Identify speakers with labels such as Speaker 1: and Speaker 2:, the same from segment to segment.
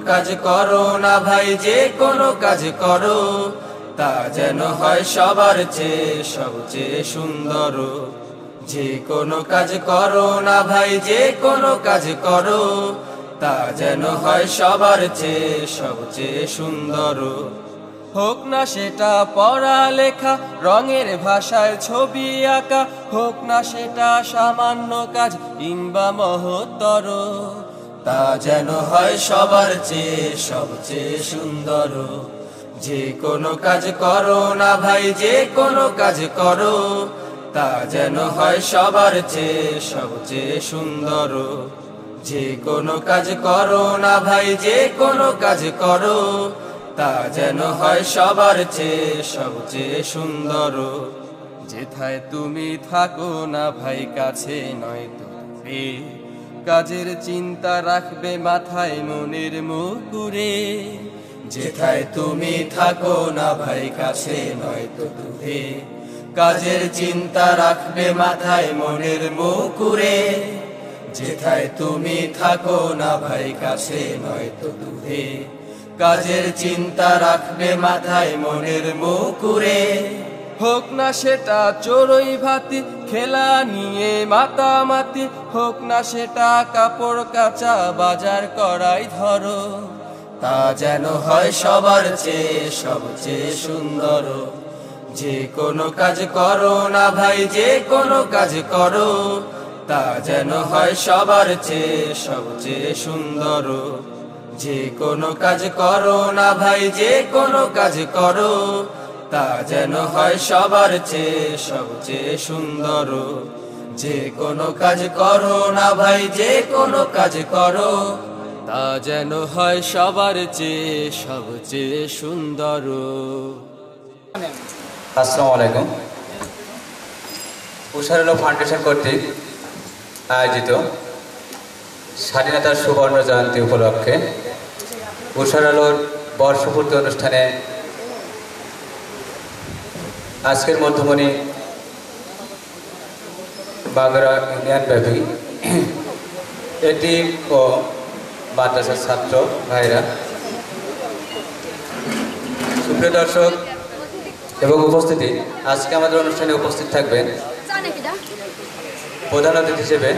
Speaker 1: কাজ করো না ভাই, যে কোনো কাজ করো, তা যেন হয় সবার চেয়ে সবচেয়ে সুন্দর। যে কোনো কাজ করো না ভাই, যে কোনো কাজ করো, তা যেন হয় সবার চেয়ে সবচেয়ে সুন্দর। হোক না সেটা পড়ালেখা, রঙের ভাষায় ছবি আঁকা, হোক না সেটা সামান্য কাজ কিংবা মহত্তর, তা যেন হয় সবার চেয়ে সবচেয়ে সুন্দর। যে কোনো কাজ করো না ভাই, যে কোনো কাজ করো, তা যেন হয় সবার চেয়ে সবচেয়ে সুন্দর। যে কোনো কাজ করো না ভাই, যে কোনো কাজ করো, তা যেন হয় সবার চেয়ে সবচেয়ে সুন্দর। যেথায় তুমি থাকো না ভাই, কাছে নয় তো দূরে, কাজের চিন্তা রাখবে মাথায় মনের মুকুরে। যেথায় তুমি থাকো না ভাই, কাছে নয় তো দূরে, কাজের চিন্তা রাখবে মাথায় মনের মুকুরে। যেথায় তুমি থাকো না ভাই, কাছে নয় তো দূরে, কাজের চিন্তা রাখবে মাথায় মনের মুকুরে। হোক না সেটা চড়ুই ভাতি, খেলা নিয়ে মাতামাতি, হোক না সেটা কাপড় কাচা, বাজার করাই ধরো, তা যেন হয় সবার চেয়ে সবচেয়ে সুন্দর। যে কোনো কাজ করো না ভাই, যে কোনো কাজ করো, তা যেন হয় সবার চেয়ে সবচেয়ে সুন্দর। যে কোনো কাজ করো না ভাই, যে কোনো কাজ করো, তা যেন হয় সবার চেয়ে সবচেয়ে সুন্দর। যে কোনো কাজ করো না ভাই, যে কোনো কাজ করো, তা যেন হয় সবার চেয়ে সবচেয়ে সুন্দর।
Speaker 2: আসসালামু আলাইকুম। উষার আলো ফাউন্ডেশন কর্তৃক আয়োজিত স্বাধীনতার সুবর্ণ জয়ন্তী উপলক্ষে উষার আলোর বর্ষপূর্তি অনুষ্ঠানে আজকের মধ্যমণি বাগড়া ইউনিয়ন ব্যাপী এটিএম ও মাদ্রাসার ছাত্র ভাইরা, সুপ্রিয় দর্শক এবং উপস্থিতি, আজকে আমাদের অনুষ্ঠানে উপস্থিত থাকবেন প্রধান অতিথি হিসেবে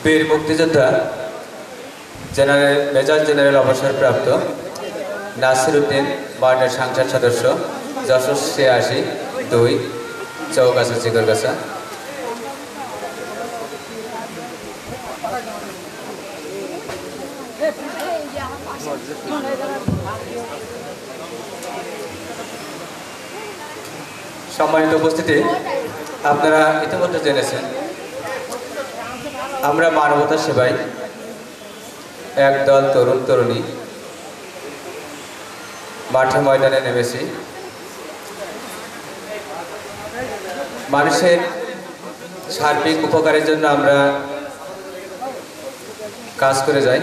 Speaker 2: বীর মুক্তিযোদ্ধা মেজর জেনারেল অবসরপ্রাপ্ত নাসির উদ্দিন ওয়ার্ডের সংসদ সদস্য, যশোর ৮৬-২ চৌগাছা চিকরগাছা। সম্মানিত উপস্থিতি, আপনারা ইতিমধ্যে জেনেছেন আমরা মানবতা সেবায় একদল তরুণ তরুণী মাঠে ময়দানে নেমেছি। মানুষের সার্বিক উপকারের জন্য আমরা কাজ করে যাই।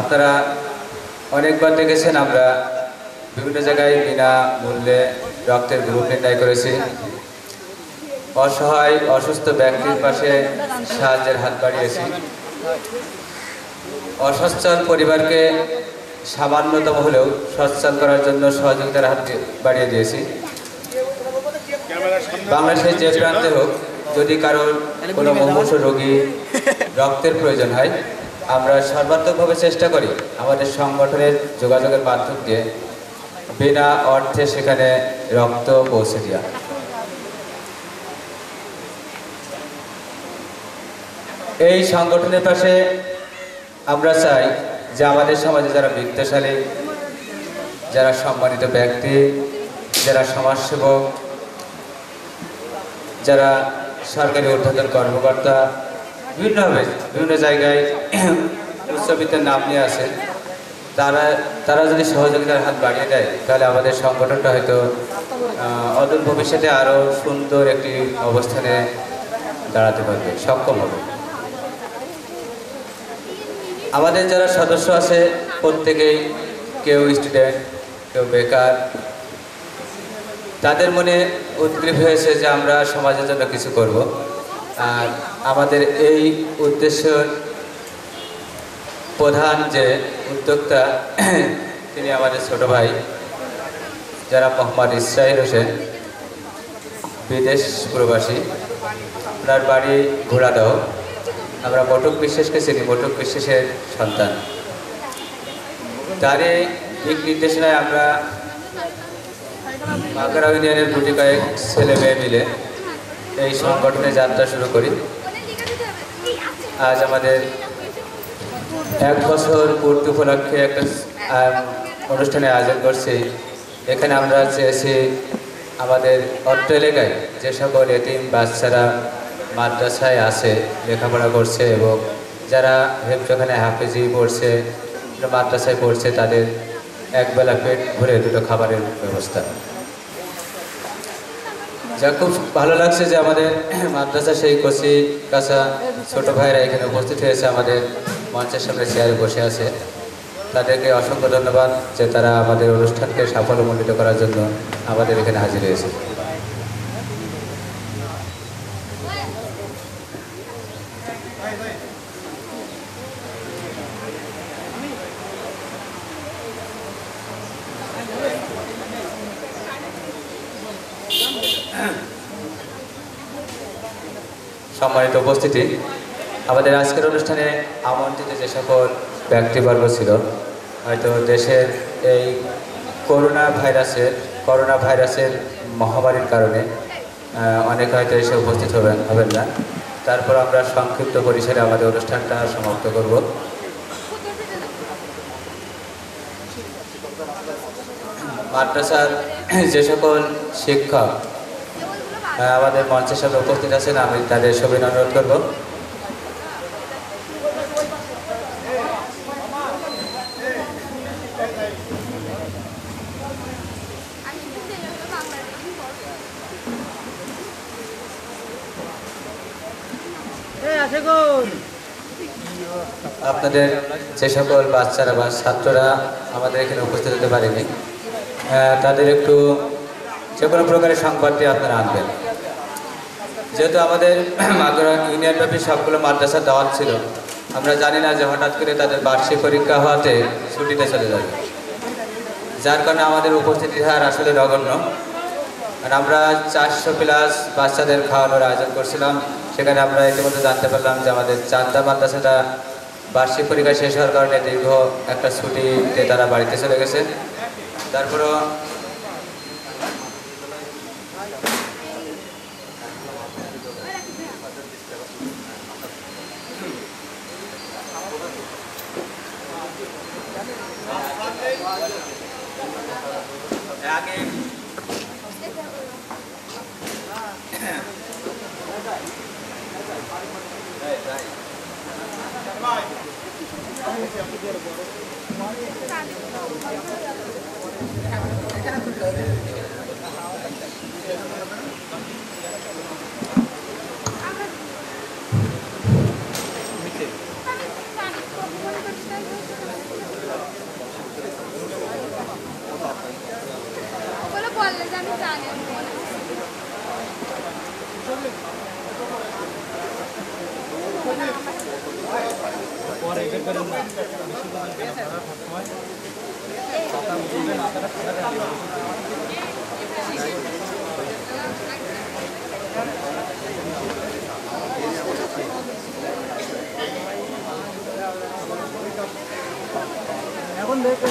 Speaker 2: আপনারা অনেকবার দেখেছেন আমরা বিভিন্ন জায়গায় বিনা মূল্যে রক্তের গ্রুপ নির্ণয় করেছি। অসহায় অসুস্থ ব্যক্তির পাশে সাহায্যের হাত বাড়িয়েছি। অসচ্ছল পরিবারকে সামান্যতম হলেও সচ্ছল করার জন্য সহযোগিতার হাত বাড়িয়ে দিয়েছি। বাংলাদেশের যে প্রান্তে হোক, যদি কারোর কোনো মুমূর্ষু রোগী রক্তের প্রয়োজন হয়, আমরা সর্বাত্মকভাবে চেষ্টা করি আমাদের সংগঠনের যোগাযোগের মাধ্যম দিয়ে বিনা অর্থে সেখানে রক্ত পৌঁছে দেওয়া। এই সংগঠনের পাশে আমরা চাই যে আমাদের সমাজে যারা বৃত্তশালী, যারা সম্মানিত ব্যক্তি, যারা সমাজসেবক, যারা সরকারি ঊর্ধ্বতন কর্মকর্তা, বিভিন্নভাবে বিভিন্ন জায়গায় উচ্চবিত্তের নাম নিয়ে আছে, তারা যদি সহযোগিতার হাত বাড়িয়ে দেয়, তাহলে আমাদের সংগঠনটা হয়তো অদূর ভবিষ্যতে আরও সুন্দর একটি অবস্থানে দাঁড়াতে পারবে, সক্ষম হবে। আমাদের যারা সদস্য আছে প্রত্যেকেই কেউ স্টুডেন্ট, কেউ বেকার। তাদের মনে উদ্গ্রীব হয়েছে যে আমরা সমাজের জন্য কিছু করব। আর আমাদের এই উদ্দেশ্য প্রধান যে উদ্যোক্তা তিনি আমাদের ছোট ভাই যারা মোহাম্মদ ইসরাইল হোসেন, বিদেশ প্রবাসী, ওনার বাড়ি ঘোড়াদহ। আমরা বটুক বিশ্বাসকে চিনি, বটুক বিশ্বাসের সন্তান। তারই দিক নির্দেশনায় আমরা মাগারা ইউনিয়নের গুটি কয়েক ছেলে মেয়ে মিলে এই সংগঠনের যাত্রা শুরু করি। আজ আমাদের 1 বছর পূর্তি উপলক্ষে একটা অনুষ্ঠানের আয়োজন করছি। এখানে আমরা চেয়েছি আমাদের অত্র এলাকায় যে সকল এতিম বাচ্চারা মাদ্রাসায় আছে, লেখাপড়া করছে এবং যারা হেফজখানে হাফেজি পড়ছে, মাদ্রাসায় পড়ছে, তাদের একবেলা পেট ভরে দুটো খাবারের ব্যবস্থা। যা খুব ভালো লাগছে যে আমাদের মাদ্রাসা সেই কচি কাঁচা ছোটো ভাইয়েরা এখানে উপস্থিত হয়েছে, আমাদের মঞ্চের সামনে চেয়ারে বসে আছে। তাদেরকে অসংখ্য ধন্যবাদ যে তারা আমাদের অনুষ্ঠানকে সাফল্যমণ্ডিত করার জন্য আমাদের এখানে হাজির হয়েছে। সম্মানিত উপস্থিতি, আমাদের আজকের অনুষ্ঠানে আমন্ত্রিত যে সকল ব্যক্তিবর্গ ছিল, হয়তো দেশের এই করোনা ভাইরাসের মহামারীর কারণে অনেক হয়তো এসে উপস্থিত হবেন না। তারপর আমরা সংক্ষিপ্ত পরিসরে আমাদের অনুষ্ঠানটা সমাপ্ত করব। মাদ্রাসার যে সকল শিক্ষক আমাদের মঞ্চের সামনে উপস্থিত আছেন, আমি তাদের সবাই অনুরোধ করব। আপনাদের যে সকল বাচ্চারা বা ছাত্ররা আমাদের এখানে উপস্থিত হতে পারেনি, তাদের একটু যে কোনো প্রকারের সংবাদটি আপনারা আনবেন। যেহেতু আমাদের মাগুরা ইউনিয়নব্যাপী সবগুলো মাদ্রাসা দাওয়াত ছিল, আমরা জানি না যে হঠাৎ করে তাদের বার্ষিক পরীক্ষা হওয়াতে ছুটিতে চলে যাবে, যার কারণে আমাদের উপস্থিতির হার আসলে নগণ্য। আর আমরা 400+ বাচ্চাদের খাওয়ানোর আয়োজন করছিলাম। সেখানে আমরা ইতিমধ্যে জানতে পারলাম যে আমাদের চান্দা মাদ্রাসাটা বার্ষিক পরীক্ষা শেষ হওয়ার কারণে দীর্ঘ একটা ছুটিতে তারা বাড়িতে চলে গেছে। তারপরও
Speaker 3: এখন দেখতে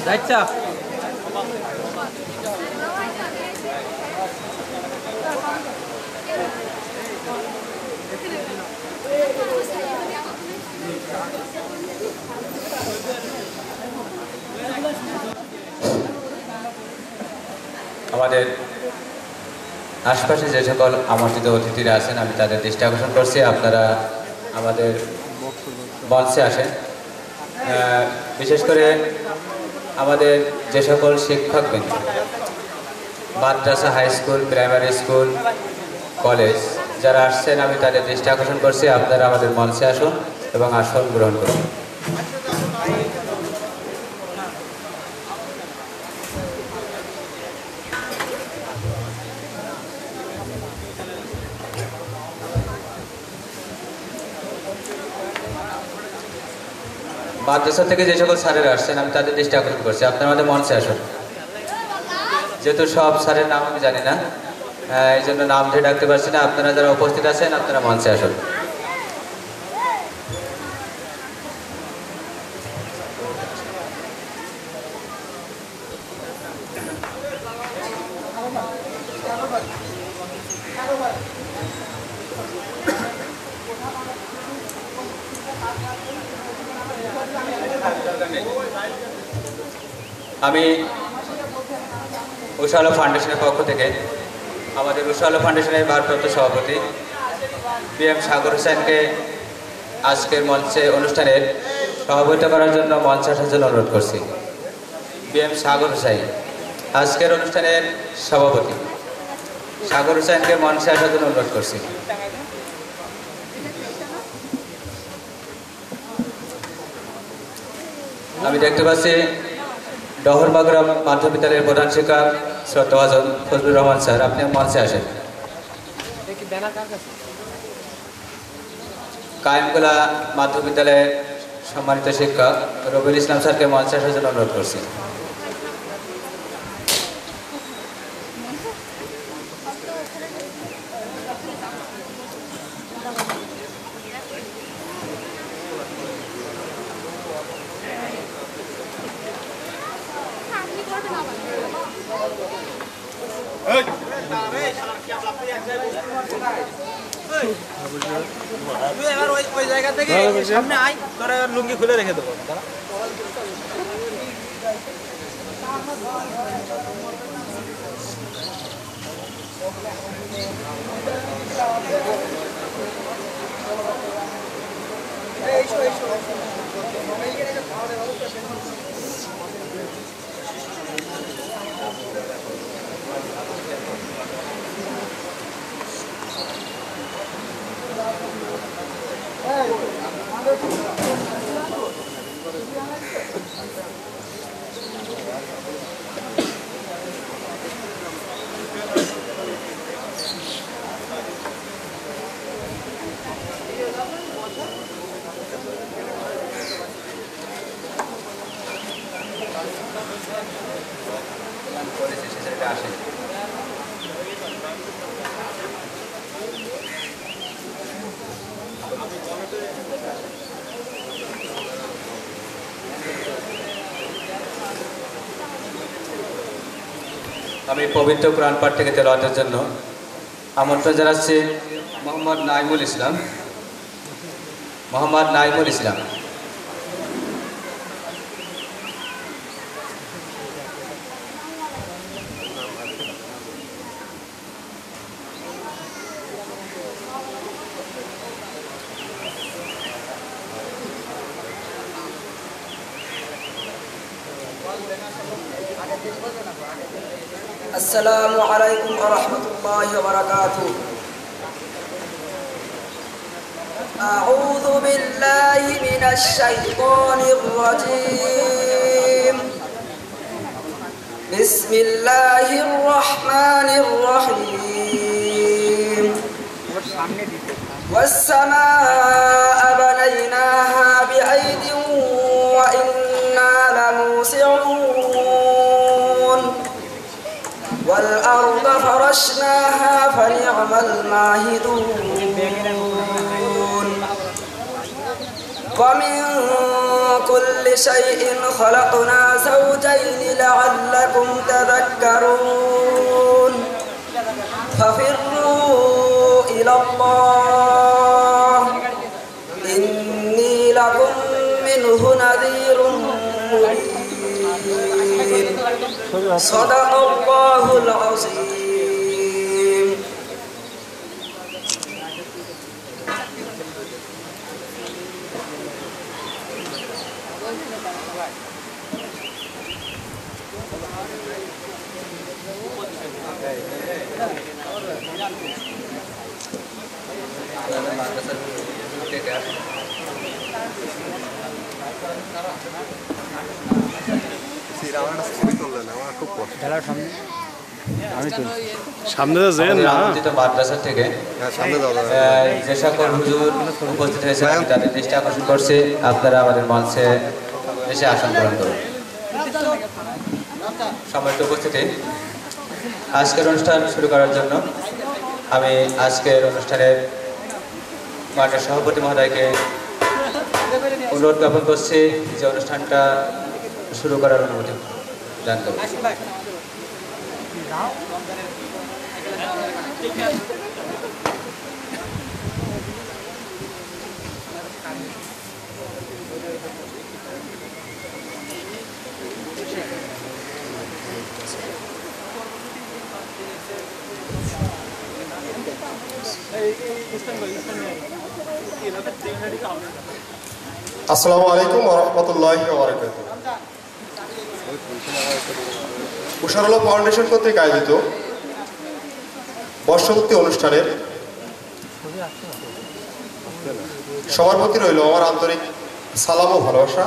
Speaker 3: যাইছা
Speaker 2: আমাদের আশপাশে যে সকল আমন্ত্রিত অতিথিরা আছেন, আমি তাদের দৃষ্টি আকর্ষণ করছি আপনারা আমাদের মঞ্চে আসেন। বিশেষ করে আমাদের যে সকল শিক্ষকবৃন্দ মাদ্রাসা, high school, primary school college যারা আসছেন আমি তাদের দৃষ্টি আকর্ষণ করছি, আপনারা আমাদের মঞ্চে আসুন এবং আসন গ্রহণ করুন। মাদ্রাসা থেকে যে সকল স্যারেরা আসছেন আমি তাদের দৃষ্টি আকর্ষণ করছি, আপনারা আমাদের মঞ্চে আসুন। যেহেতু সব স্যারের নাম আমি জানি না, এই জন্য নাম ধরে ডাকতে পারছি না, আপনারা যারা উপস্থিত আছেন আপনারা মঞ্চে আসুন। আমি উষা আলো ফাউন্ডেশনের পক্ষ থেকে আমাদের উষা আলো ফাউন্ডেশনের ভারপ্রাপ্ত সভাপতি PM সাগর হোসেনকে আজকের মঞ্চে অনুষ্ঠানের সভাপতিত্ব করার জন্য মঞ্চে আসার জন্য অনুরোধ করছি। PM সাগর হোসেন আজকের অনুষ্ঠানের সভাপতি, সাগর হোসেনকে মঞ্চে আসার জন্য অনুরোধ করছি। আমি দেখতে পাচ্ছি ডহরবাগরা মাধ্যমিক বিদ্যালয়ের প্রধান শিক্ষক শ্রদ্ধাভাজন ফজলুর রহমান স্যার, আপনি মঞ্চে আসেন। কায়েমগোলা মাধ্যমিক বিদ্যালয়ের সম্মানিত শিক্ষক রবিউল ইসলাম স্যারকে মঞ্চে আসার জন্য অনুরোধ করছি।
Speaker 3: ওই জায়গা থেকে সামনে আয়, তোরা লুঙ্গি খুলে রেখে দেবো। আমি পবিত্র কোরআন পাঠ থেকে তেলাওয়াতের জন্য আমন্ত্রণ জানাচ্ছি মোহাম্মদ নাইমুল ইসলাম। মোহাম্মদ নাইমুল ইসলাম।
Speaker 4: السلام عليكم ورحمة الله وبركاته. أعوذ بالله من الشيطان الرجيم. بسم الله الرحمن الرحيم. والسماء بنيناها بأيد وإنا لموسعون. والأرض فرشناها فنعم الماهدون. ومن كل شيء خلقنا زوجين لعلكم تذكرون. ففروا إلى الله إني لكم منه نذير مبين. صدق الله العظيم.
Speaker 3: মাদ্রাসার থেকে
Speaker 5: সামনে
Speaker 3: মাদ্রাসা থেকে যে সকল হুজুর উপস্থিত হয়েছে আমি তাদের দৃষ্টি আকর্ষণ করছি, আপনারা আমাদের মঞ্চে এসে আসন গ্রহণ করুন। সম্মানিত উপস্থিতি, আজকের অনুষ্ঠান শুরু করার জন্য আমি আজকের অনুষ্ঠানের মাঠের সভাপতি মহোদয়কে অনুরোধ জ্ঞাপন করছি যে অনুষ্ঠানটা শুরু করার অনুমতি দান করুন।
Speaker 5: আসসালামু আলাইকুম ওয়া রাহমাতুল্লাহি ওয়া বারাকাতুহু। উষার আলো ফাউন্ডেশন কর্তৃক আয়োজিত বর্ষপূর্তি অনুষ্ঠানের সবার প্রতি রইল আমার আন্তরিক সালাম ও ভালোবাসা।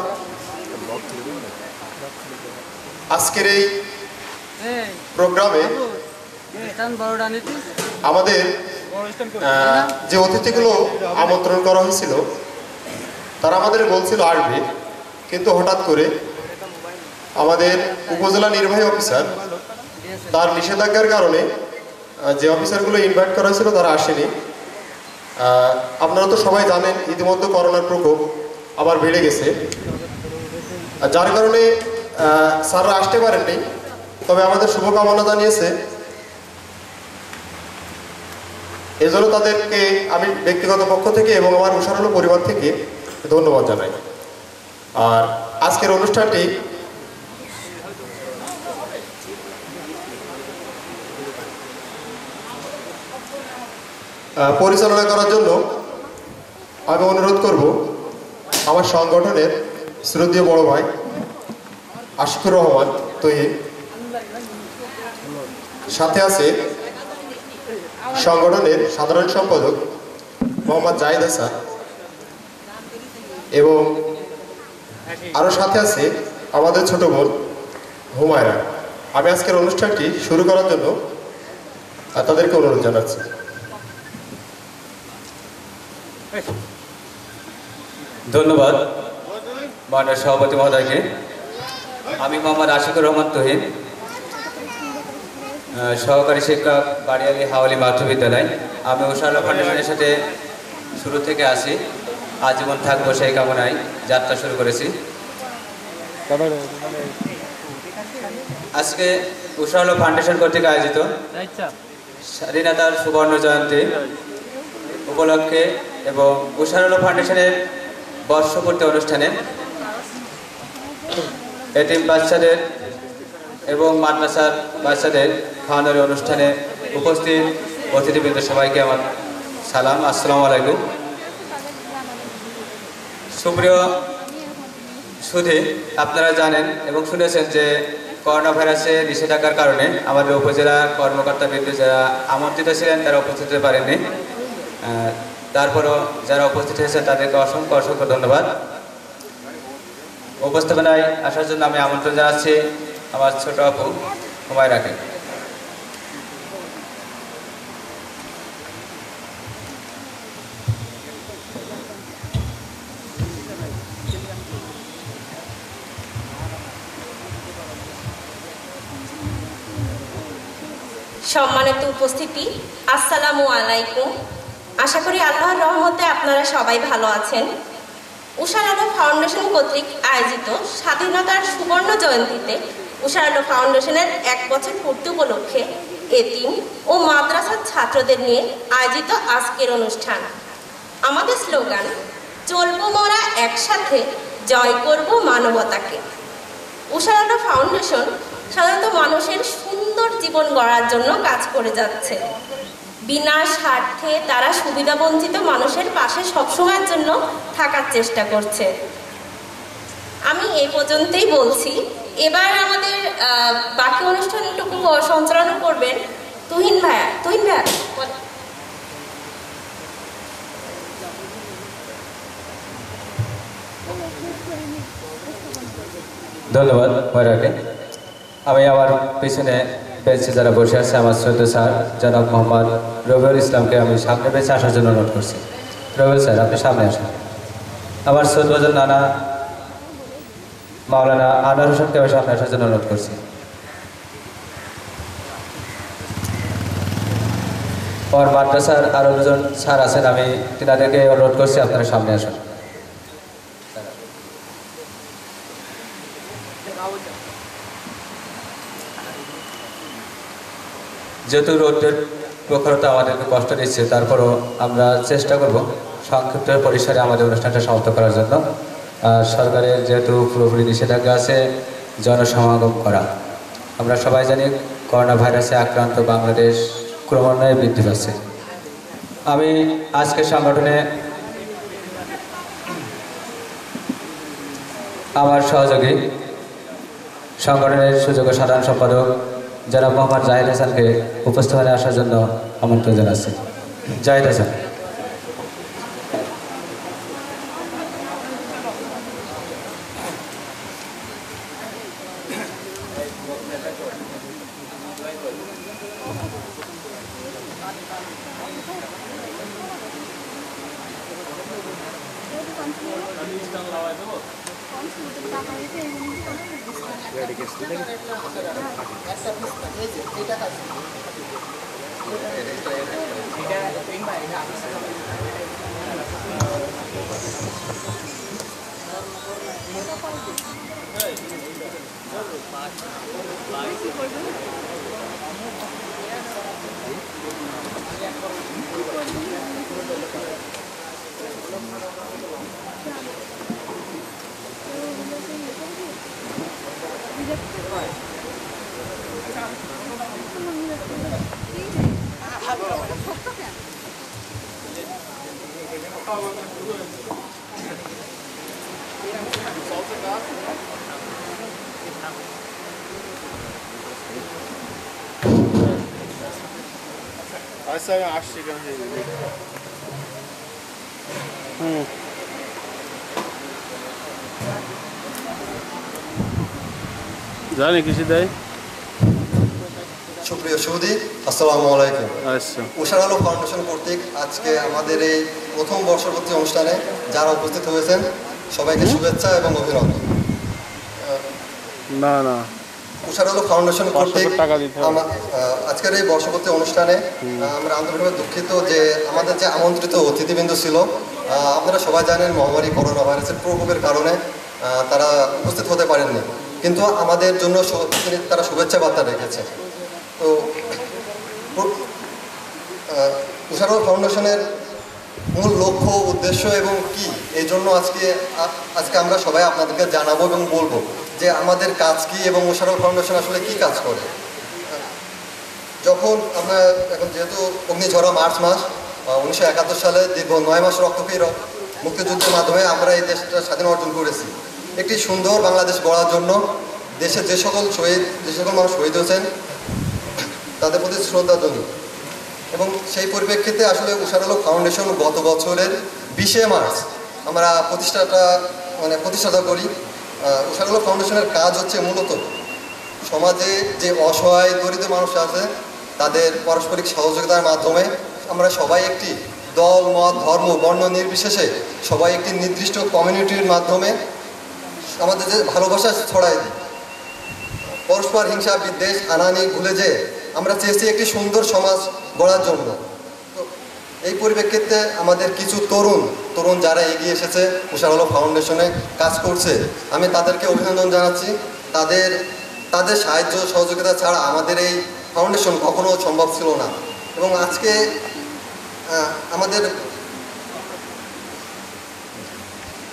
Speaker 5: আজকের এই প্রোগ্রামে আমাদের যে অতিথিগুলো আমন্ত্রণ করা হয়েছিল তারা আমাদের বলছিল আসবে, কিন্তু হঠাৎ করে আমাদের উপজেলা নির্বাহী অফিসার তার নিষেধাজ্ঞার কারণে যে অফিসারগুলো ইনভাইট করা হয়েছিল তারা আসেনি। আপনারা তো সবাই জানেন ইতিমধ্যে করোনার প্রকোপ আবার বেড়ে গেছে, যার কারণে স্যাররা আসতে পারেননি। তবে আমাদের শুভকামনা জানিয়েছে, এজন্য তাদেরকে আমি ব্যক্তিগত পক্ষ থেকে এবং আমার উষার আলো পরিবার থেকে ধন্যবাদ জানাই। আর আজকের অনুষ্ঠানটি পরিচালনা করার জন্য আমি অনুরোধ করব আমার সংগঠনের শ্রদ্ধেয় বড় ভাই আশিকুর রহমান তৈরি, সাথে আছে সংগঠনের সাধারণ সম্পাদক মোহাম্মদ জাহিদ হাসান, এবং আরও সাথে আছে আমাদের ছোট বোন হুমায়রা। আমি আজকের অনুষ্ঠানটি শুরু করার জন্য তাদেরকে অনুরোধ জানাচ্ছি।
Speaker 3: ধন্যবাদ মাননীয় সভাপতি মহোদয়কে। আমি মোহাম্মদ আশিকুর রহমান তহিদ, সহকারী শিক্ষক বাড়িয়ালি হাওয়ালি মাধ্যমিক বিদ্যালয়। আমি উষার আলো ফাউন্ডেশনের সাথে শুরু থেকে আসি, আজীবন থাকবো সেই কামনায় যাত্রা শুরু করেছি। আজকে উষার আলো ফাউন্ডেশন কর্তৃক আয়োজিত স্বাধীনতার সুবর্ণ জয়ন্তী উপলক্ষে এবং উষার আলো ফাউন্ডেশনের বর্ষপূর্তি অনুষ্ঠানে এতিম বাচ্চাদের এবং মাদ্রাসার বাচ্চাদের খাওয়ানোর অনুষ্ঠানে উপস্থিত অতিথিবৃন্দ সবাইকে আমার সালাম, আসসালামু আলাইকুম। সুপ্রিয় সুধী, আপনারা জানেন এবং শুনেছেন যে করোনা ভাইরাসের নিষেধাজ্ঞার কারণে আমাদের উপজেলা কর্মকর্তাবৃন্দ যারা আমন্ত্রিত ছিলেন তারা উপস্থিত হতে পারেননি। তারপরও যারা উপস্থিত হয়েছে তাদেরকে অসংখ্য অসংখ্য ধন্যবাদ। উপস্থাপনায় আসার জন্য আমি আমন্ত্রণ জানাচ্ছি আমার ছোট আপু হুমায়রাকে।
Speaker 6: সম্মানিত উপস্থিতি, আসসালামু আলাইকুম। আশা করি আল্লাহর রহমতে আপনারা সবাই ভালো আছেন। উষার আলো ফাউন্ডেশন কর্তৃক আয়োজিত স্বাধীনতার সুবর্ণ জয়ন্তীতে উষার আলো ফাউন্ডেশনের 1 বছর পূর্তি উপলক্ষে এতিম ও মাদ্রাসার ছাত্রদের নিয়ে আয়োজিত আজকের অনুষ্ঠান। আমাদের স্লোগান, চলবো মোরা একসাথে, জয় করব মানবতাকে। উষার আলো ফাউন্ডেশন সাধারণত মানুষের সুন্দর জীবন গড়ার জন্য কাজ করে যাচ্ছে। বিনা স্বার্থে তারা সুবিধাবঞ্চিত মানুষের পাশে সবসময়ের জন্য থাকার চেষ্টা করছে। আমি এই পর্যন্তই বলছি। এবার আমাদের বাকি অনুষ্ঠানটুকু সঞ্চালনা করবেন তুহিন ভাইয়া।
Speaker 2: ধন্যবাদ ময়রাকে। আমি আমার পিছনে বেঞ্চে যারা বসে আছে আমার শ্রদ্ধ স্যার জনাব মোহাম্মদ রবিউল ইসলামকে আমি সামনে বেঁচে আসার জন্য অনুরোধ করছি। রবিউল স্যার আপনি সামনে আসুন। আমার শ্রদ্ধজন নানা মাওলানা আনোয়ার হোসেনকে আমি সামনে আসার জন্য অনুরোধ করছি। আর মাদ্রাসার আরও দুজন স্যার আছেন, আমি তিনাদেরকে অনুরোধ করছি আপনারা সামনে আসুন। যেহেতু রোদের প্রখরতা আমাদেরকে কষ্ট দিচ্ছে, তারপরও আমরা চেষ্টা করব সংক্ষিপ্ত পরিসরে আমাদের অনুষ্ঠানটা সমাপ্ত করার জন্য। সরকারের যেহেতু পুরোপুরি নিষেধাজ্ঞা আছে জনসমাগম করা, আমরা সবাই জানি করোনা ভাইরাসে আক্রান্ত বাংলাদেশ ক্রমান্বয়ে বৃদ্ধি পাচ্ছে। আমি আজকের সংগঠনে আমার সহযোগী সংগঠনের সুযোগ্য সাধারণ সম্পাদক জনাব মোহাম্মদ জাহিদ হাসানকে উপস্থাপনে আসার জন্য আমন্ত্রণ জানাচ্ছি। জাহিদ হাসান।
Speaker 7: জানি কিছু দেয়।
Speaker 5: সুপ্রিয় সুধী, আসসালামু আলাইকুম।
Speaker 7: আচ্ছা,
Speaker 5: উষার আলো ফাউন্ডেশন কর্তৃক আজকে আমাদের এই প্রথম বর্ষপূর্তি অনুষ্ঠানে যারা উপস্থিত হয়েছেন সবাইকে শুভেচ্ছা এবং অভিনন্দন।
Speaker 7: না না
Speaker 5: উষার আলো ফাউন্ডেশন কর্তৃক
Speaker 7: টাকা দিতে হবে।
Speaker 5: আজকের এই বর্ষপূর্তি অনুষ্ঠানে আমরা আন্তরিকভাবে দুঃখিত যে আমাদের যে আমন্ত্রিত অতিথিবৃন্দ ছিল, আপনারা সবাই জানেন মহামারী করোনা ভাইরাসের প্রকোপের কারণে তারা উপস্থিত হতে পারেননি, কিন্তু আমাদের জন্য তারা শুভেচ্ছা বার্তা রেখেছে। তো উষার আলো ফাউন্ডেশনের মূল লক্ষ্য উদ্দেশ্য এবং কি, এই জন্য আজকে আমরা সবাই আপনাদেরকে জানাবো এবং বলবো যে আমাদের কাজ কি এবং উষার আলো ফাউন্ডেশন আসলে কি কাজ করে। যখন আমরা এখন যেহেতু অগ্নিঝরা মার্চ মাস 1971 সালে দীর্ঘ 9 মাস রক্তক্ষয়ী মুক্তিযুদ্ধের মাধ্যমে আমরা এই দেশটা স্বাধীন অর্জন করেছি। একটি সুন্দর বাংলাদেশ গড়ার জন্য দেশের যে সকল মানুষ শহীদ হয়েছেন তাদের প্রতি শ্রদ্ধা জানাই। এবং সেই পরিপ্রেক্ষিতে আসলে উষার আলো ফাউন্ডেশন গত বছরের 20 মার্চ আমরা প্রতিষ্ঠাতা করি। উষার আলো ফাউন্ডেশনের কাজ হচ্ছে মূলত সমাজে যে অসহায় দরিদ্র মানুষ আছে তাদের পারস্পরিক সহযোগিতার মাধ্যমে আমরা সবাই একটি দল মত ধর্ম বর্ণ নির্বিশেষে সবাই একটি নির্দিষ্ট কমিউনিটির মাধ্যমে আমাদের যে ভালোবাসা ছড়াই দিই, পরস্পর হিংসা বিদ্বেষ হানাহানি ভুলে যে আমরা চেয়েছি একটি সুন্দর সমাজ গড়ার জন্য। তো এই পরিপ্রেক্ষিতে আমাদের কিছু তরুণ যারা এগিয়ে এসেছে উষার আলো ফাউন্ডেশনে কাজ করছে, আমি তাদেরকে অভিনন্দন জানাচ্ছি। তাদের সাহায্য সহযোগিতা ছাড়া আমাদের এই ফাউন্ডেশন কখনো সম্ভব ছিল না। এবং আজকে আমাদের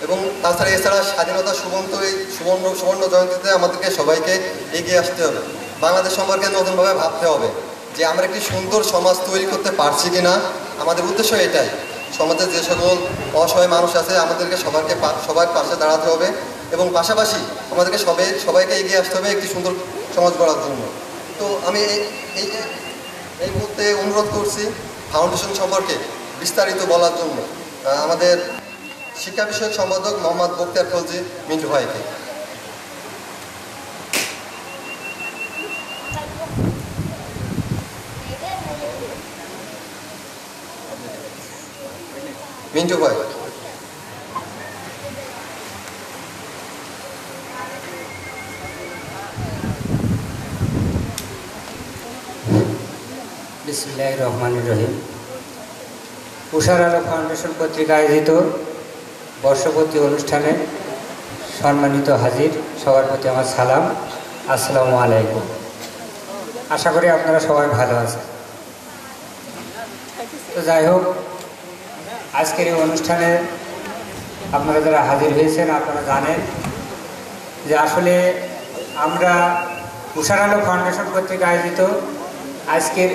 Speaker 5: এবং এছাড়া স্বাধীনতা সুবর্ণ জয়ন্তীতে আমাদেরকে সবাইকে এগিয়ে আসতে হবে। বাংলাদেশ সম্পর্কে নতুনভাবে ভাবতে হবে যে আমরা একটি সুন্দর সমাজ তৈরি করতে পারছি কি না। আমাদের উদ্দেশ্য এটাই, সমাজের যে সকল অসহায় মানুষ আছে আমাদেরকে সবার পাশে দাঁড়াতে হবে এবং পাশাপাশি আমাদেরকে সবাইকে এগিয়ে আসতে হবে একটি সুন্দর সমাজ গড়ার জন্য। তো আমি এই মুহূর্তে অনুরোধ করছি ফাউন্ডেশন সম্পর্কে বিস্তারিত বলার জন্য আমাদের শিক্ষা বিষয়ক সম্পাদক মোহাম্মদ বখতিয়ার ফৌজি মিন্টু ভাইকে। মিন্টু ভাই।
Speaker 8: বিসমিল্লাহির রহমানির রহিম। উষার আলো ফাউন্ডেশন কর্তৃক আয়োজিত বর্ষপূর্তি অনুষ্ঠানে সম্মানিত হাজির, সবার প্রতি আমার সালাম, আসসালামু আলাইকুম। আশা করি আপনারা সবাই ভালো আছেন। তো যাই হোক, আজকের এই অনুষ্ঠানে আপনারা যারা হাজির হয়েছেন আপনারা জানেন যে আসলে আমরা উষার আলো ফাউন্ডেশন কর্তৃক আয়োজিত আজকের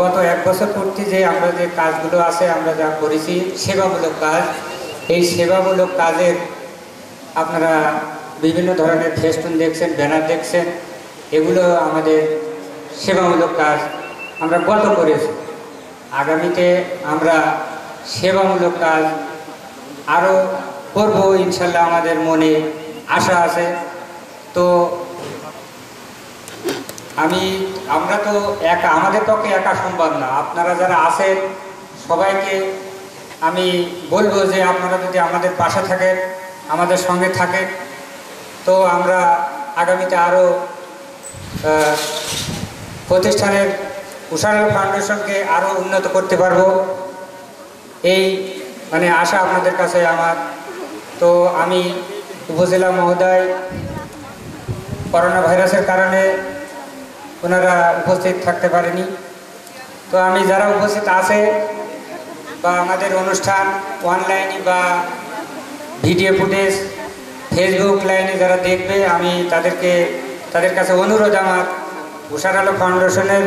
Speaker 8: গত এক বছর পূর্তি যে আমরা যে কাজগুলো আছে আমরা যা করেছি সেবামূলক কাজ, এই সেবামূলক কাজের আপনারা বিভিন্ন ধরনের ফেস্টুন দেখছেন, ব্যানার দেখছেন, এগুলো আমাদের সেবামূলক কাজ আমরা গত করেছি। আগামীতে আমরা সেবামূলক কাজ আরও করব ইনশাল্লাহ, আমাদের মনে আশা আছে। তো আমরা তো আমাদের পক্ষে একা সম্ভব না। আপনারা যারা আছেন সবাইকে আমি বলবো যে আপনারা যদি আমাদের পাশে থাকেন, আমাদের সঙ্গে থাকেন, তো আমরা আগামীতে আরও প্রতিষ্ঠানের উষার আলো ফাউন্ডেশনকে আরও উন্নত করতে পারবো, এই আশা আপনাদের কাছে আমার। তো আমি উপজেলা মহোদয় করোনা ভাইরাসের কারণে ওনারা উপস্থিত থাকতে পারেনি। তো আমি যারা উপস্থিত আছে বা আমাদের অনুষ্ঠান অনলাইনে বা ভিডিও ফুটেজ ফেসবুক লাইনে যারা দেখবে, আমি তাদের কাছে অনুরোধ আমার, উষার আলো ফাউন্ডেশনের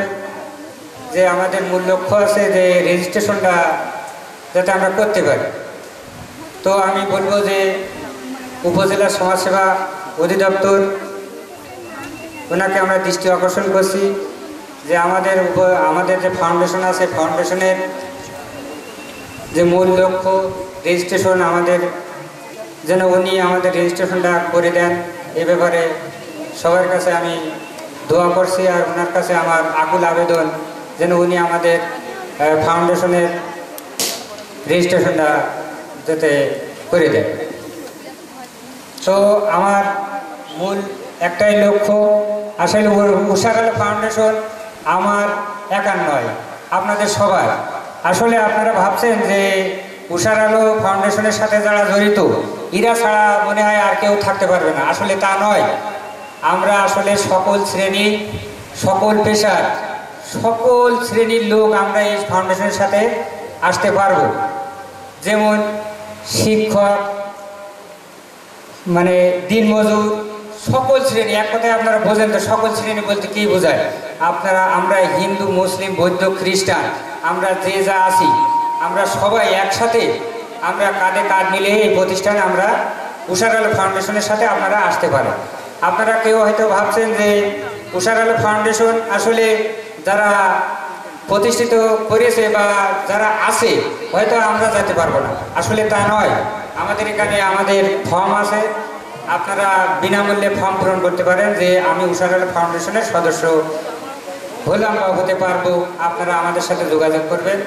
Speaker 8: যে আমাদের মূল লক্ষ্য আছে যে রেজিস্ট্রেশনটা যাতে আমরা করতে পারি। তো আমি বলবো যে উপজেলা সমাজসেবা অধিদপ্তর ওনাকে আমরা দৃষ্টি আকর্ষণ করছি যে আমাদের যে ফাউন্ডেশন আছে, ফাউন্ডেশনের যে মূল লক্ষ্য রেজিস্ট্রেশন, আমাদের যেন উনি আমাদের রেজিস্ট্রেশনটা করে দেন, এ ব্যাপারে সবার কাছে আমি দোয়া করছি। আর ওনার কাছে আমার আকুল আবেদন যেন উনি আমাদের ফাউন্ডেশনের রেজিস্ট্রেশনটা যাতে করে দেন। তো আমার মূল একটাই লক্ষ্য, আসলে উষার আলো ফাউন্ডেশন আমার একার নয়, আপনাদের সবার। আসলে আপনারা ভাবছেন যে উষার আলো ফাউন্ডেশনের সাথে যারা জড়িত এরা ছাড়া মনে হয় আর কেউ থাকতে পারবে না, আসলে তা নয়। আমরা আসলে সকল শ্রেণী, সকল পেশার, সকল শ্রেণীর লোক আমরা এই ফাউন্ডেশনের সাথে আসতে পারবো। যেমন শিক্ষক, দিনমজুর, সকল শ্রেণী, এক কথায় আপনারা বোঝেন তো সকল শ্রেণী বলতে কী বোঝায়। আমরা হিন্দু, মুসলিম, বৌদ্ধ, খ্রিস্টান, আমরা যে যা আছি আমরা সবাই একসাথে আমরা কাঁধে কাঁধ মিলে এই প্রতিষ্ঠানে আমরা উষার আলো ফাউন্ডেশনের সাথে আপনারা আসতে পারেন। আপনারা কেউ হয়তো ভাবছেন যে উষার আলো ফাউন্ডেশন আসলে যারা প্রতিষ্ঠিত করেছে বা যারা আছে হয়তো আমরা যেতে পারবো না, আসলে তা নয়। আমাদের এখানে আমাদের ফর্ম আছে, আপনারা বিনামূল্যে ফর্ম পূরণ করতে পারেন যে আমি উষার আলো ফাউন্ডেশনের সদস্য হলাম বা হতে পারবো। আপনারা আমাদের সাথে যোগাযোগ করবেন।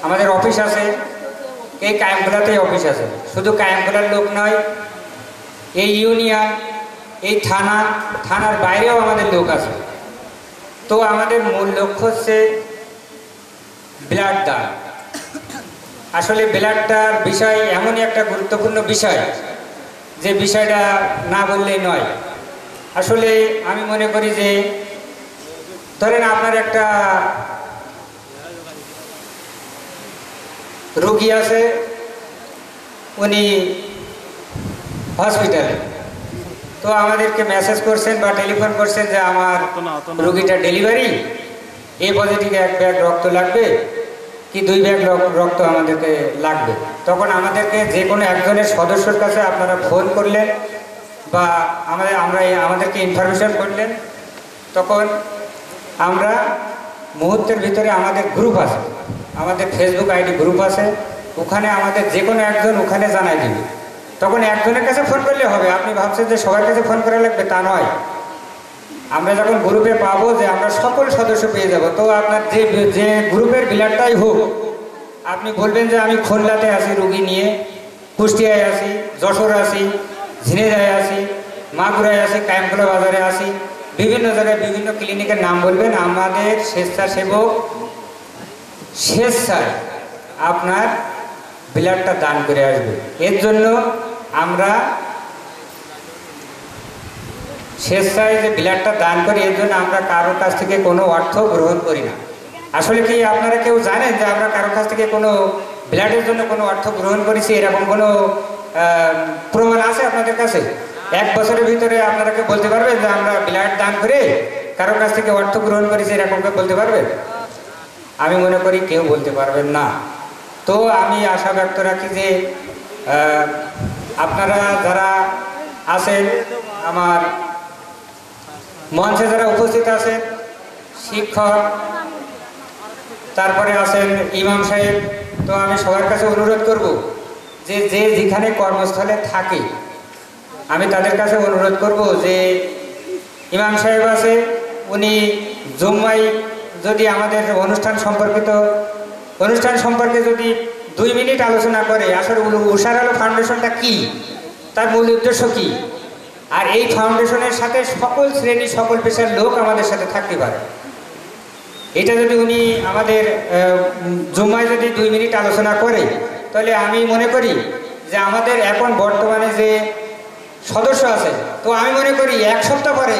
Speaker 8: আমাদের অফিস আছে, এই কায়েমখোলাতেই অফিস আছে। শুধু কায়েমখোলার লোক নয়, এই ইউনিয়ন, এই থানার বাইরেও আমাদের লোক আছে। তো আমাদের মূল লক্ষ্য হচ্ছে ব্লাড দান। আসলে ব্লাডটার বিষয় এমনই একটা গুরুত্বপূর্ণ বিষয় যে বিষয়টা না বললেই নয়। আসলে আমি মনে করি যে ধরেন আপনার একটা রোগী আছে, উনি হসপিটালে, তো আমাদেরকে মেসেজ করছেন বা টেলিফোন করছেন যে আমার রোগীটা ডেলিভারি, এ পজিটিভ 1 ব্যাগ রক্ত লাগবে কি 2 ব্যাগ রক্ত আমাদেরকে লাগবে। তখন আমাদেরকে যে কোনো একজনের সদস্যর কাছে আপনারা ফোন করলেন বা আমাদেরকে ইনফরমেশন করলেন, তখন আমরা মুহূর্তের ভিতরে আমাদের গ্রুপ আছে, আমাদের ফেসবুক আইডি গ্রুপ আছে, ওখানে আমাদের যে কোনো একজন ওখানে জানাই দিবে। তখন একজনের কাছে ফোন করলে হবে, আপনি ভাবছেন যে সবার কাছে ফোন করা লাগবে, তা নয়। আমরা যখন গ্রুপে পাবো যে আমরা সকল সদস্য পেয়ে যাব, তো আপনার যে গ্রুপের বিলারটাই হোক, আপনি বলবেন যে আমি খুলনাতে আছি রুগী নিয়ে, কুষ্টিয়ায় আছি, যশোর আছি, ঝিনাইদহে আছি, মাগুরায় আছি, কায়েমখোলা বাজারে আছি, বিভিন্ন জায়গায় বিভিন্ন ক্লিনিকের নাম বলবেন। আমাদের স্বেচ্ছাসেবক স্বেচ্ছায় আপনার ব্লাডটা দান করে আসবে। এর জন্য আমরা স্বেচ্ছায় যে ব্লাডটা দান করি, এর জন্য আমরা কারোর কাছ থেকে কোনো অর্থ গ্রহণ করি না। আসলে কি আপনারা কেউ জানেন যে আমরা কারোর কাছ থেকে কোনো ব্লাডের জন্য কোনো অর্থ গ্রহণ করেছি? এরকম কোনো প্রমাণ আছে আপনাদের কাছে? 1 বছরের ভিতরে আপনারা কেউ বলতে পারবেন যে আমরা ব্লাড দান করে কারোর কাছ থেকে অর্থ গ্রহণ করেছি? এরকম কেউ বলতে পারবেন? আমি মনে করি কেউ বলতে পারবেন না। তো আমি আশা ব্যক্ত রাখি যে আপনারা যারা আছেন, আমার মঞ্চে যারা উপস্থিত আছেন, শিক্ষক, তারপরে আছেন ইমাম সাহেব, তো আমি সবার কাছে অনুরোধ করব যে যেখানে কর্মস্থলে থাকে আমি তাদের কাছে অনুরোধ করব যে ইমাম সাহেব আছে, উনি জুম্মায় যদি আমাদের অনুষ্ঠান সম্পর্কে যদি 2 মিনিট আলোচনা করে, আসলে উষার আলো ফাউন্ডেশনটা কি, তার মূল উদ্দেশ্য কি, আর এই ফাউন্ডেশনের সাথে সকল শ্রেণী সকল পেশার লোক আমাদের সাথে থাকতে পারে, এটা যদি উনি আমাদের জুম্মায় যদি 2 মিনিট আলোচনা করে, তাহলে আমি মনে করি যে আমাদের এখন বর্তমানে যে সদস্য আছে, তো আমি মনে করি 1 সপ্তাহ পরে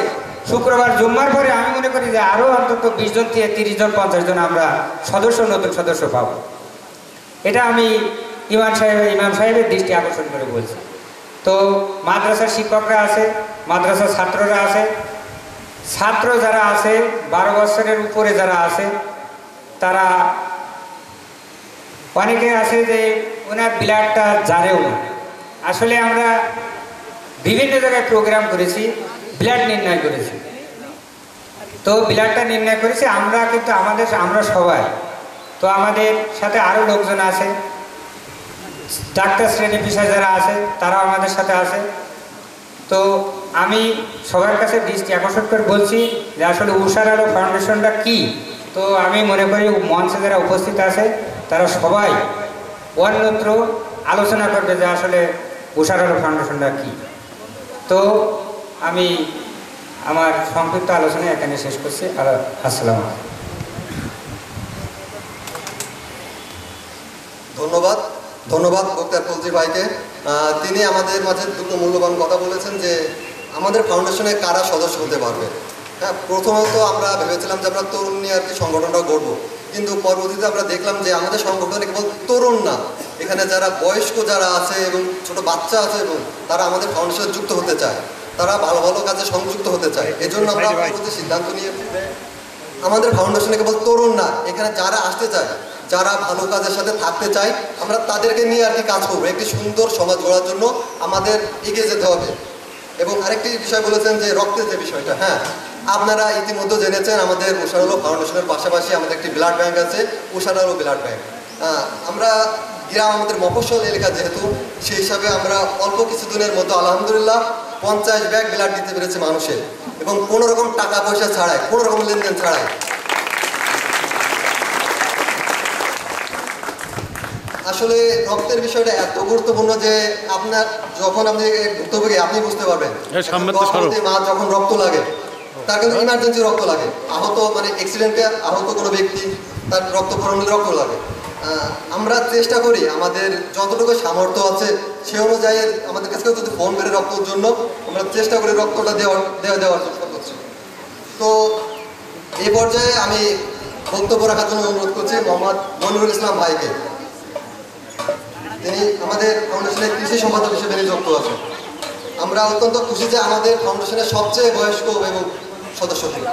Speaker 8: শুক্রবার জুম্মার পরে আমি মনে করি যে আরও অন্তত 20 জন থেকে 30 জন 50 জন আমরা নতুন সদস্য পাব। এটা আমি ইমাম সাহেবের দৃষ্টি আকর্ষণ করে বলছি। তো মাদ্রাসার শিক্ষকরা আছে, মাদ্রাসার ছাত্ররা আছে, ছাত্র যারা আছে 12 বছরের উপরে যারা আছে, তারা অনেকে আছে যে ওনার ব্লাডটা জানেও না। আসলে আমরা বিভিন্ন জায়গায় প্রোগ্রাম করেছি, ব্লাড নির্ণয় করেছি। তো ব্লাডটা নির্ণয় করেছি আমরা, কিন্তু আমরা সবাই, তো আমাদের সাথে আরও লোকজন আছে, ডাক্তার শ্রেণী পেশায় যারা আছে তারাও আমাদের সাথে আছে। তো আমি সবার কাছে দৃষ্টি আকর্ষণ করে বলছি যে আসলে উষার আলো ফাউন্ডেশনটা কি। তো আমি মনে করি মঞ্চে যারা উপস্থিত আছে তারা সবাই অন্যত্র আলোচনা করবে যে আসলে উষার আলো ফাউন্ডেশনটা কি। তো আমি আমার সংক্ষিপ্ত আলোচনা এখানে শেষ করছি। আসসালামু আলাইকুম।
Speaker 5: ধন্যবাদ বক্তার কলজি ভাইকে। তিনি আমাদের মাঝে দুটো মূল্যবান কথা বলেছেন যে আমাদের ফাউন্ডেশনে কারা সদস্য হতে পারবে। হ্যাঁ, প্রথমত আমরা ভেবেছিলাম যে আমরা তরুণ নিয়ে আর কি সংগঠনটা গড়ব, কিন্তু পরবর্তীতে আমরা দেখলাম যে আমাদের সংগঠনে কেবল তরুণ না, এখানে যারা বয়স্ক যারা আছে এবং ছোট বাচ্চা আছে এবং তারা আমাদের ফাউন্ডেশনে যুক্ত হতে চায়, তারা ভালো ভালো কাজে সংযুক্ত হতে চায়। এজন্য আমরা পরবর্তী সিদ্ধান্ত নিয়ে আমাদের ফাউন্ডেশনে কেবল তরুণ না, এখানে যারা আসতে চায়, যারা ভালো কাজের সাথে থাকতে চায়, আমরা তাদেরকে নিয়ে আর কি কাজ করবো। একটি সুন্দর সমাজ গড়ার জন্য আমাদের এগিয়ে যেতে হবে। এবং আরেকটি বিষয় বলেছেন যে রক্তের যে বিষয়টা, হ্যাঁ আপনারা ইতিমধ্যে জেনেছেন আমাদের উষার আলো ফাউন্ডেশনের পাশাপাশি আমাদের একটি ব্লাড ব্যাংক আছে, উষার আলো ব্লাড ব্যাংক। আমরা গ্রাম, আমাদের মফস্বল এলাকা যেহেতু, সেই হিসাবে আমরা অল্প কিছুদিনের মতো আলহামদুলিল্লাহ 50 ব্যাগ ব্লাড দিতে পেরেছি মানুষের, এবং কোনো রকম টাকা পয়সা ছাড়াই, কোনো রকম লেনদেন ছাড়াই। আসলে রক্তের বিষয়টা এত গুরুত্বপূর্ণ যে আপনার যখন আপনি ভুক্তভোগী আপনি বুঝতে পারবেন, মা যখন রক্ত লাগে, তার কিন্তু ইমার্জেন্সি রক্ত লাগে, আহত মানে অ্যাক্সিডেন্টে আহত কোনো ব্যক্তি, তার রক্ত পরণে রক্ত লাগে। আমরা চেষ্টা করি আমাদের যতটুকু সামর্থ্য আছে সে অনুযায়ী আমাদের কাছে যদি ফোন করে রক্তের জন্য আমরা চেষ্টা করি রক্তটা দেওয়ার চেষ্টা করছি। তো এই পর্যায়ে আমি বক্তব্য রাখার জন্য অনুরোধ করছি মোহাম্মদ মনিরুল ইসলাম ভাইকে। তিনি আমাদের ফাউন্ডেশনের কৃষি সম্পাদক হিসেবে নিযুক্ত আছেন। আমরা অত্যন্ত খুশি যে আমাদের ফাউন্ডেশনের সবচেয়ে বয়স্ক এবং সদস্য থেকে।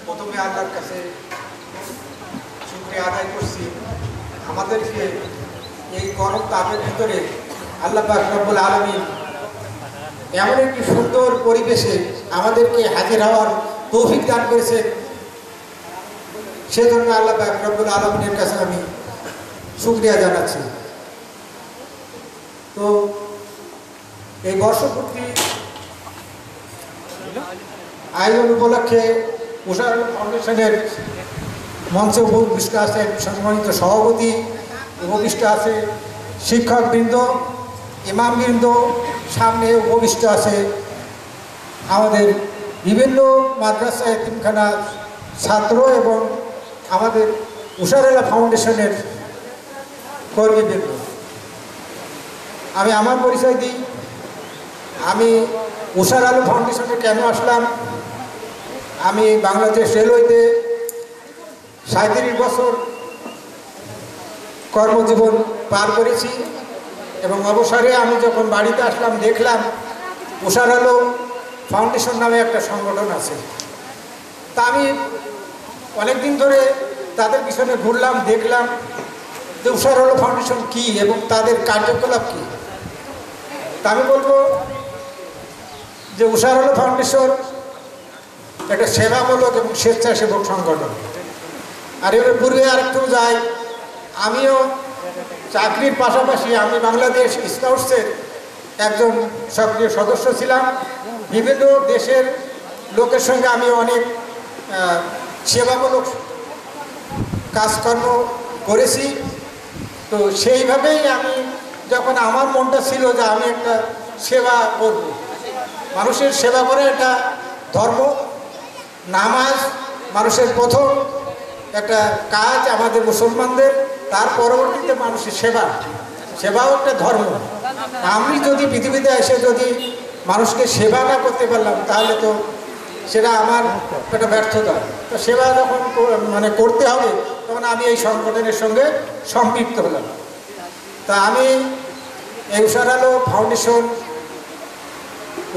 Speaker 9: প্রথমে আল্লাহর কাছে শুকরিয়া আদায় করছি, আমাদেরকে এই গরম তাপের ভিতরে আল্লাহ পাক রব্বুল আলামিন এমন একটি সুন্দর পরিবেশে আমাদেরকে হাজির হওয়ার তৌফিক দান করেছেন, সেজন্য আল্লাহ পাক রব্বুল আলামিনের কাছে আমি শুকরিয়া জানাচ্ছি। তো এই বর্ষপূর্তি আয়োজন উপলক্ষে উষা ফাউন্ডেশনের মঞ্চে উপবিষ্ট আছেন সম্মানিত সভাপতি, উপবিষ্ট আছে শিক্ষকবৃন্দ, ইমামবৃন্দ, সামনে উপবিষ্ট আছে আমাদের বিভিন্ন মাদ্রাসা এতিমখানার ছাত্র এবং আমাদের উষারালা ফাউন্ডেশনের কর্মীবৃন্দ। আমি আমার পরিচয় দিই। আমি উষারালা ফাউন্ডেশনে কেন আসলাম? আমি বাংলাদেশ রেলওয়েতে 37 বছর কর্মজীবন পার করেছি এবং অবসরে আমি যখন বাড়িতে আসলাম দেখলাম উষারালা ফাউন্ডেশন নামে একটা সংগঠন আছে। তা আমি অনেকদিন ধরে তাদের পিছনে ঘুরলাম, দেখলাম যে উষারালা ফাউন্ডেশন কী এবং তাদের কার্যকলাপ কী। তা আমি বলবো যে উষারালা ফাউন্ডেশন একটা সেবামূলক এবং স্বেচ্ছাসেবক সংগঠন। আর এর পূর্বে আরেকটু যাই, আমিও চাকরির পাশাপাশি আমি বাংলাদেশ স্কাউটসের একজন সক্রিয় সদস্য ছিলাম। বিভিন্ন দেশের লোকের সঙ্গে আমি অনেক সেবামূলক কাজকর্ম করেছি। তো সেইভাবেই আমি যখন আমার মনটা ছিল যে আমি একটা সেবা করব, মানুষের সেবা করা একটা ধর্ম, নামাজ মানুষের প্রথম একটা কাজ আমাদের মুসলমানদের, তার পরবর্তীতে মানুষের সেবাও একটা ধর্ম। আমি যদি পৃথিবীতে এসে যদি মানুষকে সেবা না করতে পারলাম তাহলে তো সেটা আমার একটা ব্যর্থতা। তো সেবা যখন করতে হবে তখন আমি এই সংগঠনের সঙ্গে সম্পৃক্ত হলাম। তা আমি এই উষারালা ফাউন্ডেশন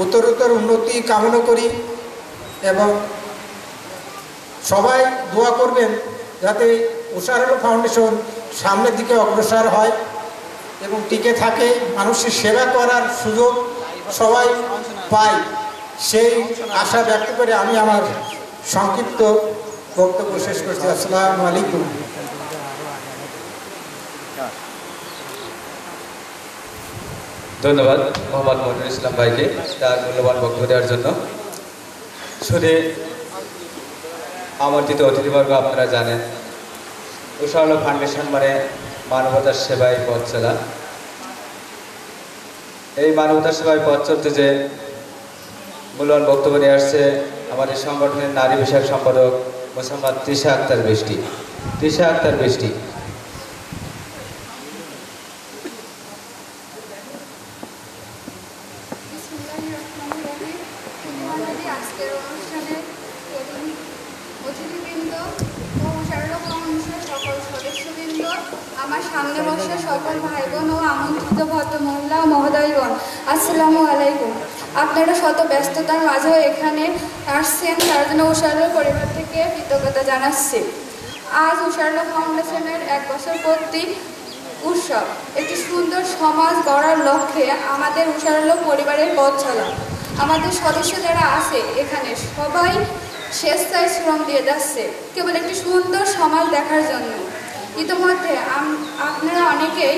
Speaker 9: উত্তরোত্তর উন্নতি কামনা করি এবং সবাই দোয়া করবেন যাতে উষারালা ফাউন্ডেশন সামনের দিকে অগ্রসর হয় এবং টিকে থাকে, মানুষের সেবা করার সুযোগ সবাই পায়, সেই আশা ব্যক্ত করে আমি আমার সংক্ষিপ্ত বক্তব্য শেষ করছি। আসসালামু আলাইকুম।
Speaker 3: ধন্যবাদ মোহাম্মদ মনিরুল ইসলাম ভাইকে তার মূল্যবান বক্তব্য দেওয়ার জন্য। শুনে আমন্ত্রিত অতিথিবর্গ, আপনারা জানেন উষারালা ফাউন্ডেশন মানে মানবতার সেবায় পথ চলা। এই মানবতার সেবায় পথ চলতে যে মূল্যবান বক্তব্য নিয়ে আসছে আমাদের সংগঠনের নারী বিষয়ক সম্পাদক মোসাম্মদ তৃষা আক্তার বৃষ্টি।
Speaker 10: আজকের অনুষ্ঠানে অতিথিবৃন্দ ও উষারালা ফাউন্ডেশনের সকল সদস্যবৃন্দ, আমার সামনে বসা সকল ভাই বোন ও আমন্ত্রিত ভদ্র মহিলা ও মহোদয়গণ, আসসালামু আলাইকুম। আপনারা শত ব্যস্ততার মাঝেও এখানে আসছেন, তার জন্য উষারালা পরিবার থেকে কৃতজ্ঞতা জানাচ্ছি। আজ উষারালা ফাউন্ডেশনের 1 বছর পূর্তি উৎসব। একটি সুন্দর সমাজ গড়ার লক্ষ্যে আমাদের উষারালা পরিবারের পথ চলা। আমাদের সদস্য যারা আছে এখানে সবাই স্বেচ্ছায় শ্রম দিয়ে যাচ্ছে কেবল একটি সুন্দর সমাজ দেখার জন্য। ইতিমধ্যে আপনারা অনেকেই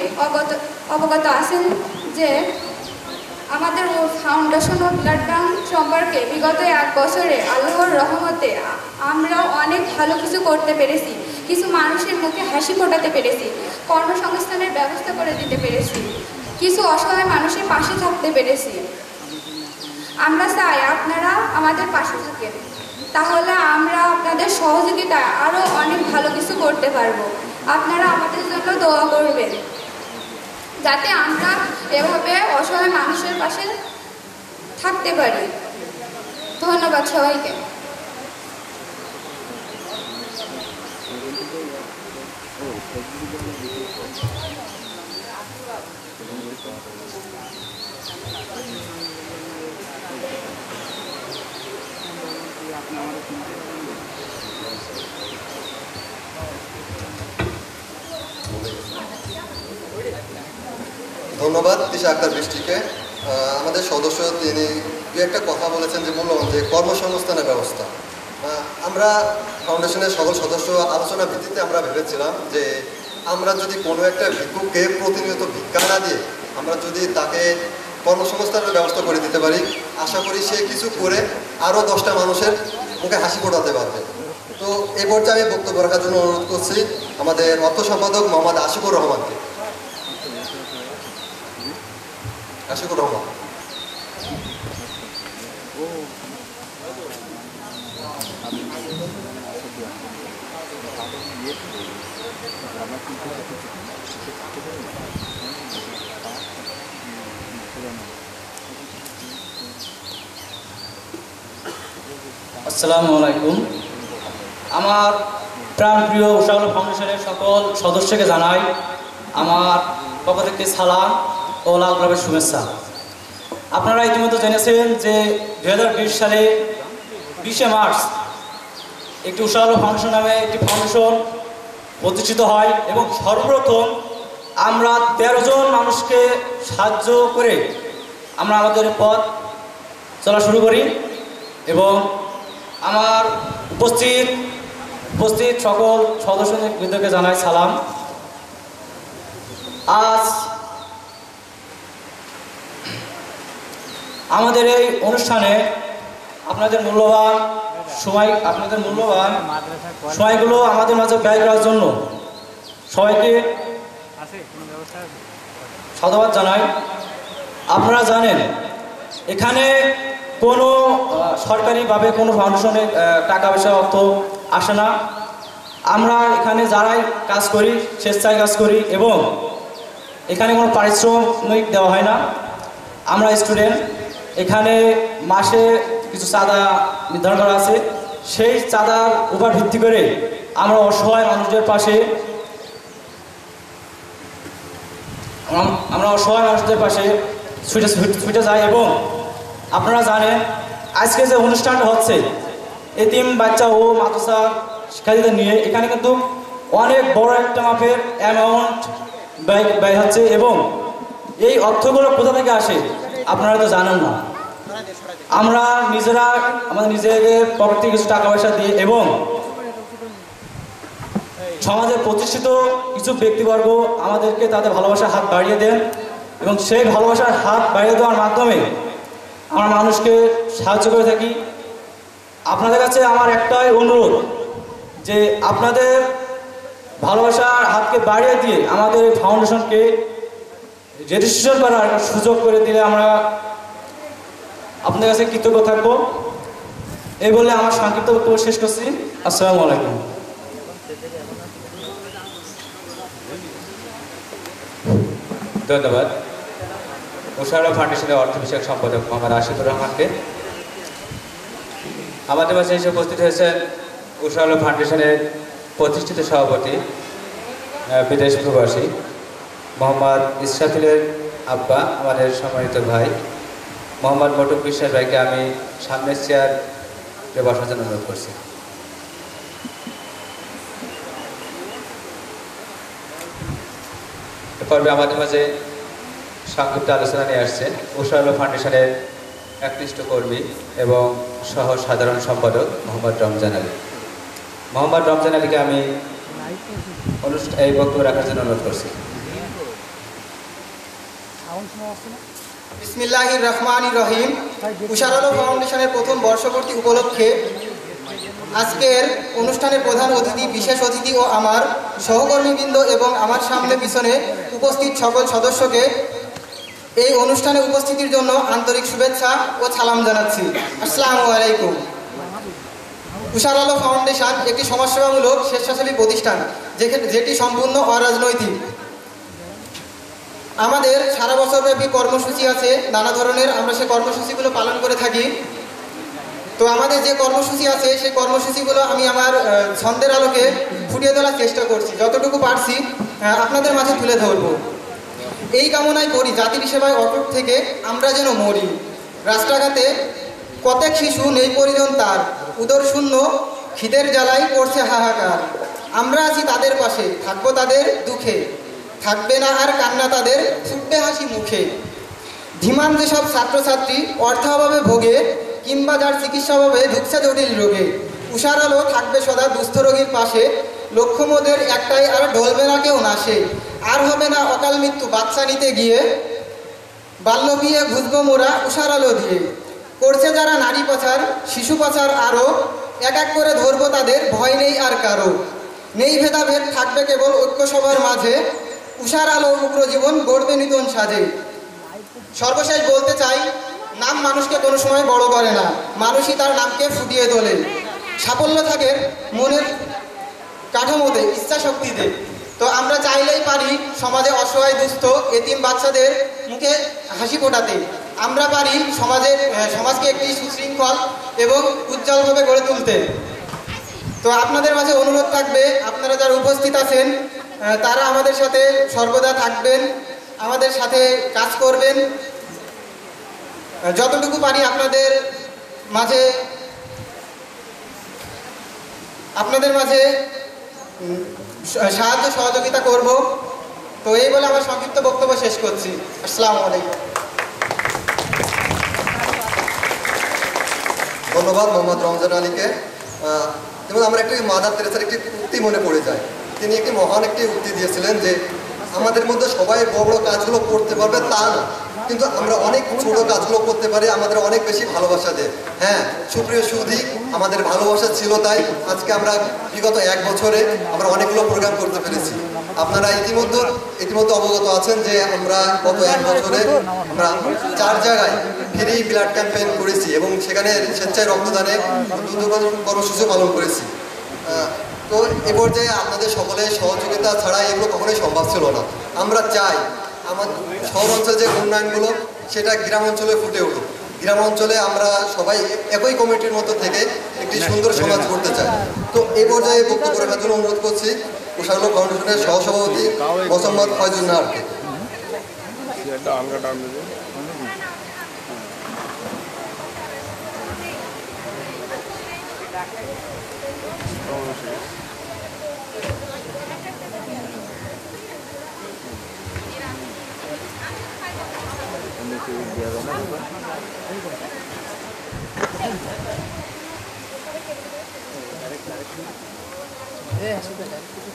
Speaker 10: অবগত আছেন যে আমাদের ফাউন্ডেশন ও ব্লাড ব্যাংক সম্পর্কে বিগত 1 বছরে আল্লাহর রহমতে আমরা অনেক ভালো কিছু করতে পেরেছি, কিছু মানুষের মুখে হাসি ফোটাতে পেরেছি, কর্মসংস্থানের ব্যবস্থা করে দিতে পেরেছি, কিছু অসহায় মানুষের পাশে থাকতে পেরেছি। আমরা চাই আপনারা আমাদের পাশে থাকেন, তাহলে আমরা আপনাদের সহযোগিতায় আরও অনেক ভালো কিছু করতে পারবো। আপনারা আমাদের জন্য দোয়া করবেন যাতে আমরা এভাবে অসহায় মানুষের পাশে থাকতে পারি। ধন্যবাদ সবাইকে।
Speaker 5: ধন্যবাদ তৃষা আক্তার বৃষ্টিকে। আমাদের সদস্য তিনি দু একটা কথা বলেছেন যে মূল্যবান, যে কর্মসংস্থানের ব্যবস্থা। আমরা ফাউন্ডেশনের সকল সদস্য আলোচনা ভিত্তিতে আমরা ভেবেছিলাম যে আমরা যদি কোনো একটা ভিক্ষুককে প্রতিনিয়ত ভিক্ষা না দিয়ে আমরা যদি তাকে কর্মসংস্থানের ব্যবস্থা করে দিতে পারি, আশা করি সে কিছু করে আরও 10টা মানুষের মুখে হাসি ফোটাতে পারবে। তো এই পর্যায়ে আমি বক্তব্য রাখার জন্য অনুরোধ করছি আমাদের অর্থ সম্পাদক মোহাম্মদ আশিকুর রহমানকে। আশিকুর রহমান।
Speaker 11: আসসালামু আলাইকুম। আমার প্রাণপ্রিয় উষাআলো ফাউন্ডেশনের সকল সদস্যকে জানাই আমার পক্ষ থেকে সালাম ও লাল গোলাপের শুভেচ্ছা। আপনারা ইতিমধ্যে জেনেছেন যে 2020 সালে 20শে মার্চ একটি উষাআলো ফাউন্ডেশন নামে একটি ফাউন্ডেশন প্রতিষ্ঠিত হয় এবং সর্বপ্রথম আমরা 13 জন মানুষকে সাহায্য করে আমরা আমাদের পথ চলা শুরু করি এবং আমার উপস্থিত সকল সদস্যদেরকে জানাই সালাম। আজ আমাদের এই অনুষ্ঠানে আপনাদের মূল্যবান সময়গুলো আমাদের মাঝে ব্যয় করার জন্য সবাইকে সাধুবাদ জানাই। আপনারা জানেন এখানে কোনো সরকারিভাবে কোনো ফাউন্ডেশনে টাকা পয়সা অর্থ আসে না। আমরা এখানে যারাই কাজ করি স্বেচ্ছায় কাজ করি এবং এখানে কোনো পারিশ্রমিক দেওয়া হয় না। আমরা স্টুডেন্ট, এখানে মাসে কিছু চাঁদা নির্ধারণ করা আছে, সেই চাঁদার উপর ভিত্তি করে আমরা অসহায় মানুষদের পাশে ছুটে যাই। এবং আপনারা জানেন আজকে যে অনুষ্ঠানটা হচ্ছে এতিম বাচ্চা ও মাদ্রাসা শিক্ষার্থীদের নিয়ে, এখানে কিন্তু অনেক বড় একটা মাপের অ্যামাউন্ট ব্যয় হচ্ছে এবং এই অর্থগুলো কোথা থেকে আসে আপনারা তো জানেন না। আমরা নিজেরা আমাদের নিজেদের পকেট থেকে কিছু টাকা পয়সা দিয়ে এবং সমাজের প্রতিষ্ঠিত কিছু ব্যক্তিবর্গ আমাদেরকে তাদের ভালোবাসার হাত বাড়িয়ে দেন এবং সেই ভালোবাসার হাত বাড়িয়ে দেওয়ার মাধ্যমে আমরা মানুষকে সাহায্য করে থাকি। আপনাদের কাছে আমার একটাই অনুরোধ যে আপনাদের ভালোবাসার হাতকে বাড়িয়ে দিয়ে আমাদের ফাউন্ডেশনকে রেজিস্ট্রেশন করার সুযোগ করে দিলে আমরা আপনাদের কাছে কৃতজ্ঞ থাকবো। এই বলে আমার সংক্ষিপ্ত বক্তব্য শেষ করছি। আসসালামু আলাইকুম।
Speaker 2: ধন্যবাদ উষাআলো ফাউন্ডেশনের অর্থ বিষয়ক সম্পাদক মোহাম্মদ আশিকুর রহমানকে। আমাদের মাঝে এসে উপস্থিত হয়েছেন উষাআলো ফাউন্ডেশনের প্রতিষ্ঠিত সভাপতি বিদেশ প্রবাসী মোহাম্মদ ইসরাফিলের আব্বা, আমাদের সম্মানিত ভাই মোহাম্মদ মটুক বিশ্বাস ভাইকে আমি সামনের চেয়ারে বসার জন্য অনুরোধ করছি। এ পর্বে আমাদের মাঝে সংক্ষিপ্ত আলোচনা নিয়ে আসছেন উষাআলো ফাউন্ডেশনের একনিষ্ঠ কর্মী এবং সহ সাধারণ সম্পাদক মোহাম্মদ রমজান আলী। মোহাম্মদ রমজান আলীকে আমি এই বক্তব্য রাখার জন্য অনুরোধ করছি।
Speaker 12: বিসমিল্লাহির রহমানির রহিম। উষাআলো ফাউন্ডেশনের প্রথম বর্ষপূর্তি উপলক্ষে আজকের অনুষ্ঠানের প্রধান অতিথি, বিশেষ অতিথি ও আমার সহকর্মীবৃন্দ এবং আমার সামনে পিছনে উপস্থিত সকল সদস্যকে এই অনুষ্ঠানে উপস্থিতির জন্য আন্তরিক শুভেচ্ছা ও সালাম জানাচ্ছি। আসসালামু আলাইকুম। উষাআলো ফাউন্ডেশন একটি সমাজসেবামূলক স্বেচ্ছাসেবী প্রতিষ্ঠান যেটি সম্পূর্ণ অরাজনৈতিক। আমাদের সারা বছরব্যাপী কর্মসূচি আছে নানা ধরনের, আমরা সেই কর্মসূচিগুলো পালন করে থাকি। তো আমাদের যে কর্মসূচি আছে সেই কর্মসূচিগুলো আমি আমার ছন্দের আলোকে ফুটিয়ে তোলার চেষ্টা করছি, যতটুকু পারছি আপনাদের মাঝে তুলে ধরব। এই কামনাই করি জাতির সেবায় অটুট থেকে আমরা যেন মরি। রাস্তাঘাটে কতক শিশু নেই পরিজন তার, উদর শূন্য খিদের জ্বালাই করছে হাহাকার। আমরা আছি তাদের পাশে, থাকবো তাদের দুঃখে, থাকবে না আর কান্না তাদের, ফুটবে হাসি মুখে। ধীমান যেসব ছাত্রছাত্রী অর্থাভাবে ভোগে কিংবা যার চিকিৎসা অভাবে ঢুকছে জটিল রোগে, উষার আলো থাকবে সদা দুস্থ রোগীর পাশে, লক্ষ্য মোদের একটাই আর ঢলবে না কেউ নাশে, আর হবে না অকাল মৃত্যু বাচ্চা নিতে গিয়ে, বাল্য বিয়ে ঘুষবো মোরা উষার আলো দিয়ে, করছে যারা নারী পাচার শিশু পাচার আরও, এক এক করে ধরবো তাদের ভয় নেই আর কারো, নেই ভেদাভেদ থাকবে কেবল ঐক্য সবার মাঝে, উষার আলো উগ্র জীবন গড়বে নূতন সাজে। সর্বশেষ বলতে চাই, নাম মানুষকে কোনো সময় বড় করে না, মানুষই তার নামকে ফুটিয়ে তোলে। সাফল্য থাকে মনের কাঠামোতে, ইচ্ছা শক্তিতে। তো আমরা চাইলেই পারি সমাজে অসহায় দুস্থ এতিম বাচ্চাদের মুখে হাসি ফোটাতে। আমরা পারি সমাজকে একটি সুশৃঙ্খল এবং উজ্জ্বলভাবে গড়ে তুলতে। তো আপনাদের মাঝে অনুরোধ থাকবে, আপনারা যারা উপস্থিত আছেন তারা আমাদের সাথে সর্বদা থাকবেন, আমাদের সাথে কাজ করবেন। যতটুকু পারি আপনাদের মাঝে সাহায্য সহযোগিতা করব। তো এই বলে আমার সংক্ষিপ্ত বক্তব্য শেষ করছি। আসসালামু আলাইকুম।
Speaker 13: ধন্যবাদ মোহাম্মদ রমজান আলীকে। যেমন আমরা একটি মাদার তেরেসার একটি উক্তি মনে পড়ে যায়। তিনি একটি মহান একটি উক্তি দিয়েছিলেন যে আমাদের মধ্যে সবাই বড় বড় কাজগুলো করতে পারবে তা না, কিন্তু আমরা অনেক ছোট কাজগুলো করতে পারি আমাদের অনেক বেশি ভালোবাসা দেয়। হ্যাঁ সুপ্রিয় সুধী, আমাদের ভালোবাসা ছিল তাই আজকে আমরা বিগত 1 বছরে আমরা অনেকগুলো প্রোগ্রাম করতে পেরেছি। আপনারা ইতিমধ্যে অবগত আছেন যে আমরা গত 1 বছরে আমরা 4 জায়গায় ফ্রি ব্লাড ক্যাম্পেইন করেছি এবং সেখানে স্বেচ্ছায় রক্তদানে কর্মসূচি পালন করেছি। তো এ পর্যায়ে আপনাদের সকলের সহযোগিতা ছাড়া এগুলো কখনোই সম্ভব ছিল না। আমরা চাই আমার শহর অঞ্চলে যে উন্নয়নগুলো সেটা গ্রাম অঞ্চলে ফুটে উঠুক। গ্রাম অঞ্চলে আমরা সবাই একই কমিটির মধ্যে থেকে একটি সুন্দর সমাজ করতে চাই। তো এই পর্যায়ে বক্তব্য রাখার জন্য অনুরোধ করছি উষার আলো ফাউন্ডেশনের সহসভাপতি মোহাম্মদ ফয়জুল নাহারকে।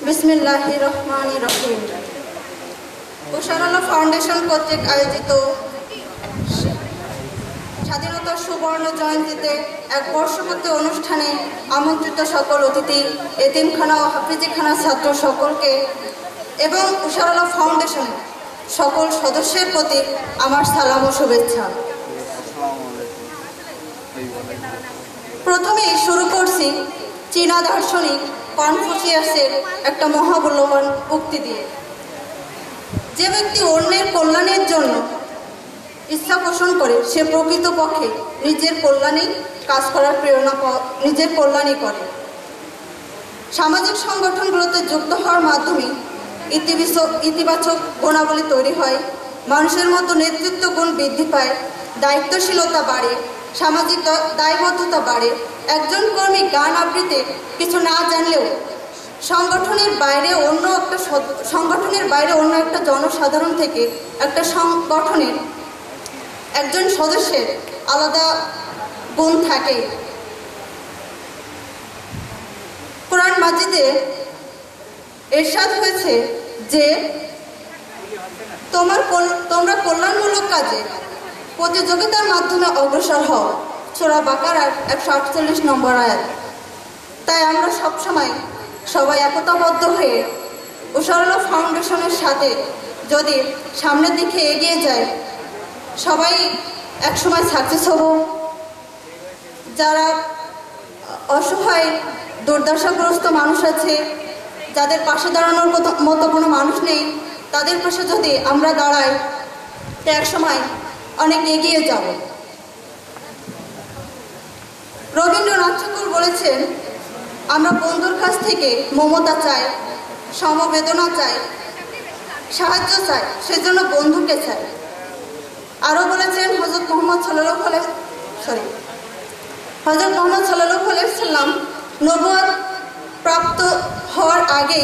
Speaker 14: বিসমিল্লাহির রহমানির রহিম। উষার আলো ফাউন্ডেশন কর্তৃক আয়োজিত স্বাধীনতার সুবর্ণ জয়ন্তীতে এক বর্ষপূর্তি অনুষ্ঠানে আমন্ত্রিত সকল অতিথি, এতিমখানা ও হাফিজিখানা ছাত্র সকলকে এবং উষার আলো ফাউন্ডেশনের সকল সদস্যের প্রতি আমার সালাম ও শুভেচ্ছা। প্রথমেই শুরু করছি চীনা দার্শনিক কনফুসিয়াসের একটা মহামূল্যবান উক্তি দিয়ে, যে ব্যক্তি অন্যের কল্যাণের জন্য ইচ্ছা পোষণ করে সে প্রকৃতপক্ষে নিজের কল্যাণেই কাজ করার প্রেরণা নিজের কল্যাণই করে। সামাজিক সংগঠনগুলোতে যুক্ত হওয়ার মাধ্যমে ইতিবাচক গুণাবলী তৈরি হয়, মানুষের মতো নেতৃত্ব গুণ বৃদ্ধি পায়, দায়িত্বশীলতা বাড়ে, সামাজিক দায়বদ্ধতা বাড়ে। একজন কর্মী গান আবৃত্তি কিছু না জানলেও সংগঠনের বাইরে অন্য একটা জনসাধারণ থেকে একটা সংগঠনের একজন সদস্যের আলাদা গুণ থাকে। কোরআন মাজিদে ইরশাদ হয়েছে যে তোমরা কল্যাণমূলক কাজে প্রতিযোগিতার মাধ্যমে অগ্রসর হও, সূরা বাকারার 148 নম্বর আয়াত। তাই আমরা সবাই একতাবদ্ধ হয়ে উষার আলো ফাউন্ডেশনের সাথে যদি সামনের দিকে এগিয়ে যায়, সবাই একসময় সাকসেস হব। যারা অসহায় দুর্দশাগ্রস্ত মানুষ আছে, যাদের পাশে দাঁড়ানোর মতো কোনো মানুষ নেই, তাদের পাশে যদি আমরা দাঁড়াই তো একসময় অনেক এগিয়ে যাব। রবীন্দ্রনাথ ঠাকুর বলেছেন, আমরা বন্ধুর কাছ থেকে মমতা চাই, সমবেদনা চাই, সাহায্য চাই, সেজন্য বন্ধুকে চাই। আরও বলেছেন হযরত মুহাম্মদ সাল্লাল্লাহু আলাইহি সাল্লাম নবুয়ত প্রাপ্ত হওয়ার আগে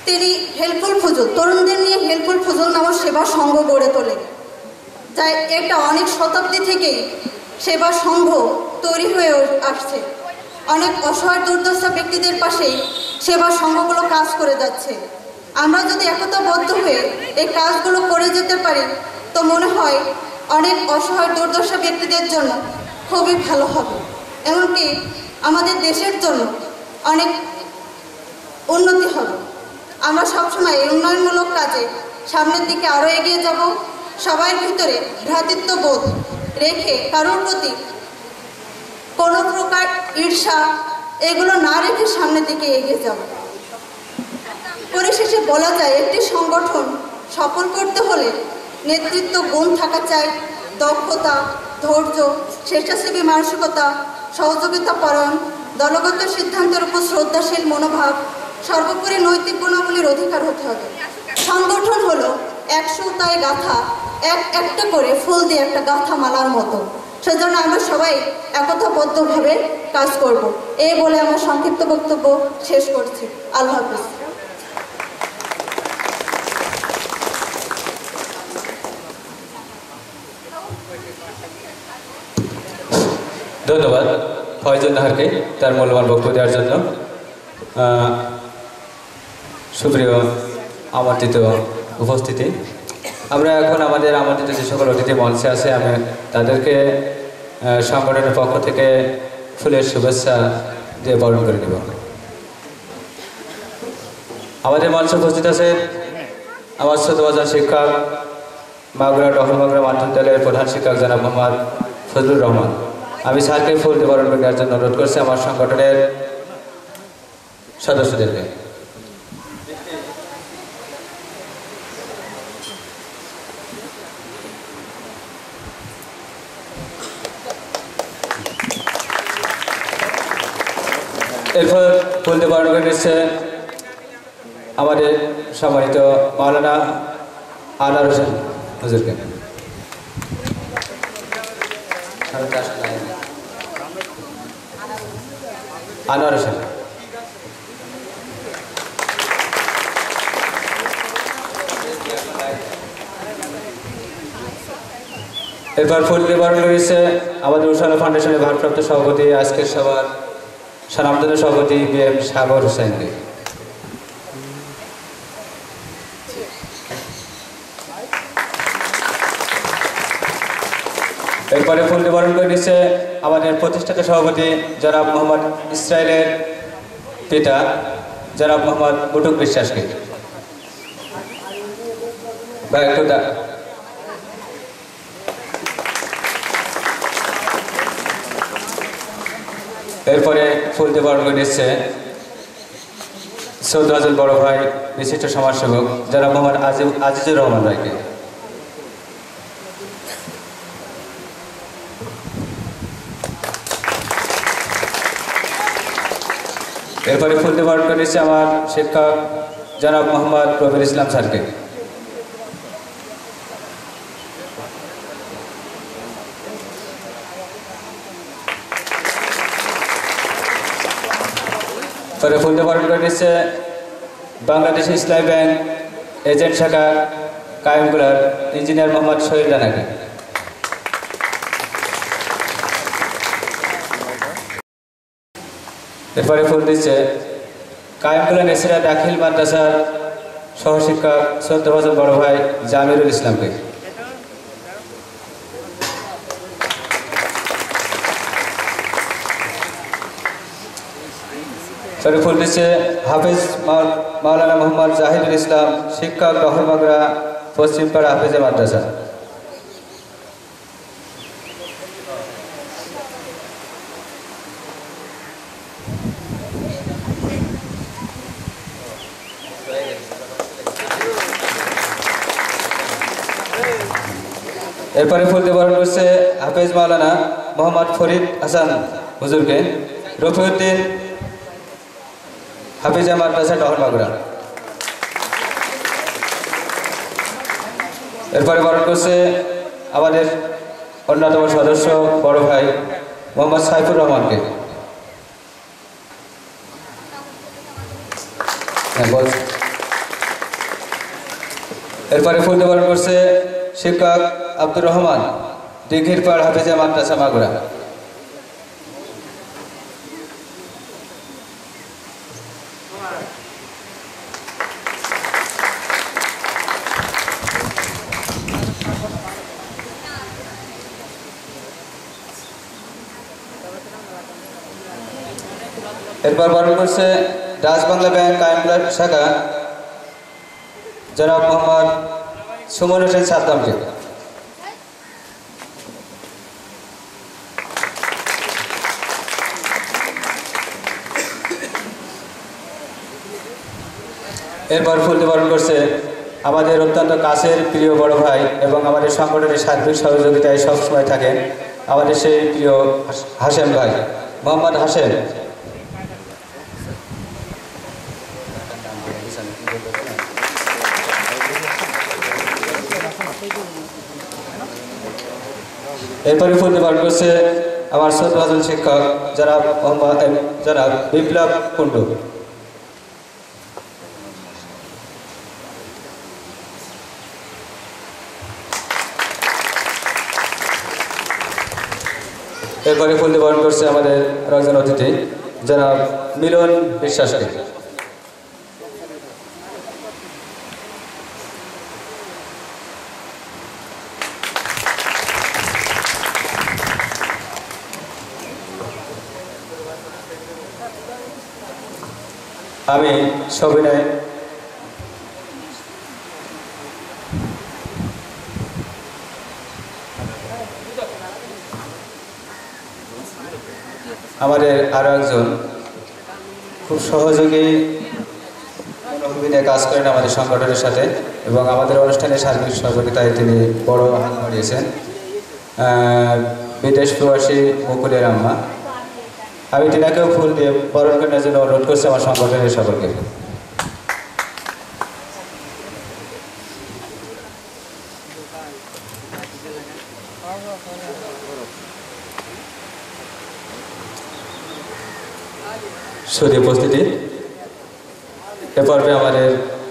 Speaker 14: তিনি হেল্পফুল ফুজুল, তরুণদের নিয়ে হেল্পফুল ফুজুল নামক সেবা সংঘ গড়ে তোলেন। তাই এটা অনেক শতাব্দী থেকেই সেবা সংঘ তৈরি হয়ে আসছে। অনেক অসহায় দুর্দশা ব্যক্তিদের পাশেই সেবা সংঘগুলো কাজ করে যাচ্ছে। আমরা যদি একতাবদ্ধ হয়ে এই কাজগুলো করে যেতে পারি তো মনে হয় অনেক অসহায় দুর্দশা ব্যক্তিদের জন্য খুবই ভালো হবে, এমনকি আমাদের দেশের জন্য অনেক উন্নতি হবে। আমরা সবসময় এই উন্নয়নমূলক কাজে সামনের দিকে আরও এগিয়ে যাব। সবার ভিতরে ভ্রাতৃত্ববোধ রেখে কারোর প্রতি কোনো প্রকার ঈর্ষা এগুলো না রেখে সামনের দিকে এগিয়ে যাব। পরিশেষে বলা যায়, একটি সংগঠন সফল করতে হলে নেতৃত্ব গুণ থাকা চাই, দক্ষতা, ধৈর্য, স্বেচ্ছাসেবী মানসিকতা, সহযোগিতা পরায়ণ, দলগত সিদ্ধান্তের উপর শ্রদ্ধাশীল মনোভাব, সর্বোপরি নৈতিক গুণাবলীর অধিকার হতে হবে। সংগঠন হলো এক সুতায় গাঁথা, একটা করে ফুল দিয়ে একটা গাঁথা মালার মতো। সেজন্য আমরা সবাই একতাবদ্ধভাবে কাজ করব। এই বলে আমার সংক্ষিপ্ত বক্তব্য শেষ করছি। আল্লাহ হাফিজ।
Speaker 2: ধন্যবাদ ফয়জুল নাহারকে তার মূল্যবান বক্তব্য দেওয়ার জন্য। সুপ্রিয় আমন্ত্রিত উপস্থিতি, আমরা এখন আমাদের আমন্ত্রিত যে সকল অতিথি মঞ্চে আছে আমি তাদেরকে সংগঠনের পক্ষ থেকে ফুলের শুভেচ্ছা দিয়ে বরণ করে নেব। আমাদের মঞ্চে উপস্থিত আছে আমার ছোটবাজার শিক্ষক, মাগুরা টহল মাগুরা মাধ্যমিক বিদ্যালয়ের প্রধান শিক্ষক জনাব মোহাম্মদ ফজলুর রহমান। আমি স্যারকে ফুল দিয়ে বরণ করে নেওয়ার জন্য অনুরোধ করছি আমার সংগঠনের সদস্যদেরকে। এরপর ফুল দিয়ে বরণ করে নিচ্ছে আমাদের সম্মানিত মাওলানা আনোয়ার হোসেন হুজুরকে। আনোয়ার হোসেন এরপর ফুল দিয়ে বরণ করেছে আমাদের উশালা ফাউন্ডেশনের ভারপ্রাপ্ত সভাপতি, আজকের সভার স্বনামধন্য সভাপতি BM সাগর হোসেনকে। এরপরে ফুল দিয়ে বরণ করে নিচ্ছে আমাদের প্রতিষ্ঠাতা সভাপতি জনাব মোহাম্মদ ইসরায়েলের পিতা জনাব মোহাম্মদ বুটুক বিশ্বাসকে। এরপরে ফুল দিয়ে বরণ করে নিচ্ছে সৌদ হাজল বড় ভাই, বিশিষ্ট সমাজসেবক জনাব মোহাম্মদ আজিজুর রহমান রায়কে। এরপরে ফুল দিয়ে বরণ করে নিচ্ছে আমার শিক্ষক জনাব মোহাম্মদ রবিউল ইসলাম স্যারকে। পরে ফুল দিয়ে বরণ করে নিচ্ছে বাংলাদেশ ইসলামী ব্যাংক এজেন্ট শাখা কায়েমগুলার ইঞ্জিনিয়ার মোহাম্মদ শহীদ রানাকে। এরপরে ফুল দিচ্ছে কায়েমগুলা নেসিরা দাখিল মাদ্রাসার সহশিক্ষক সন্তভাজন বড় ভাই জামিরুল ইসলামকে। পরে ফুল দিচ্ছে হাফেজ মাওলানা মোহাম্মদ জাহিদুল ইসলাম, শিক্ষক টহল মাগুরা পশ্চিমপাড়া হাফেজে মাদ্রাসা। এরপরে ফুল দিয়ে বরণ করছে হাফেজ মাওলানা মোহাম্মদ ফরিদ হাসান হুজুরকে, রফিউদ্দিন হাফিজা মাদ্রাসা টহল মাগুরা। এরপরে বরণ করছে আমাদের অন্যতম সদস্য বড় ভাই মোহাম্মদ সাইফুর রহমানকে। এরপরে ফুল দিয়ে বরণ করছে শিক্ষক আব্দুর রহমান, দিঘির পাড় হাফিজা মাদ্রাসা মাগুরা।
Speaker 3: এরপর বরণ করছে রাজবাংলা ব্যাংক কায়েমপুর শাখা জনাব মোহাম্মদ সুমন হোসেন সাদ্দামকে। এরপর ফুল দিয়ে বরণ করছে আমাদের অত্যন্ত কাছের প্রিয় বড় ভাই এবং আমাদের সংগঠনের সার্বিক সহযোগিতায় সবসময় থাকেন আমাদের সেই প্রিয় হাশেম ভাই, মোহাম্মদ হাশেম। এরপরে ফুল দিয়ে বরণ করছে আমার শ্রদ্ধাভাজন শিক্ষক জনাব বিপ্লব কুণ্ডু। এরপরে ফুল দিয়ে বরণ করছে আমাদের একজন অতিথি জনাব মিলন বিশ্বাসকে। আমি সবিনয় আমাদের আরো একজন খুব সহযোগী কাজ করেন আমাদের সংগঠনের সাথে এবং আমাদের অনুষ্ঠানে সার্বিক সহযোগিতায় তিনি বড় হাত বাড়িয়েছেন, বিদেশ প্রবাসী মুকুলের আম্মা। আমি তিনাকেও ফুল দিয়ে বরণ করার জন্য অনুরোধ করছি আমার সংগঠনের সকলকে। সুদী উপস্থিতি, এ পর্বে আমাদের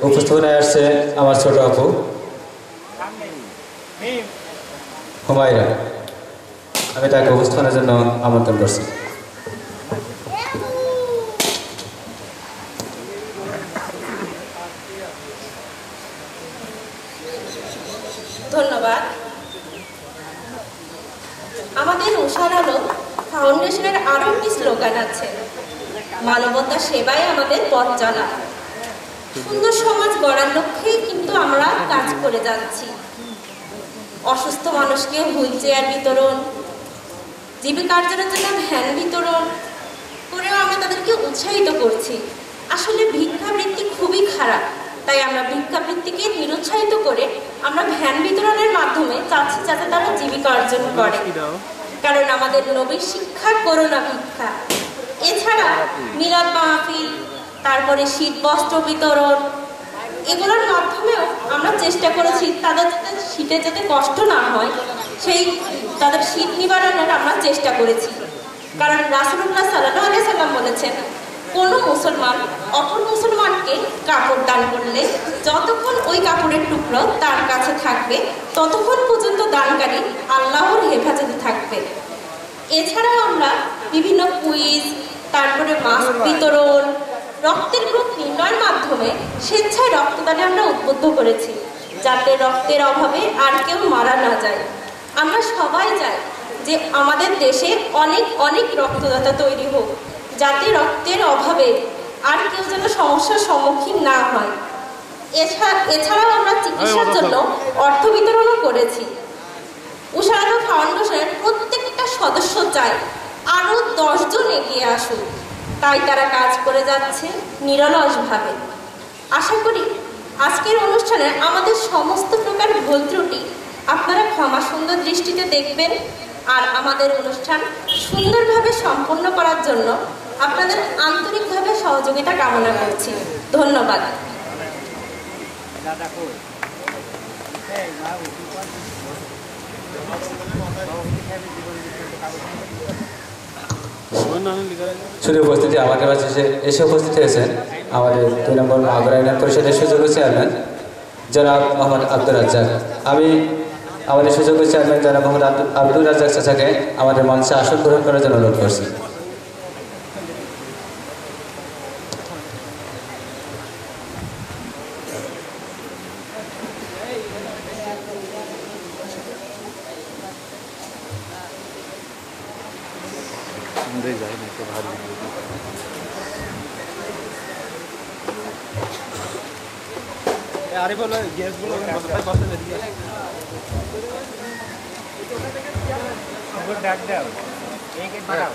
Speaker 3: উপস্থাপনায় আসছে আমার ছোট আপু হুমায়রা। আমি তাকে উপস্থাপনের জন্য আমন্ত্রণ করছি।
Speaker 6: ধন্যবাদ। আমাদের উষার আলো ফাউন্ডেশনের আরো একটি স্লোগান আছে, মানবতা সেবায় আমাদের পথ চলা। সুন্দর সমাজ গড়ার লক্ষ্যেই কিন্তু আমরা কাজ করে যাচ্ছি। অসুস্থ মানুষকে হুইল চেয়ার বিতরণ, জীবিকার্জনের জন্য ভ্যান বিতরণ করেও আমরা তাদেরকে উৎসাহিত করছি। আসলে ভিক্ষাবৃত্তি খুবই খারাপ, তাই আমরা ভিক্ষাবৃত্তিকে নিরুৎসাহিত করে আমরা ভ্যান বিতরণের মাধ্যমে চাচ্ছি যাতে তারা জীবিকা অর্জন করে। কারণ আমাদের নবীর শিক্ষা করোনা ভিক্ষা। এছাড়া মিলাদ মাহফিল, তারপরে শীত বস্ত্র বিতরণ, এগুলোর মাধ্যমেও আমরা চেষ্টা করেছি তাদের যাতে শীতে যাতে কষ্ট না হয় সেই তাদের শীত নিবারণের আমরা চেষ্টা করেছি। কারণ রাসূলুল্লাহ সাল্লাল্লাহু আলাইহি সাল্লাম বলেছেন, কোনো মুসলমান অপর মুসলমানকে কাপড় দান করলে যতক্ষণ ওই কাপড়ের টুকরো তার কাছে থাকবে ততক্ষণ পর্যন্ত দানকারী আল্লাহর হেফাজতে থাকবে। এছাড়াও আমরা বিভিন্ন কুইজ, তারপরে মাস্ক বিতরণ, রক্তের গ্রুপ নির্ণয়ের মাধ্যমে স্বেচ্ছায় রক্তদানে আমরা উদ্বুদ্ধ করেছি, যাতে রক্তের অভাবে আর কেউ মারা না যায়। আমরা সবাই চাই যে আমাদের দেশে অনেক অনেক রক্তদাতা তৈরি হোক, যাতে রক্তের অভাবে আর কেউ যেন সমস্যার সম্মুখীন না হয়। এছাড়াও আমরা চিকিৎসার জন্য অর্থ বিতরণও করেছি। উষার আলো ফাউন্ডেশনের প্রত্যেকটা সদস্য চায় আরও 10 জন এগিয়ে আসুক, তাই তারা কাজ করে যাচ্ছে নিরলসভাবে। আশা করি আজকের অনুষ্ঠানে আমাদের সমস্ত প্রকার ভুল ত্রুটি আপনারা ক্ষমা সুন্দর দৃষ্টিতে দেখবেন, আর আমাদের অনুষ্ঠান সুন্দরভাবে সম্পন্ন করার জন্য আপনাদের আন্তরিকভাবে সহযোগিতা কামনা করছি। ধন্যবাদ।
Speaker 3: শুধু উপস্থিতি আমাদের কাছে এসে উপস্থিত হয়েছেন আমাদের 2 নম্বর মাগুরা ইউনিয়ন পরিষদের সুযোগ্য চেয়ারম্যান জনাব মোহাম্মদ আব্দুর রাজ্জাক। আমি আমাদের সুযোগ্য চেয়ারম্যান জনাব মোহাম্মদ আব্দুর রাজ্জাক চাচাকে আমাদের মঞ্চে আসন গ্রহণ করার জন্য অনুরোধ করছি।
Speaker 7: দিয়ে যায় না, ভারী আরে বলো গ্যাসগুলো বসে দিয়ে ডাক দাও এই গেট বাড়াও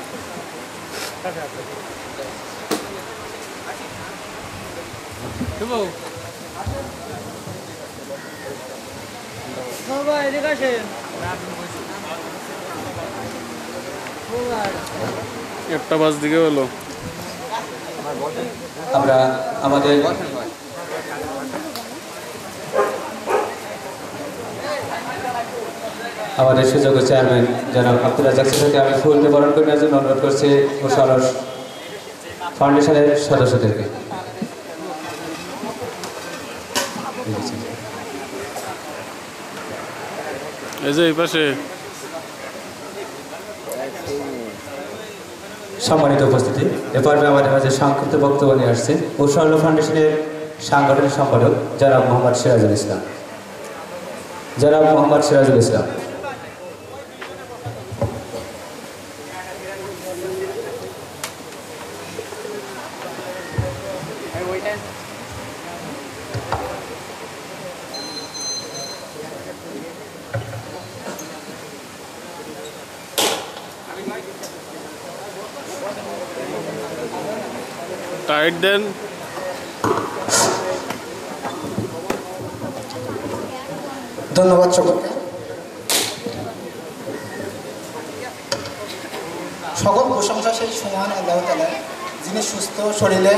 Speaker 7: শুভ বাবা এদিকে আসেন একটা বাস দিকে হলো
Speaker 3: আমরা আমাদের সুযোগ্য চেয়ারম্যান জনাব আব্দুল রাজ্জাক স্যারকে আমি ফুল দিয়ে বরণ করে নেওয়ার জন্য অনুরোধ করছি উষা আলো ফাউন্ডেশনের সদস্যদেরকে।
Speaker 7: এই যে এই পাশে
Speaker 3: সম্মানিত উপস্থিতি, এ পর্বে আমাদের মাঝে সংক্ষিপ্ত বক্তব্য নিয়ে আসছেন উষা আলো ফাউন্ডেশনের সাংগঠনিক সম্পাদক জনাব মোহাম্মদ সিরাজুল ইসলাম। জনাব মোহাম্মদ সিরাজুল ইসলাম।
Speaker 7: টাইট দেন।
Speaker 9: ধন্যবাদ সকলকে। সকল প্রশংসা সেই সমান আল্লাহ তাআলা, যিনি সুস্থ শরীরে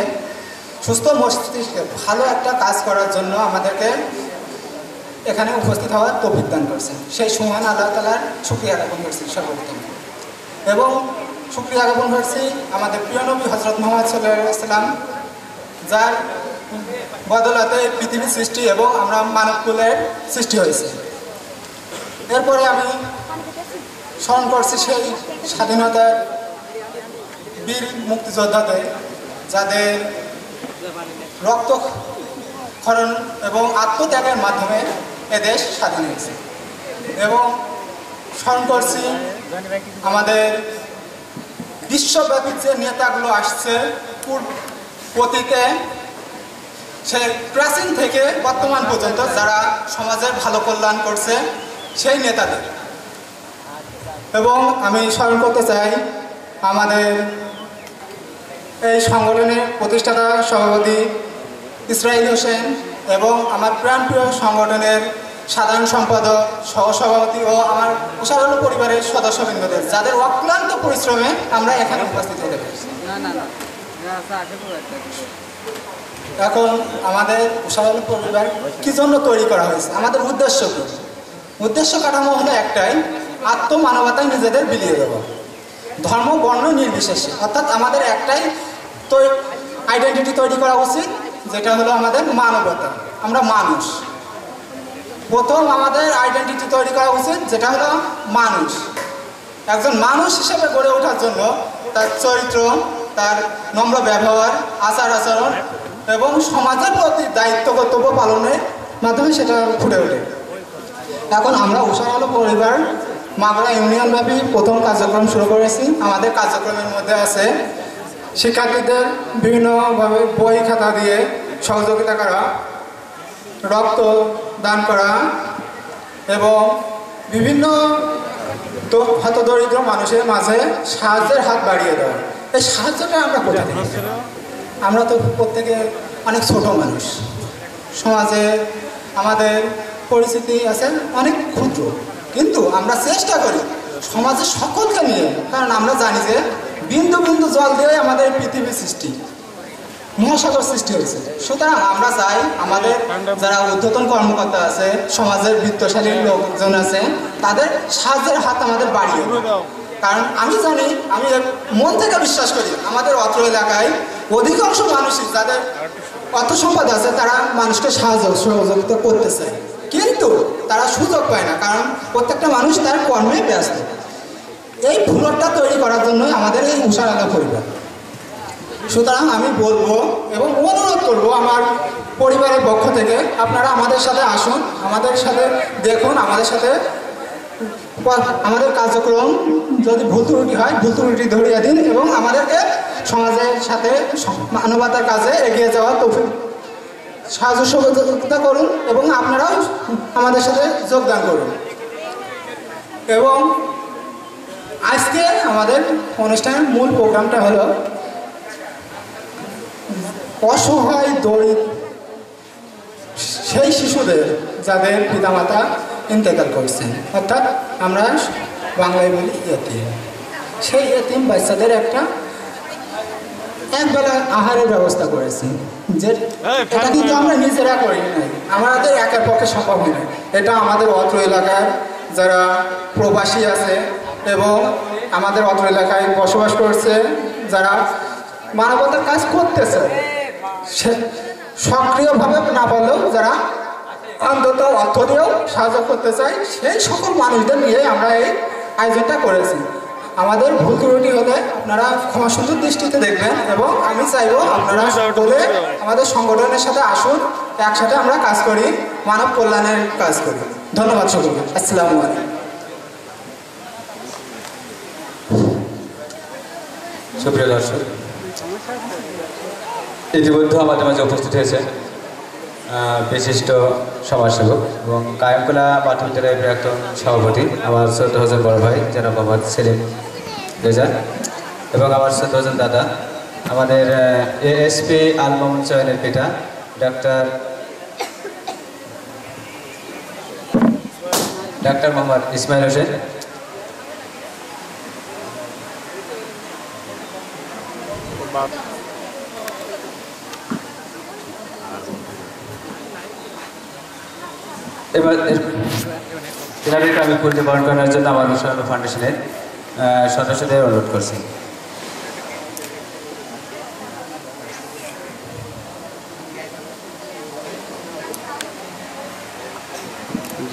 Speaker 9: সুস্থ মস্তিষ্কে ভালো একটা কাজ করার জন্য আমাদেরকে এখানে উপস্থিত হওয়ার তৌফিক দান করছেন। সেই সমান আল্লাহ তাআলার শুকরিয়া জ্ঞাপন করছি সর্বপ্রথম, এবং শুকরিয়া জ্ঞাপন করছি আমাদের প্রিয় নবী হযরত মুহাম্মদ সাল্লাল্লাহু আলাইহি ওয়াসাল্লাম, যার বদলাতে পৃথিবীর সৃষ্টি এবং আমরা মানবকুলের সৃষ্টি হয়েছে। এরপরে আমি স্মরণ করছি সেই স্বাধীনতার বীর মুক্তিযোদ্ধাদের, যাদের রক্তক্ষরণ এবং আত্মত্যাগের মাধ্যমে এদেশ স্বাধীন হয়েছে। এবং স্মরণ করছি আমাদের বিশ্বব্যাপী যে নেতাগুলো আসছে অতীতে, সে প্রাচীন থেকে বর্তমান পর্যন্ত যারা সমাজের ভালো কল্যাণ করছে সেই নেতাদের। এবং আমি স্মরণ করতে চাই আমাদের এই সংগঠনের প্রতিষ্ঠাতা সভাপতি ইসরাইল হোসেন এবং আমার প্রাণপ্রিয় সংগঠনের সাধারণ সম্পাদক, সহসভাপতি ও আমার উষা আলো পরিবারের সদস্যবৃন্দদের, যাদের অক্লান্ত পরিশ্রমে আমরা এখানে উপস্থিত হতে পেরেছি। এখন আমাদের উষা আলো পরিবার কি জন্য তৈরি করা হয়েছে, আমাদের উদ্দেশ্য কি? উদ্দেশ্য কাঠামো হলো একটাই, আত্মমানবতায় নিজেদের বিলিয়ে দেওয়া, ধর্ম বর্ণ নির্বিশেষে। অর্থাৎ আমাদের একটাই আইডেন্টিটি তৈরি করা উচিত, যেটা হলো আমাদের মানবতা, আমরা মানুষ। প্রথম আমাদের আইডেন্টিটি তৈরি করা উচিত, যেটা হলো মানুষ। একজন মানুষ হিসেবে গড়ে ওঠার জন্য তার চরিত্র, তার নম্র ব্যবহার, আচার আচরণ এবং সমাজের প্রতি দায়িত্ব কর্তব্য পালনের মাধ্যমে সেটা ফুটে ওঠে। এখন আমরা উষা আলো পরিবার মাগুরা ইউনিয়নব্যাপী প্রথম কার্যক্রম শুরু করেছি। আমাদের কার্যক্রমের মধ্যে আছে শিক্ষার্থীদের বিভিন্নভাবে বই খাতা দিয়ে সহযোগিতা করা, রক্ত দান করা এবং বিভিন্ন হতদরিদ্র মানুষের মাঝে সাহায্যের হাত বাড়িয়ে দেওয়া। এই সাহায্যটা আমরা কোথা থেকে? আমরা তো প্রত্যেকে অনেক ছোট মানুষ, সমাজে আমাদের পরিস্থিতি আছে অনেক ক্ষুদ্র, কিন্তু আমরা চেষ্টা করি সমাজের সকলকে নিয়ে, কারণ আমরা জানি যে বিন্দু বিন্দু জল দিয়ে আমাদের পৃথিবীর সৃষ্টি, মহাসাগর সৃষ্টি হয়েছে। সুতরাং আমরা চাই আমাদের যারা ঊর্ধ্বতন কর্মকর্তা আছে, সমাজের বিত্তশালী লোকজন আছে, তাদের সাহায্যের হাত আমাদের বাড়িয়ে, কারণ আমি জানি, আমি মন থেকে বিশ্বাস করি আমাদের অত্র এলাকায় অধিকাংশ মানুষই যাদের অর্থ সম্পদ আছে তারা মানুষকে সাহায্য সহযোগিতা করতে চায়, কিন্তু তারা সুযোগ পায় না, কারণ প্রত্যেকটা মানুষ তার কর্মে ব্যস্ত। এই ফ্লোরটা তৈরি করার জন্যই আমাদের এই উষা আলো পরিবার। সুতরাং আমি বলবো এবং অনুরোধ করবো আমার পরিবারের পক্ষ থেকে, আপনারা আমাদের সাথে আসুন, আমাদের সাথে দেখুন, আমাদের সাথে আমাদের কার্যক্রম যদি ভুল ত্রুটি হয় ভুল ত্রুটি ধরিয়ে দিন এবং আমাদেরকে সমাজের সাথে মানবতার কাজে এগিয়ে যাওয়ার তৌফিক সাহায্য সহযোগিতা করুন এবং আপনারাও আমাদের সাথে যোগদান করুন। এবং আজকে আমাদের অনুষ্ঠানের মূল প্রোগ্রামটা হলো অসহায় দরিদ্র সেই শিশুদের যাদের পিতামাতা ইন্তেকাল করছেন, অর্থাৎ আমরা বাংলায় বলি এতিম, সেই এতিম বাচ্চাদের একবেলা আহারের ব্যবস্থা করেছি। যে এটা কিন্তু আমরা নিজেরা করি নাই, আমাদের একের পক্ষে সম্ভব হয় না। এটা আমাদের অত্র এলাকার যারা প্রবাসী আছে এবং আমাদের অত্র এলাকায় বসবাস করছে, যারা মানবতার কাজ করতেছে, সক্রিয়ভাবে না বললেও যারা অন্তত অর্থ দিয়েও সাহায্য করতে চাই, সেই সকল মানুষদের নিয়ে আমরা এই আয়োজনটা করেছি। আমাদের ভুল ত্রুটি হলে আপনারা ক্ষমাসুন্দর দৃষ্টিতে দেখবেন এবং আমি চাইবো আপনারা সকলে আমাদের সংগঠনের সাথে আসুন, একসাথে আমরা কাজ করি, মানব কল্যাণের কাজ করি। ধন্যবাদ সকলকে। আসসালামু আলাইকুম।
Speaker 3: সুপ্রিয় দর্শক, ইতিমধ্যে আমাদের মাঝে উপস্থিত হয়েছে বিশিষ্ট সমাজসেবক এবং কায়েমকোলা প্রাথমিক বিদ্যালয়ের প্রাক্তন সভাপতি আমার 14,000 বড় ভাই জনাব মোহাম্মদ সেলিম রেজা এবং আমার 14,000 দাদা, আমাদের এএসপি আল মামুন চয়নের পিতা ডাক্তার মোহাম্মদ ইসমাইল হোসেন, এবার এনাদেরকে আমি পরিচয় বরণ করার জন্য আমার উৎসাহ ফাউন্ডেশনের সদস্যদের অনুরোধ করছি।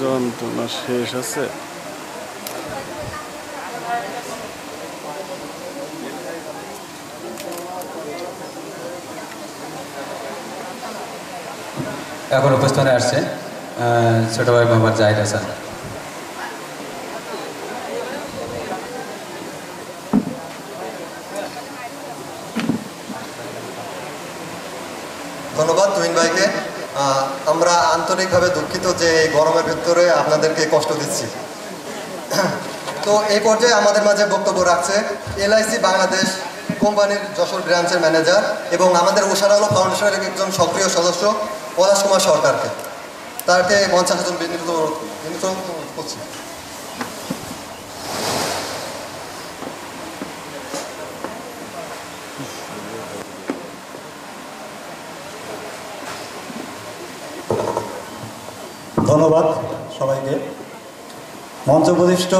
Speaker 7: যন্ত্রণা শেষ আছে।
Speaker 3: এখন উপস্থানে আসছে ছোট ভাই মোহাম্মদ জাহিদ হাসান।
Speaker 13: ধন্যবাদ তুহিন ভাইকে। আমরা আন্তরিকভাবে দুঃখিত যে এই গরমের ভিতরে আপনাদেরকে কষ্ট দিচ্ছি। তো এই পর্যায়ে আমাদের মাঝে বক্তব্য রাখছে LIC বাংলাদেশ কোম্পানির যশোর ব্রাঞ্চের ম্যানেজার এবং আমাদের উষার আলো ফাউন্ডেশনের একজন সক্রিয় সদস্য পলাশ কুমার সরকারকে, তাকে মঞ্চে আসার জন্য বিনীত করছি।
Speaker 15: ধন্যবাদ সবাইকে। মঞ্চ উপদিষ্ট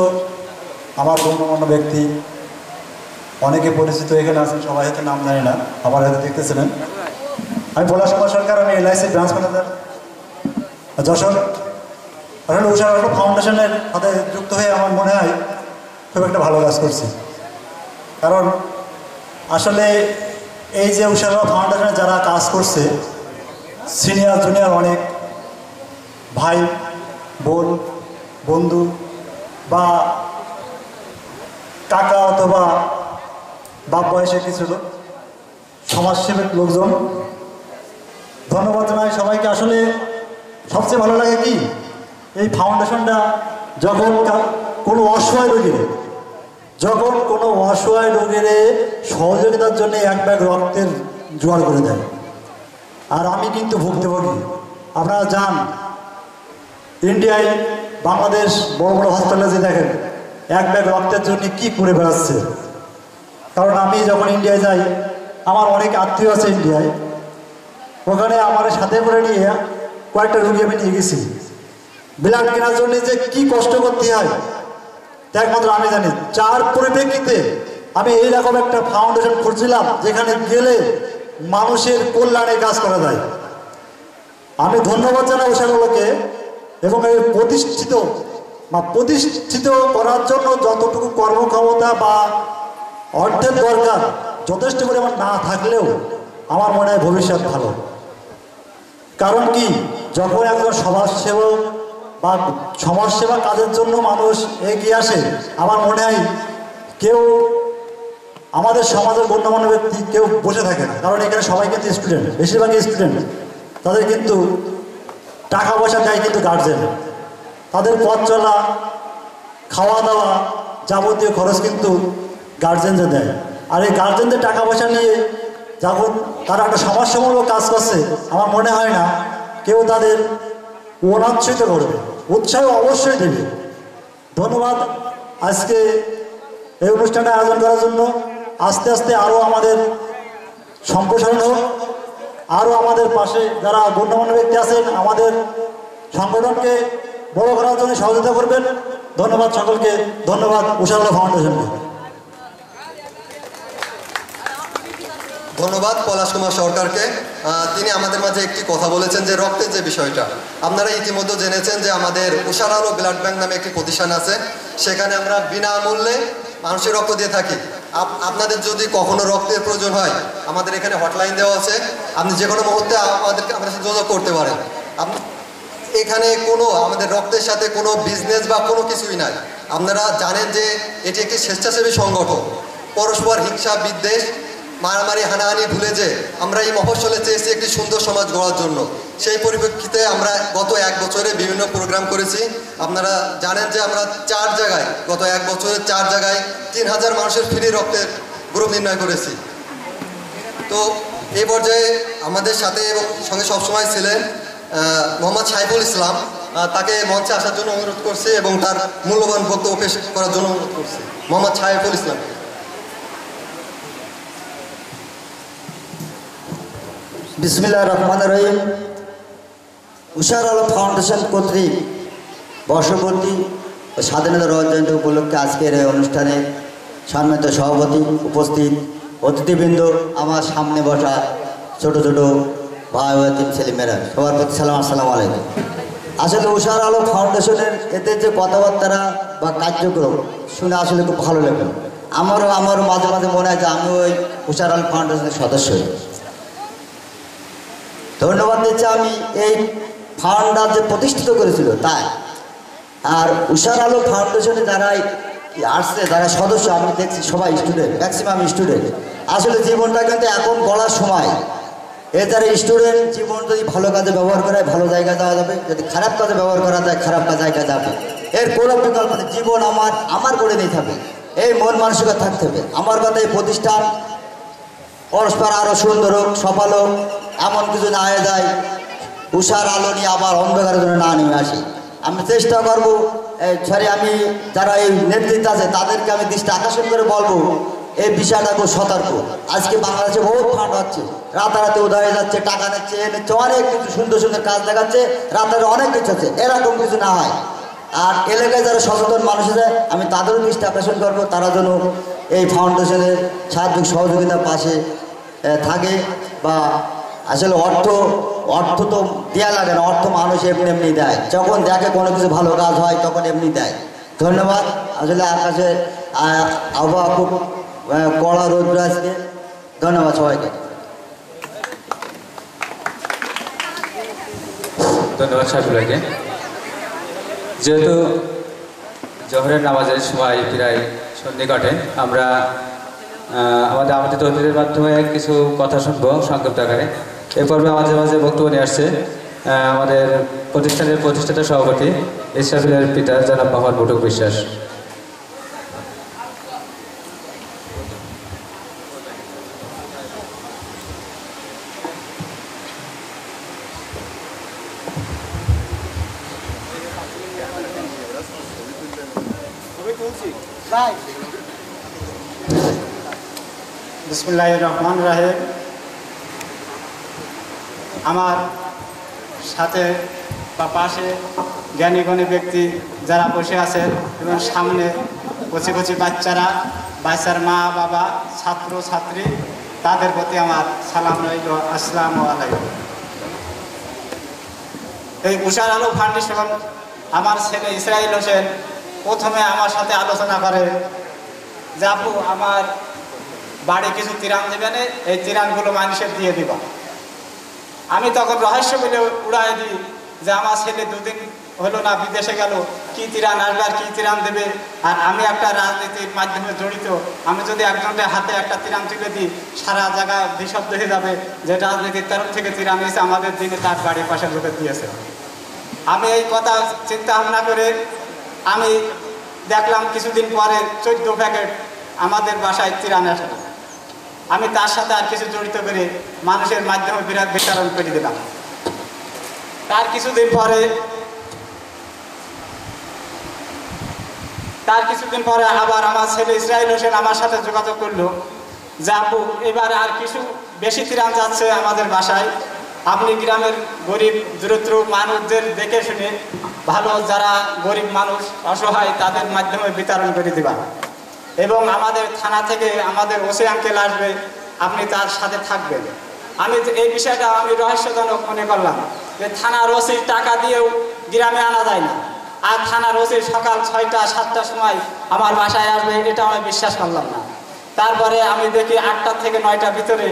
Speaker 15: আমার গণ্যমান্য ব্যক্তি, অনেকে পরিচিত এখানে আছেন, সবাই হয়তো নাম জানি না, আমার হয়তো দেখতেছিলেন। আমি পলাশ কুমার সরকার, আমি LIC ব্রাঞ্চ ম্যানেজার যশোর। আসলে উষার আলো ফাউন্ডেশনের সাথে যুক্ত হয়ে আমার মনে হয় খুব একটা ভালো কাজ করছি। কারণ আসলে এই যে উষার আলো ফাউন্ডেশনে যারা কাজ করছে, সিনিয়র জুনিয়র অনেক ভাই বোন বন্ধু বা কাকা অথবা বাপ বয়সের কিছু লোক, সমাজসেবী লোকজন, ধন্যবাদ জানাই সবাইকে। আসলে সবচেয়ে ভালো লাগে কি, এই ফাউন্ডেশনটা যখন কোনো অসহায় রোগীর সহযোগিতার জন্য এক ব্যাগ রক্তের জোগাড় করে দেয়। আর আমি কিন্তু ভুক্তভোগী। আপনারা যান ইন্ডিয়ায়, বাংলাদেশ বড় বড় হসপিটালে যে দেখেন এক ব্যাগ রক্তের জন্য কি করে বেড়াচ্ছে। কারণ আমি যখন ইন্ডিয়ায় যাই, আমার অনেক আত্মীয় আছে ইন্ডিয়ায়, ওখানে আমার সাথে করে নিয়ে কয়েকটা রুগী আমি নিয়ে গেছি। ব্লাড কেনার জন্য যে কি কষ্ট করতে হয় একমাত্র আমি জানি। যার পরিপ্রেক্ষিতে আমি এইরকম একটা ফাউন্ডেশন খুঁজছিলাম যেখানে গেলে মানুষের কল্যাণে কাজ করা যায়। আমি ধন্যবাদ জানাই সেগুলোকে এবং এই প্রতিষ্ঠিত করার জন্য যতটুকু কর্মক্ষমতা বা অর্থের দরকার যথেষ্ট পরিমাণ না থাকলেও আমার মনে হয় ভবিষ্যৎ ভালো। কারণ কি, যখন একজন সমাজসেবক বা সমাজসেবা কাজের জন্য মানুষ এগিয়ে আসে, আমার মনে হয় কেউ আমাদের সমাজের গণ্যমান্য ব্যক্তি কেউ বসে থাকে না, কারণ এখানে সবাই কিন্তু স্টুডেন্ট, বেশিরভাগই স্টুডেন্ট। তাদের কিন্তু টাকা পয়সা দেয় কিন্তু গার্জেন, তাদের পথ চলা, খাওয়া দাওয়া, যাবতীয় খরচ কিন্তু গার্জেনদের দেয়। আর এই গার্জেনদের টাকা পয়সা নিয়ে যখন তারা একটা সমাজসেবামূলক কাজ করছে, আমার মনে হয় না কেউ তাদের অনুৎসাহিত করবে, উৎসাহ অবশ্যই দেবে। ধন্যবাদ আজকে এই অনুষ্ঠানটা আয়োজন করার জন্য। আস্তে আস্তে আরও আমাদের সম্প্রসারণ হোক, আরও আমাদের পাশে যারা গণ্যমান্য ব্যক্তি আছেন আমাদের সংগঠনকে বড় করার জন্য সহযোগিতা করবেন। ধন্যবাদ সকলকে, ধন্যবাদ উষা আলো ফাউন্ডেশনকে।
Speaker 13: ধন্যবাদ পলাশ কুমার সরকারকে। তিনি আমাদের মাঝে একটি কথা বলেছেন যে রক্তের যে বিষয়টা, আপনারা ইতিমধ্যে জেনেছেন যে আমাদের উষা আলো ব্লাড ব্যাংক নামে একটি প্রতিষ্ঠান আছে, সেখানে আমরা বিনামূল্যে মানুষের রক্ত দিয়ে থাকি। আপনাদের যদি কখনো রক্তের প্রয়োজন হয়, আমাদের এখানে হটলাইন দেওয়া আছে, আপনি যে কোনো মুহূর্তে আমাদের সাথে যোগাযোগ করতে পারেন। এখানে কোনো আমাদের রক্তের সাথে কোনো বিজনেস বা কোনো কিছুই নাই। আপনারা জানেন যে এটি একটি স্বেচ্ছাসেবী সংগঠন। পরস্পর হিংসা বিদ্বেষ মারামারি হানাহানি ভুলে যে আমরা এই মফস্বলে চেয়েছি একটি সুন্দর সমাজ গড়ার জন্য। সেই পরিপ্রেক্ষিতে আমরা গত 1 বছরে বিভিন্ন প্রোগ্রাম করেছি। আপনারা জানেন যে আমরা 4 জায়গায় গত 1 বছরে 4 জায়গায় 3000 মানুষের ফ্রি রক্তের গ্রুপ নির্ণয় করেছি। তো এই পর্যায়ে আমাদের সাথে এবং সঙ্গে সবসময় ছিলেন মোহাম্মদ সাইফুল ইসলাম, তাকে মঞ্চে আসার জন্য অনুরোধ করছি এবং তার মূল্যবান বক্তব্য পেশ করার জন্য অনুরোধ করছি। মোহাম্মদ সাইফুল ইসলাম।
Speaker 16: বিসমিল্লাহির রহমানির রহিম। উষা আলো ফাউন্ডেশন কর্তৃক বর্ষপূর্তি ও স্বাধীনতা রোজ জয়ন্তী উপলক্ষে আজকের এই অনুষ্ঠানে সম্মানিত সভাপতি, উপস্থিত অতিথিবৃন্দ, আমার সামনে বসা ছোট ছোট ভাই ও তিন ছেলেমেয়েরা, সবার প্রতি সালাম, আসসালামু আলাইকুম। আসলে উষা আলো ফাউন্ডেশনের এতে যে কথাবার্তা বা কার্যক্রম শুনে আসলে খুব ভালো লাগলো। আমারও মাঝে মাঝে মনে হয় যে আমি ওই উষা আলো ফাউন্ডেশনের সদস্য। ধন্যবাদ দিচ্ছি আমি এই ফান্ডটা যে প্রতিষ্ঠিত করেছিল তাই। আর উষা আলো ফাউন্ডেশনে যারাই আসছে, যারা সদস্য, আমি দেখছি সবাই স্টুডেন্ট, ম্যাক্সিমাম স্টুডেন্ট। আসলে জীবনটা কিন্তু এখন গড়ার সময়। এ যারা স্টুডেন্ট, জীবন যদি ভালো কাজে ব্যবহার করে ভালো জায়গায় যাওয়া যাবে, যদি খারাপ কাজে ব্যবহার করা যায় খারাপ জায়গায় যাবে। এর কোনো বিকল্প নেই। জীবন আমার করে নিতে হবে, এই মন মানসিকতা থাকতে হবে। আমার কথা এই প্রতিষ্ঠান পরস্পর আরও সুন্দর হোক, সফল হোক, এমন কিছু না হয়ে যায় উষার আলো নিয়ে আবার অন্ধকারের জন্য না নেমে আসি। আমি চেষ্টা করবো, আমি যারা এই নেতৃত্ব আছে তাদেরকে আমি দৃষ্টি আকর্ষণ করে বলবো এই বিষয়টা খুব সতর্ক। আজকে বাংলাদেশে বহু ফান্ড হচ্ছে, রাতারাতি উদয় হয়ে যাচ্ছে, টাকা নিচ্ছে, অনেক কিছু সুন্দর সুন্দর কাজ দেখাচ্ছে, রাতারাতি অনেক কিছু হচ্ছে, এরকম কিছু না হয়। আর এলাকায় যারা সচেতন মানুষ আছে আমি তাদেরও দৃষ্টি আকর্ষণ করবো, তারা যেন এই ফাউন্ডেশনের সাহায্য সহযোগিতার পাশে থাকে। বা আসলে অর্থ তো দেওয়া লাগে না, অর্থ মানুষ এমনি এমনি দেয়, যখন দেখে কোনো কিছু ভালো কাজ হয় তখন এমনি দেয়। ধন্যবাদ। আসলে আকাশে আবহাওয়া খুব কড়া রোদ আজকে। ধন্যবাদ সবাইকে।
Speaker 3: ধন্যবাদ সাইফুল ভাইকে। যেহেতু জোহরের নামাজের সময় প্রায় সন্ধিঘটে, আমরা আমাদের অতিথিদের মাধ্যমে কিছু কথা শুনবো সংক্ষিপ্ত আকারে। এ পর্বে আমাদের মাঝে বক্তব্য নিয়ে আসছে আমাদের প্রতিষ্ঠানের প্রতিষ্ঠাতা সভাপতি ইসরাফিলের পিতা জনাব মোহাম্মদ বটুক বিশ্বাস।
Speaker 8: বিসমিল্লাহির রহমানির রহিম। আমার সাথে বা পাশে জ্ঞানী গুণী ব্যক্তি যারা বসে আছেন এবং সামনে কচি কচি বাচ্চার মা বাবা, ছাত্র ছাত্রী, তাদের প্রতি আমার সালাম রইল, আসসালামু আলাইকুম। এই উষা আলো ফাউন্ডেশন, আমার ছেলে ইসরাইল হোসেন প্রথমে আমার সাথে আলোচনা করে যে আপু আমার বাড়ি কিছু তিরান দেবেন, এই তিরানগুলো মানুষের দিয়ে দিবা। আমি তখন রহস্য বলে উড়াই দিই যে আমার ছেলে 2 দিন
Speaker 17: হলো না, বিদেশে গেল, কি ত্রাণ আসবে আর কি ত্রাণ দেবে। আর আমি একটা রাজনীতির মাধ্যমে জড়িত, আমি যদি একজনের হাতে একটা ত্রাণ তুলে দিই সারা জায়গা বিশব্দ হয়ে যাবে যে রাজনীতির তরফ থেকে ত্রাণ এসে আমাদের দিনে তার বাড়ির পাশে লোকে দিয়েছে। আমি এই কথা চিন্তা ভাবনা করে আমি দেখলাম কিছুদিন পরে 14 প্যাকেট আমাদের বাসায় ত্রাণ আসলো। আমি তার সাথে আর কিছু জড়িত করে মানুষের মাধ্যমে বিতরণ করে দিলাম। তার কিছুদিন পরে আবার আমার ছেলে ইসরাইল হোসেন আমার সাথে যোগাযোগ করলো যে আপু এবার আর কিছু বেশি ত্রাণ যাচ্ছে আমাদের বাসায়, আপনি গ্রামের গরিব দরিদ্র মানুষদের দেখে শুনে ভালো যারা গরিব মানুষ অসহায় তাদের মাধ্যমে বিতরণ করে দিবা, এবং আমাদের থানা থেকে আমাদের ওসি আঙ্কেল আসবে, আপনি তার সাথে থাকবেন। আমি এই বিষয়টা আমি রহস্যজনক মনে করলাম যে থানার ওসি টাকা দিয়েও গ্রামে আনা যায় না, আর থানার ওসি সকাল 6টা 7টার সময় আমার বাসায় আসবে, এটা আমি বিশ্বাস করলাম না। তারপরে আমি দেখি 8টা থেকে 9টার ভিতরে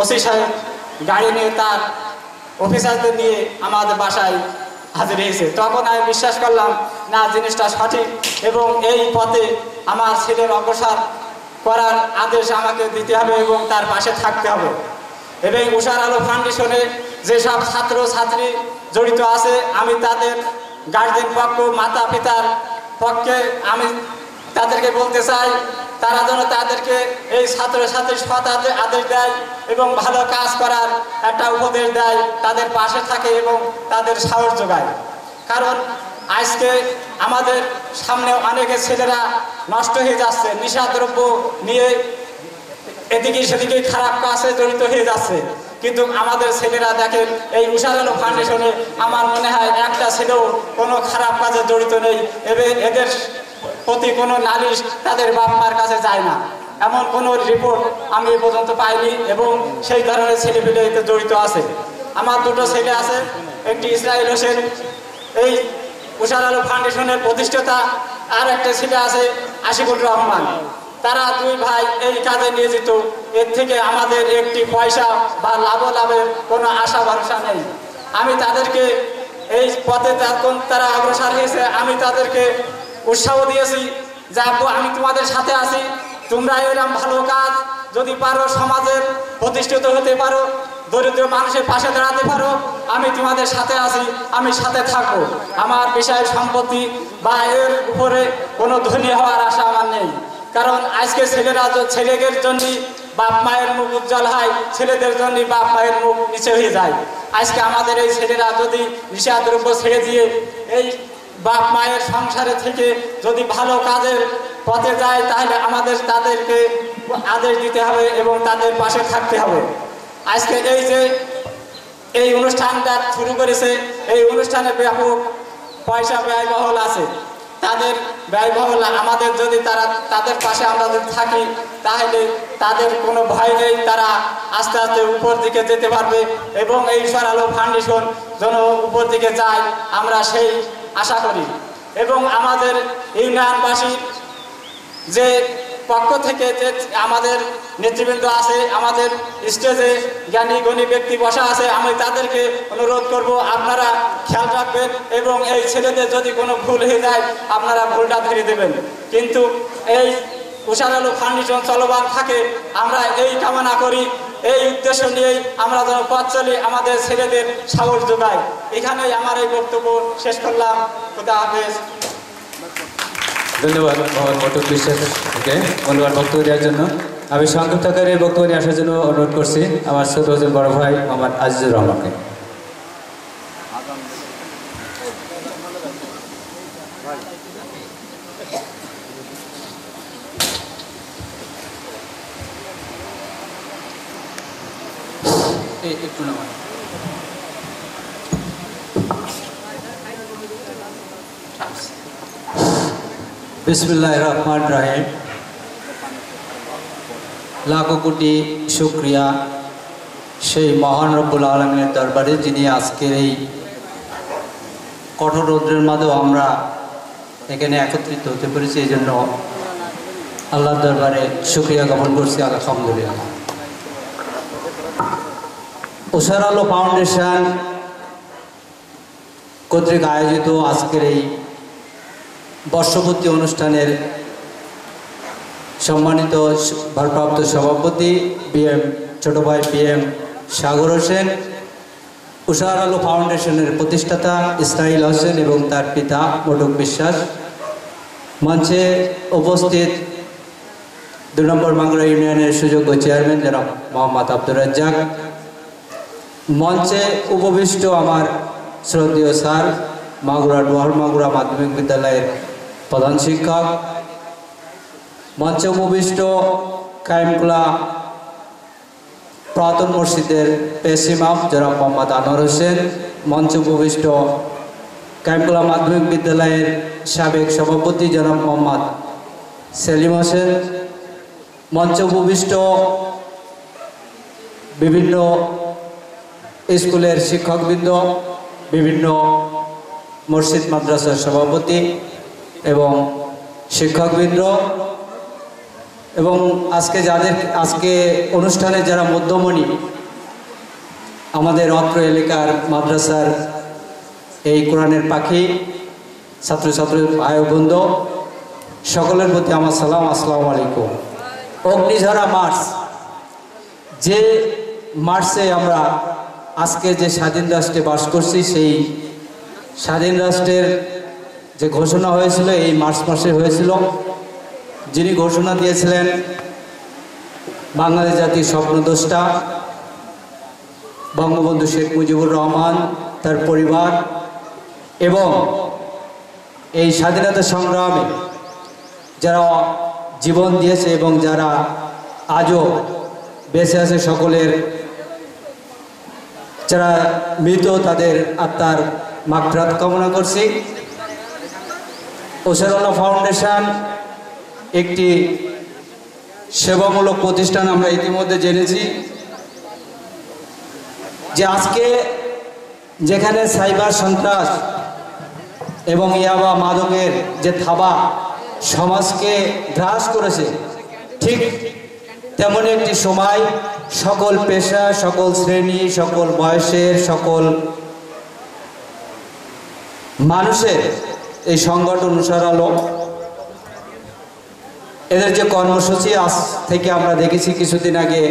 Speaker 17: ওসি সাহেব গাড়ি নিয়ে তার অফিসারদের নিয়ে আমাদের বাসায় হাজির হয়েছে। তখন আমি বিশ্বাস করলাম না, জিনিসটা সঠিক, এবং এই পথে আমার ছেলের অগ্রসর করার আদেশ আমাকে দিতে হবে এবং তার পাশে থাকতে হবে। এবং উষার আলো ফাউন্ডেশনে যেসব ছাত্র ছাত্রী জড়িত আছে আমি তাদের গার্জেন পক্ষ মাতা পিতার পক্ষে আমি তাদেরকে বলতে চাই তারা যেন তাদেরকে এই ছাত্র ছাত্রী সৎ আদেশ দেয় এবং ভালো কাজ করার একটা উপদেশ দেয়, তাদের পাশে থাকে এবং তাদের সাহস যোগায়। কারণ আজকে আমাদের সামনে অনেকে ছেলেরা নষ্ট হয়ে যাচ্ছে, নেশাদ্রব্য নিয়ে এদিকে সেদিকে খারাপ কাজে জড়িত হয়ে যাচ্ছে, কিন্তু আমাদের ছেলেরা দেখেন এই উষার আলো ফাউন্ডেশনে আমার মনে হয় একটা ছেলেও কোনো খারাপ কাজে জড়িত নেই, এদের প্রতি কোনো নালিশ তাদের বাপ মার কাছে যায় না, এমন কোনো রিপোর্ট আমি এ পর্যন্ত পাইনি, এবং সেই ধরনের ছেলেপিলে এতে জড়িত আছে। আমার 2টো ছেলে আছে, একটি ইসরাইল হোসেন এই উষার আলো ফাউন্ডেশনের প্রতিষ্ঠাতা, আর একটা ছেলে আছে আশিকুর রহমান। তারা 2 ভাই এই কাজে নিয়োজিত, এর থেকে আমাদের একটি পয়সা বা লাভের কোনো আশা ভরসা নেই। আমি তাদেরকে এই পথে যখন তারা অগ্রসর হয়েছে আমি তাদেরকে উৎসাহ দিয়েছি যে আপু আমি তোমাদের সাথে আছি, তোমরা এরকম ভালো কাজ যদি পারো, সমাজের প্রতিষ্ঠিত হতে পারো, দরিদ্র মানুষের পাশে দাঁড়াতে পারো, আমি তোমাদের সাথে আছি, আমি সাথে থাকবো। আমার বিষয় সম্পত্তি বা এর উপরে কোনো ধনী হওয়ার আশা আমার নেই, কারণ আজকে ছেলেদের জন্য বাপ মায়ের মুখ উজ্জ্বল হয়, ছেলেদের জন্য বাপ মায়ের মুখ নিচে হয়ে যায়। আজকে আমাদের এই ছেলেরা যদি নেশাদ্রব্য ছেড়ে দিয়ে এই বাপ মায়ের সংসারে থেকে যদি ভালো কাজের পথে যায় তাহলে আমাদের তাদেরকে আদেশ দিতে হবে এবং তাদের পাশে থাকতে হবে। আজকে এই যে এই অনুষ্ঠানটা শুরু করেছে, এই অনুষ্ঠানে ব্যাপক পয়সা ব্যয়বহুল আছে, তাদের ব্যয়বহুল আমাদের যদি তাদের পাশে আমরা যদি থাকি তাহলে তাদের কোনো ভয় নেই, তারা আস্তে আস্তে উপর দিকে যেতে পারবে এবং এই উষার আলো ফাউন্ডেশন যেন উপর দিকে যায় আমরা সেই আশা করি। এবং আমাদের ইউনিয়নবাসী যে পক্ষ থেকে যে আমাদের নেতৃবৃন্দ আছে, আমাদের স্টেজে জ্ঞানী গুণী ব্যক্তি বসা আছে, আমি তাদেরকে অনুরোধ করব আপনারা খেয়াল রাখবেন এবং এই ছেলেদের যদি কোনো ভুল হয়ে যায় আপনারা ভুলটা ধরে দেবেন। কিন্তু এই উষার আলো ফাউন্ডেশন চলমান থাকে, আমরা এই কামনা করি, এই উদ্দেশ্য নিয়েই আমরা যেন পথ চলি, আমাদের ছেলেদের সাহস যোগাই। এখানেই আমার এই বক্তব্য শেষ করলাম। খুদা হাফেজ।
Speaker 2: ধন্যবাদ মোহাম্মদ মটক বিশ্বাসকে মূল্যবান বক্তব্য দেওয়ার জন্য। আমি সংক্ষিপ্ত আকারে বক্তব্য নিয়ে আসার জন্য অনুরোধ করছি আমার ছোট একজন বড় ভাই মোহাম্মদ আজিজুর রহমানকে।
Speaker 11: একটু নামান। বিসমিল্লাহির রহমানির রহিম। লাখো কোটি শুকরিয়া সেই মহান রব্বুল আলামিনের দরবারে যিনি আজকের এই কঠোর রৌদ্রের মাঝেও আমরা এখানে একত্রিত হতে পেরেছি, এই জন্য আল্লাহর দরবারে শুকরিয়া জ্ঞাপন করছি, আলহামদুলিল্লাহ। উষার আলো ফাউন্ডেশন কর্তৃক আয়োজিত আজকের এই বর্ষপূর্তি অনুষ্ঠানের সম্মানিত ভারপ্রাপ্ত সভাপতি বিএম ছোট ভাই বিএম সাগর হোসেন, উষার আলো ফাউন্ডেশনের প্রতিষ্ঠাতা ইসরাইল হোসেন এবং তার পিতা মটক বিশ্বাস, মঞ্চে উপস্থিত 2 নম্বর মাগুরা ইউনিয়নের সুযোগ্য চেয়ারম্যান জনাব মোহাম্মদ আব্দুর রাজ্জাক, মঞ্চে উপবিষ্ট আমার শ্রদ্ধেয় স্যার মাগুরা ডোয়ার মাগুরা মাধ্যমিক বিদ্যালয়ের প্রধান শিক্ষক, মঞ্চে উপবিষ্ট কায়েমকুলা পুরাতন মসজিদের পেশ ইমাম জনাব মোহাম্মদ আনোয়ার হোসেন, মঞ্চে উপবিষ্ট কায়েমকুলা মাধ্যমিক বিদ্যালয়ের সাবেক সভাপতি জনাব মোহাম্মদ সেলিম হোসেন, মঞ্চে উপবিষ্ট বিভিন্ন স্কুলের শিক্ষকবৃন্দ, বিভিন্ন মসজিদ মাদ্রাসার সভাপতি এবং শিক্ষকবৃন্দ, এবং আজকে অনুষ্ঠানে যারা মধ্যমণি আমাদের অত্র এলাকার মাদ্রাসার এই কোরআনের পাখি ছাত্রছাত্রী ভাই বৃন্দ, সকলের প্রতি আমার সালাম, আসসালামু আলাইকুম। অগ্নিঝরা মার্চ, যে মার্চে আমরা আজকে যে স্বাধীন রাষ্ট্রে বাস করছি, সেই স্বাধীন রাষ্ট্রের যে ঘোষণা হয়েছিল এই মার্চ মাসে হয়েছিল। যিনি ঘোষণা দিয়েছিলেন বাংলাদেশ জাতির স্বপ্নদ্রষ্টা বঙ্গবন্ধু শেখ মুজিবুর রহমান, তার পরিবার এবং এই স্বাধীনতা সংগ্রামে যারা জীবন দিয়েছে এবং যারা আজও বেঁচে আছে, সকলের যারা মৃত তাদের আত্মার মাগফিরাত কামনা করছি। উষার আলো ফাউন্ডেশন একটি সেবামূলক প্রতিষ্ঠান। আমরা ইতিমধ্যে জেনেছি যে আজকে যেখানে সাইবার সন্ত্রাস এবং ইয়াবা মাদকের যে থাবা সমাজকে গ্রাস করেছে, ঠিক তেমন একটি সময় সকল পেশা, সকল শ্রেণী, সকল বয়সের, সকল মানুষের এই সংগঠন উষার আলো, এদের যে কর্মসূচি আজ থেকে আমরা দেখেছি কিছুদিন আগে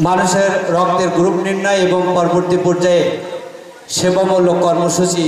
Speaker 11: মানুষের রক্তের গ্রুপ নির্ণয় এবং পরবর্তী পর্যায়ে সেবামূলক কর্মসূচি,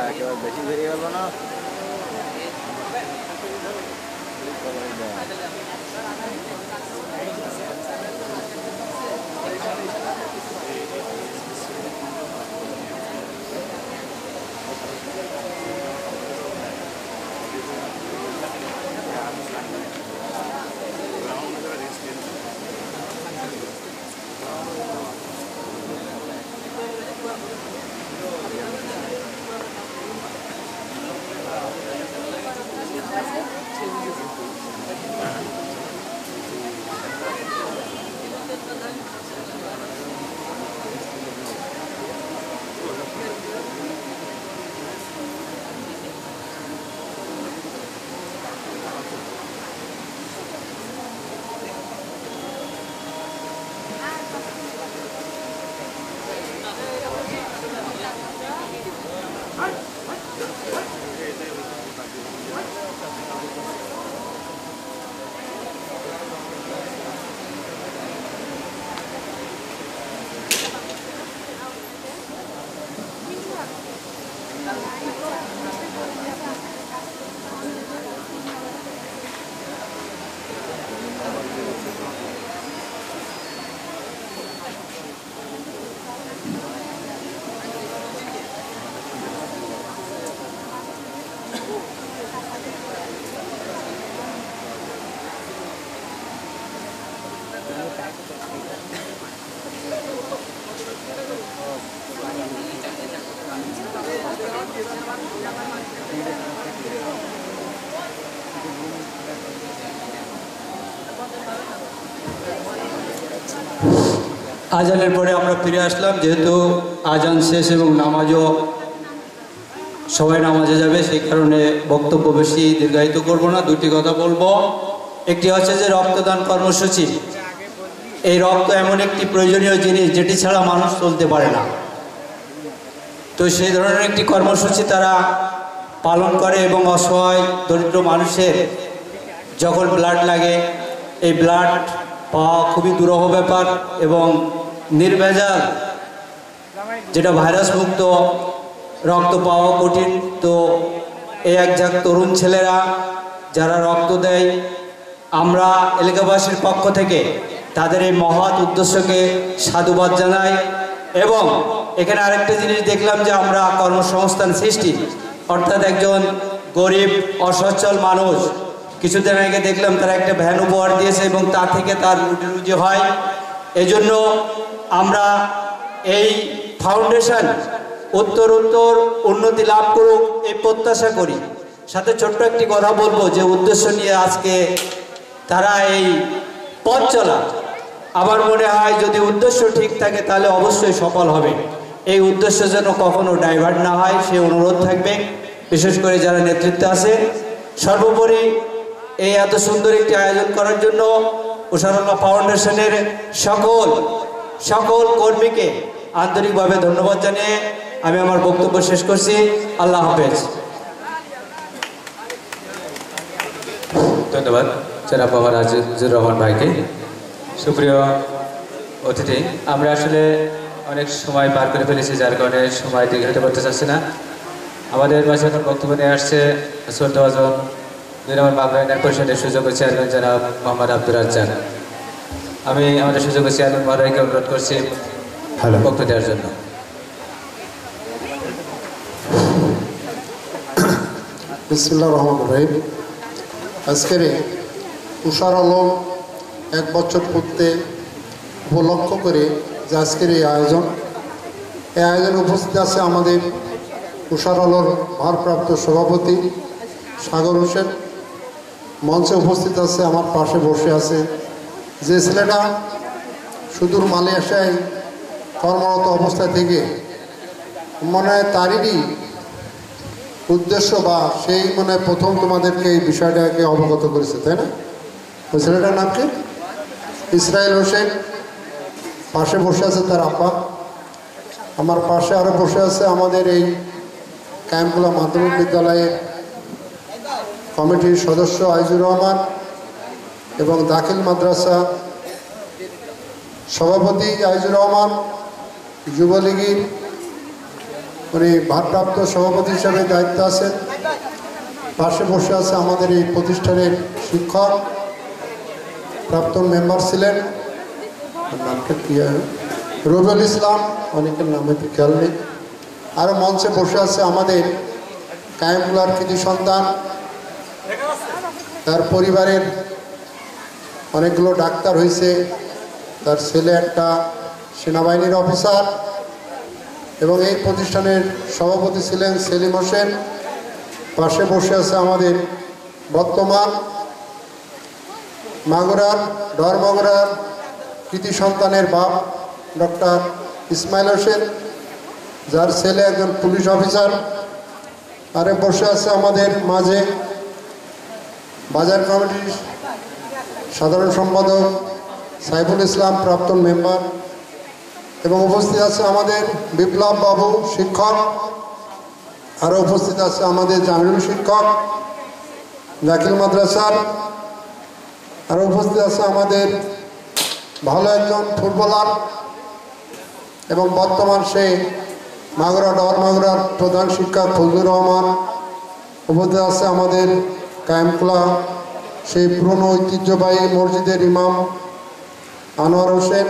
Speaker 7: একেবারে বেশি বেরিয়ে গেল না?
Speaker 18: আজানের পরে আমরা ফিরে আসলাম, যেহেতু আজান শেষ এবং নামাজও সবাই নামাজে যাবে, সেই কারণে বক্তব্য বেশি দীর্ঘায়িত করব না। দুটি কথা বলবো। একটি হচ্ছে যে রক্তদান কর্মসূচি। এই রক্ত এমন একটি প্রয়োজনীয় জিনিস যেটি ছাড়া মানুষ চলতে পারে না। তো সেই ধরনের একটি কর্মসূচি তারা পালন করে এবং অসহায় দরিদ্র মানুষের যখন ব্লাড লাগে, এই ব্লাড পাওয়া খুবই দুরূহ ব্যাপার এবং নির্ভেজাল, যেটা ভাইরাস মুক্ত রক্ত পাওয়া কঠিন। তো এই একঝাঁক তরুণ ছেলেরা যারা রক্ত দেয়, আমরা এলাকাবাসীর পক্ষ থেকে তাদের এই মহৎ উদ্দেশ্যকে সাধুবাদ জানাই। এবং এখানে আরেকটা জিনিস দেখলাম যে আমরা কর্মসংস্থান সৃষ্টি, অর্থাৎ একজন গরিব অসচ্ছল মানুষ কিছুদিন আগে দেখলাম তারা একটা ভ্যান উপহার দিয়েছে এবং তা থেকে তার রুটি রুজি হয়। এজন্য আমরা এই ফাউন্ডেশন উত্তর উন্নতি লাভ করুক এই প্রত্যাশা করি। সাথে ছোট্ট একটি কথা বলবো যে উদ্দেশ্য নিয়ে আজকে তারা এই পথ চলা, আমার মনে হয় যদি উদ্দেশ্য ঠিক থাকে তাহলে অবশ্যই সফল হবে। এই উদ্দেশ্য যেন কখনো ডাইভার্ট না হয় সে অনুরোধ থাকবে, বিশেষ করে যারা নেতৃত্বে আছে। সর্বোপরি এই এত সুন্দর একটি আয়োজন করার জন্য উশারাল্লাহ ফাউন্ডেশনের সকল কর্মীকে আন্তরিকভাবে ধন্যবাদ জানিয়ে আমি আমার বক্তব্য শেষ করছি। আল্লাহ হাফেজ।
Speaker 2: ধন্যবাদ জনাব মোহাম্মদ আজিজুর রহমান ভাইকে। সুপ্রিয় অতিথি, আমরা আসলে অনেক সময় পার করে ফেলেছি, যার কারণে সময় দীর্ঘায়িত করতে চাচ্ছি না। আমাদের মাঝে এখন বক্তব্য নিয়ে আসছে শ্রদ্ধাভাজন 2 নম্বর বাংলা ইউনিয়ন পরিষদের সুযোগ্য চেয়ারম্যান জনাব মোহাম্মদ আব্দুর রাজ্জাক। আমি আমাদের সুযোগ্য চেয়ারম্যান মহোদয়কে অনুরোধ করছি বক্তব্য দেওয়ার জন্য।
Speaker 9: বিসমিল্লাহির রহমানির রহিম। আজকের উষার আলম 1 বছর পূর্তি উপলক্ষ করে যে আজকের এই আয়োজনে উপস্থিত আছে আমাদের উষার আলোর ভারপ্রাপ্ত সভাপতি সাগর হোসেন। মঞ্চে উপস্থিত আছে, আমার পাশে বসে আছে যে ছেলেটা সুদূর মালয়েশিয়ায় কর্মরত অবস্থা থেকে মনে হয় তারই উদ্দেশ্য বা সেই মানে প্রথম তোমাদেরকে এই বিষয়টাকে অবগত করেছে, তাই না? ওই ছেলেটার নাম কি? ইসরায়েল হোসেন। পাশে বসে আছে তার আপা। আমার পাশে আরও বসে আছে আমাদের এই ক্যাম্পগুলা মাধ্যমিক বিদ্যালয়ের কমিটির সদস্য আইজুর রহমান এবং দাখিল মাদ্রাসা সভাপতি আইজুর রহমান যুবলীগের উনি ভারপ্রাপ্ত সভাপতি হিসাবে দায়িত্ব আছেন। পাশে বসে আছে আমাদের এই প্রতিষ্ঠানের শিক্ষক, প্রাক্তন মেম্বার ছিলেন, নামটা কি রবিউল ইসলাম, অনেকের নামে তো খেয়াল নেই। আরও মঞ্চে বসে আছে আমাদের কায়েমুল্লাহর কৃতি সন্তান, তার পরিবারের অনেকগুলো ডাক্তার হয়েছে, তার ছেলে একটা সেনাবাহিনীর অফিসার, এবং এই প্রতিষ্ঠানের সভাপতি ছিলেন সেলিম হোসেন। পাশে বসে আছে আমাদের বর্তমান মাগুরার ডরমাগুরার কৃতি সন্তানের বাপ ডক্টর ইসমাইল হোসেন, যার ছেলে একজন পুলিশ অফিসার। আরে বসে আছে আমাদের মাঝে বাজার কমিটির সাধারণ সম্পাদক সাইফুল ইসলাম, প্রাক্তন মেম্বার, এবং উপস্থিত আছে আমাদের বিপ্লব বাবু শিক্ষক, আরও উপস্থিত আছে আমাদের জামিরুল শিক্ষক দাখিল মাদ্রাসার, আরও উপস্থিত আছে আমাদের ভালো একজন ফুটবলার এবং বর্তমান সেই মাগুরা ডরমাগুরার প্রধান শিক্ষক ফজলুর রহমান। উপস্থিত আছে আমাদের কায়েমকুলা সেই পুরনো ঐতিহ্যবাহী মসজিদের ইমাম আনোয়ার হোসেন।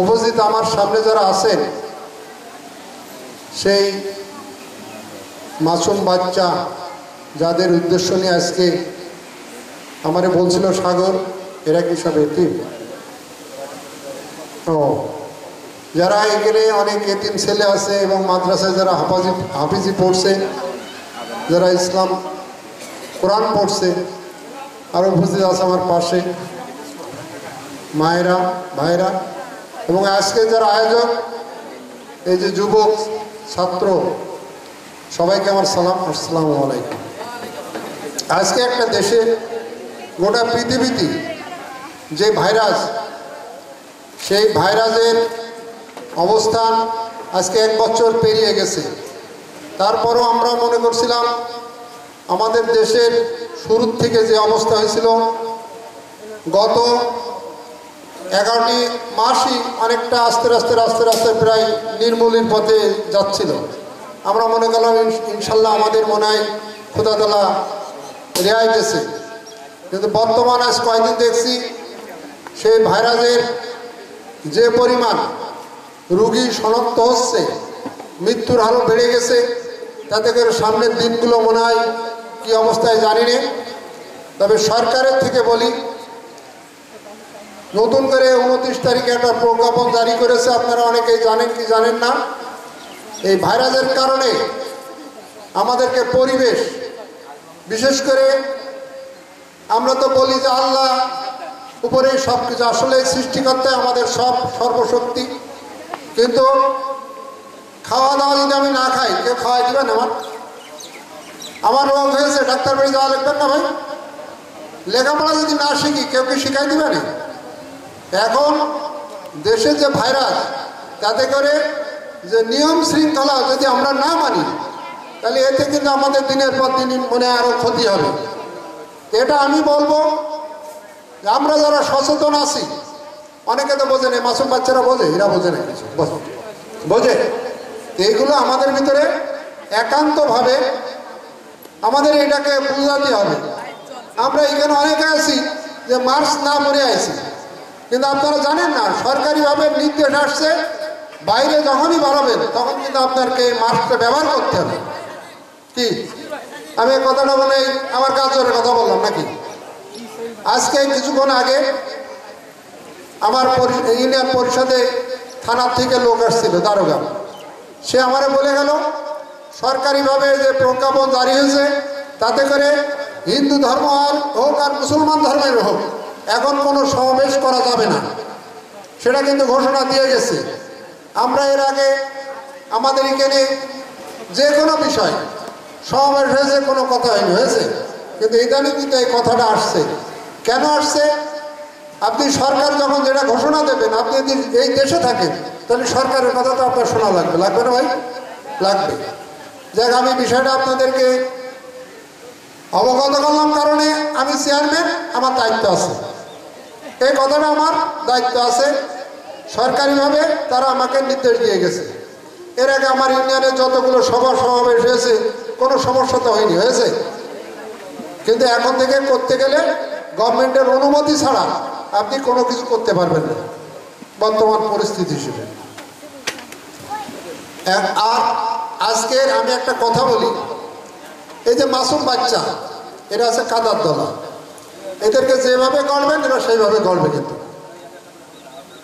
Speaker 9: উপস্থিত আমার সামনে যারা আছেন সেই মাসুম বাচ্চা, যাদের উদ্দেশ্য নিয়ে আজকে আমারে বলছিল সাগর, এরা কি সব এতিম? ও, যারা এখানে অনেক এতিম ছেলে আছে এবং মাদ্রাসায় যারা হাফিজি পড়ছে, যারা ইসলাম কোরআন পড়ছে, আরও উপস্থিত আছে আমার পাশে মায়েরা, ভাইরা, এবং আজকে যারা আয়োজক, এই যে যুবক ছাত্র, সবাইকে আমার সালাম, আসসালামু আলাইকুম। আজকে একটা দেশে গোটা পৃথিবীতে যে ভাইরাস, সেই ভাইরাসের অবস্থান আজকে 1 বছর পেরিয়ে গেছে। তারপরও আমরা মনে করছিলাম আমাদের দেশের শুরুর থেকে যে অবস্থা হয়েছিল, গত 11টি মাসই অনেকটা আস্তে আস্তে আস্তে আস্তে প্রায় নির্মূলের পথে যাচ্ছিল। আমরা মনে করলাম ইনশাল্লাহ আমাদের মনে হয় খোদা তাআলা রেহাই দিয়েছে, কিন্তু বর্তমান আজ কয়েকদিন দেখছি সেই ভাইরাসের যে পরিমাণ রোগী শনাক্ত হচ্ছে, মৃত্যুর হারও বেড়ে গেছে। তাতে করে সামনের দিনগুলো মনে হয় কী অবস্থায় জানি না। তবে সরকারের থেকে বলি, নতুন করে 29 তারিখে একটা প্রজ্ঞাপন জারি করেছে, আপনারা অনেকেই জানেন কি জানেন না। এই ভাইরাসের কারণে আমাদেরকে পরিবেশ, বিশেষ করে আমরা তো বলি যে আল্লাহ উপরে সব কিছু, আসলে সৃষ্টিকর্তা আমাদের সব সর্বশক্তি, কিন্তু খাওয়া দাওয়া যদি আমি না খাই, কেউ খাওয়াই দিবেন? আমার রোগ হয়েছে, ডাক্তার বাড়ি যাওয়া লাগবেন না ভাই? লেখাপড়া যদি না শিখি, কেউ কি শিখাই দিবে না? এখন দেশে যে ভাইরাস, তাতে করে যে নিয়ম শৃঙ্খলা যদি আমরা না মানি, তাহলে এতে কিন্তু আমাদের দিনের পর দিন মনে আরও ক্ষতি হবে। এটা আমি বলবো যে আমরা যারা সচেতন আছি, অনেকে তো বোঝে না, মাসুম বাচ্চারা বোঝে, এরা বোঝে না কিছু, বোঝে। এইগুলো আমাদের ভিতরে একান্তভাবে আমাদের এটাকে বুঝাতে হবে। আমরা এখানে অনেকে আছি যে মাস্ক না পরে আছি, কিন্তু আপনারা জানেন না সরকারিভাবে নির্দেশ আসছে, বাইরে যখনই বাড়াবেন তখন কিন্তু আপনাকে মাস্কটা ব্যবহার করতে হবে। কি আমি এই কথাটা বলে আমার কাজের কথা বললাম নাকি? আজকে কিছুক্ষণ আগে আমার ইউনিয়ন পরিষদে থানার থেকে লোক আসছিল, দারোগা, সে আমারে বলে গেল সরকারিভাবে যে প্রজ্ঞাপন জারি হয়েছে, তাতে করে হিন্দু ধর্ম আর হোক আর মুসলমান ধর্মের হোক, এখন কোনো সমাবেশ করা যাবে না, সেটা কিন্তু ঘোষণা দিয়ে গেছে। আমরা এর আগে আমাদের এখানে যে কোনো বিষয় সমাবেশ হয়েছে, কোনো কথা হয়নি, হয়েছে, কিন্তু ইদানিং কিন্তু এই কথাটা আসছে। কেন আসছে? আপনি সরকার যখন যেটা ঘোষণা দেবেন, আপনি যদি এই দেশে থাকেন, তাহলে সরকারের কথা তো আপনার শোনা লাগবে, লাগবে না ভাই? লাগবে। যাক, আমি বিষয়টা আপনাদেরকে অবগত করলাম, কারণে আমি চেয়ারম্যান, আমার দায়িত্ব আছে, এই কথাটা আমার দায়িত্ব আছে।
Speaker 19: সরকারিভাবে তারা আমাকে নির্দেশ দিয়ে গেছে। এর আগে আমার ইউনিয়নে যতগুলো সভা সমাবেশ হয়েছে কোনো সমস্যা তো হয়নি, হয়েছে? কিন্তু এখন থেকে করতে গেলে গভর্নমেন্টের অনুমতি ছাড়া আপনি কোনো কিছু করতে পারবেন না বর্তমান পরিস্থিতি হিসেবে। আর আজকের আমি একটা কথা বলি, এই যে মাসুম বাচ্চা এরা আছে কাদার দলা, এদেরকে যেভাবে গড়বেন এরা সেইভাবে গড়বে। কিন্তু